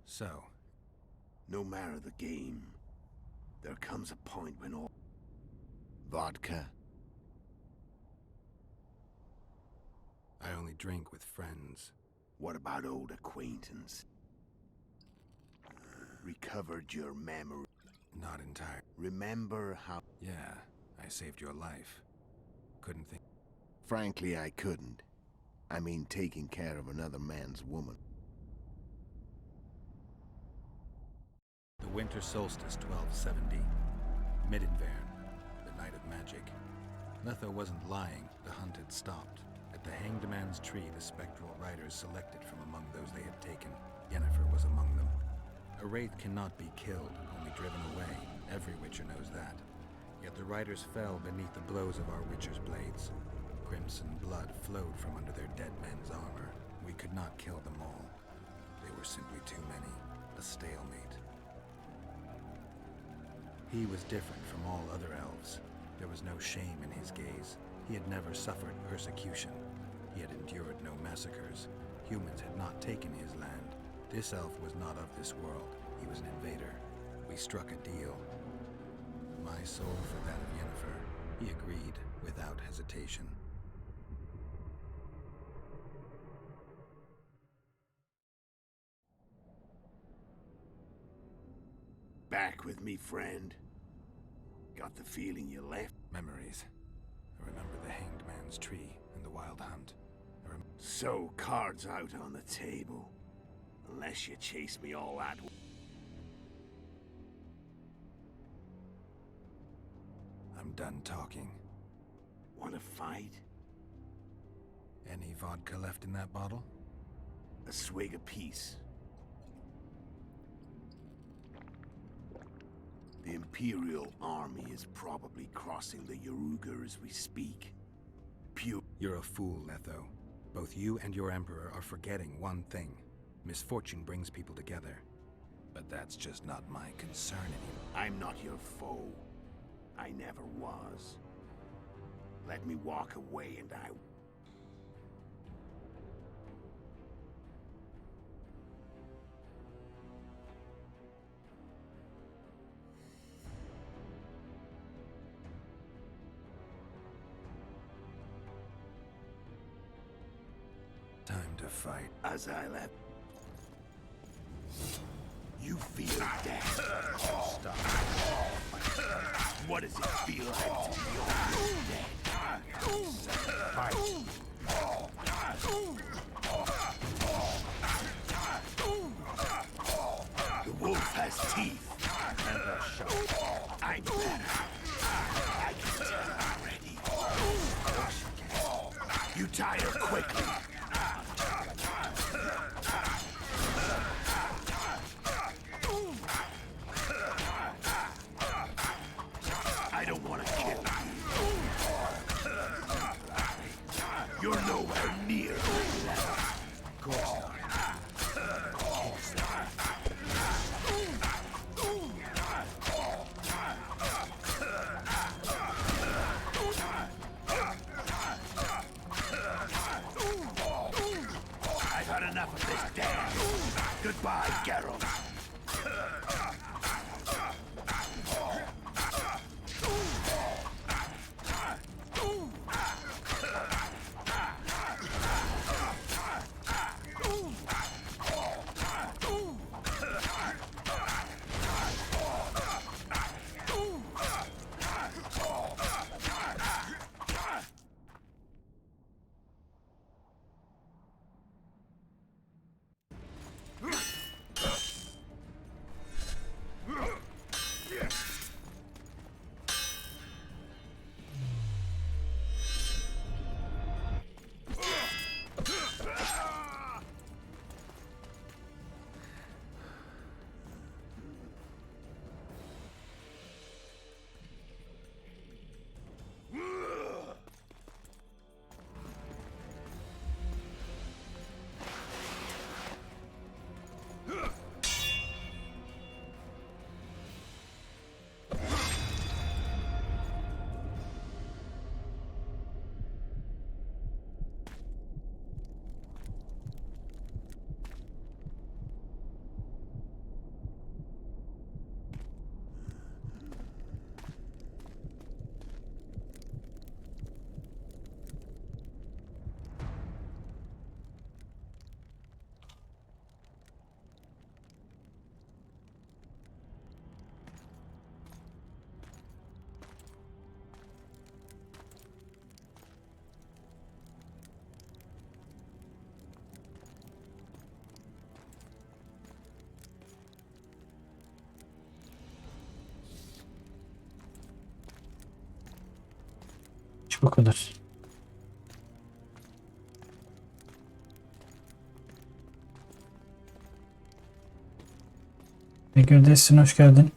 So? No matter the game, there comes a point when all... Vodka? I only drink with friends. What about old acquaintance? Recovered your memory? Not entirely. Remember how... Yeah, I saved your life. Couldn't think... Frankly, I couldn't. I mean, taking care of another man's woman. The winter solstice, 1270. Midinvern, the night of magic. Letho wasn't lying, the hunt had stopped. At the Hanged Man's Tree, the spectral riders selected from among those they had taken. Yennefer was among them. A wraith cannot be killed, only driven away. Every Witcher knows that. Yet the riders fell beneath the blows of our Witcher's blades. Crimson blood flowed from under their dead men's armor. We could not kill them all. They were simply too many. A stalemate. He was different from all other elves. There was no shame in his gaze. He had never suffered persecution. He had endured no massacres. Humans had not taken his land. This elf was not of this world. He was an invader. We struck a deal. My soul for that of Yennefer. He agreed without hesitation. Back with me, friend. Got the feeling you left. Memories. I remember the Hanged Man's Tree and the Wild Hunt. So, cards out on the table. Unless you chase me all that way. I'm done talking. Want to fight? Any vodka left in that bottle? A swig apiece. The Imperial army is probably crossing the Yaruga as we speak. You're a fool, Letho. Both you and your Emperor are forgetting one thing. Misfortune brings people together. But that's just not my concern anymore. I'm not your foe. I never was. Let me walk away and I... Time to fight. As I left... You feel death. Stop. What does it feel like to be almost dead? Fight. The wolf has teeth and they're sharp. I'm better. I can tell already. You tire quickly. I don't want to kill you. You're nowhere near my level. Of course not. I've had enough of this dance. Goodbye, Geralt. Bu kadar. Teşekkür hoş geldin.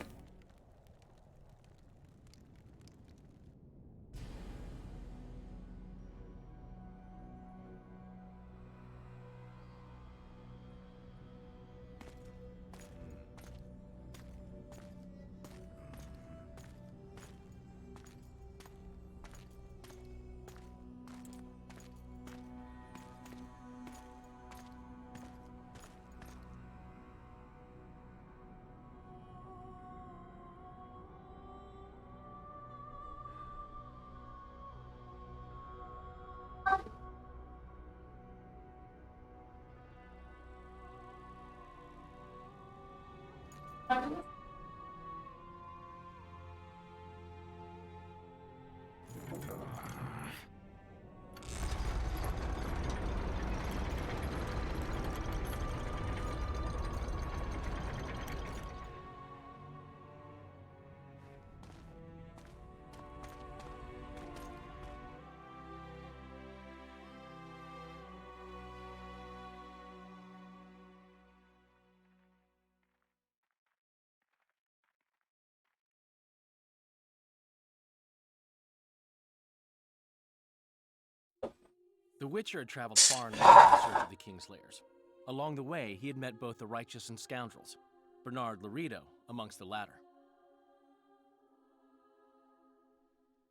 The Witcher had traveled far and wide in search of the Kingslayers. Along the way, he had met both the righteous and scoundrels. Bernard Laredo amongst the latter.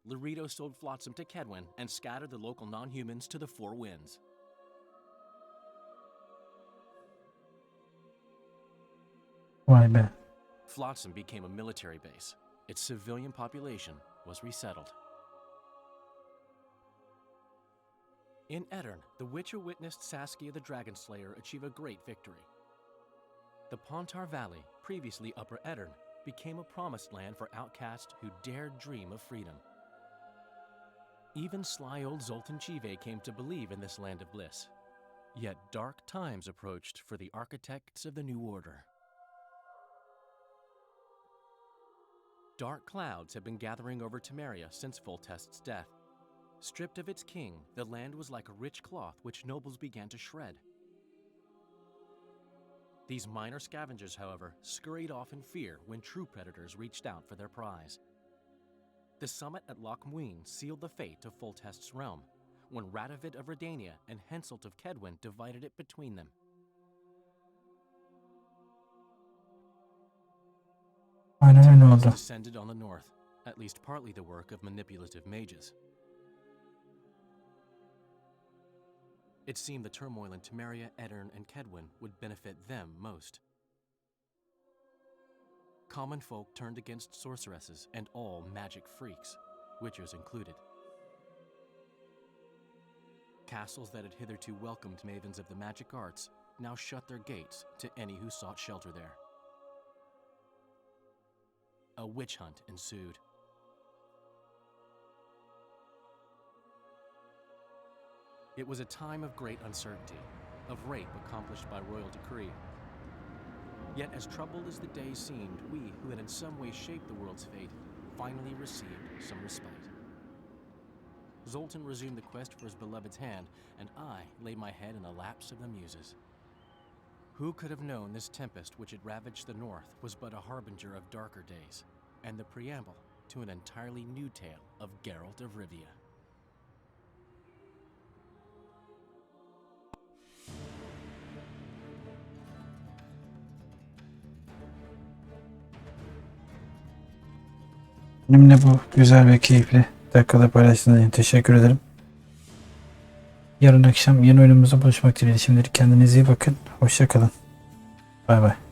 Laredo sold Flotsam to Kedwin and scattered the local non-humans to the four winds. Vay be. Flotsam became a military base. Its civilian population was resettled. In Edirn, the Witcher witnessed Saskia the Dragon Slayer achieve a great victory. The Pontar Valley, previously Upper Edirn, became a promised land for outcasts who dared dream of freedom. Even sly old Zoltan Chive came to believe in this land of bliss. Yet dark times approached for the architects of the New Order. Dark clouds have been gathering over Temeria since Foltest's death. Stripped of its king, the land was like a rich cloth which nobles began to shred. These minor scavengers, however, scurried off in fear when true predators reached out for their prize. The summit at Loch Muin sealed the fate of Foltest's realm, when Radovid of Redania and Henselt of Kedwin divided it between them. Aynen öyle oldu. Descended on the north, at least partly the work of manipulative mages. It seemed the turmoil in Temeria, Edirn, and Kedwin would benefit them most. Common folk turned against sorceresses and all magic freaks, witchers included. Castles that had hitherto welcomed mavens of the magic arts now shut their gates to any who sought shelter there. A witch hunt ensued. It was a time of great uncertainty, of rape accomplished by royal decree. Yet as troubled as the days seemed, we, who had in some way shaped the world's fate, finally received some respite. Zoltan resumed the quest for his beloved's hand, and I laid my head in the laps of the muses. Who could have known this tempest which had ravaged the north was but a harbinger of darker days, and the preamble to an entirely new tale of Geralt of Rivia. Benimle bu güzel ve keyifli dakikada paylaştığınız için teşekkür ederim. Yarın akşam yeni oyunumuzda buluşmak dileğiyle. Şimdilik kendinize iyi bakın. Hoşça kalın. Bay bay.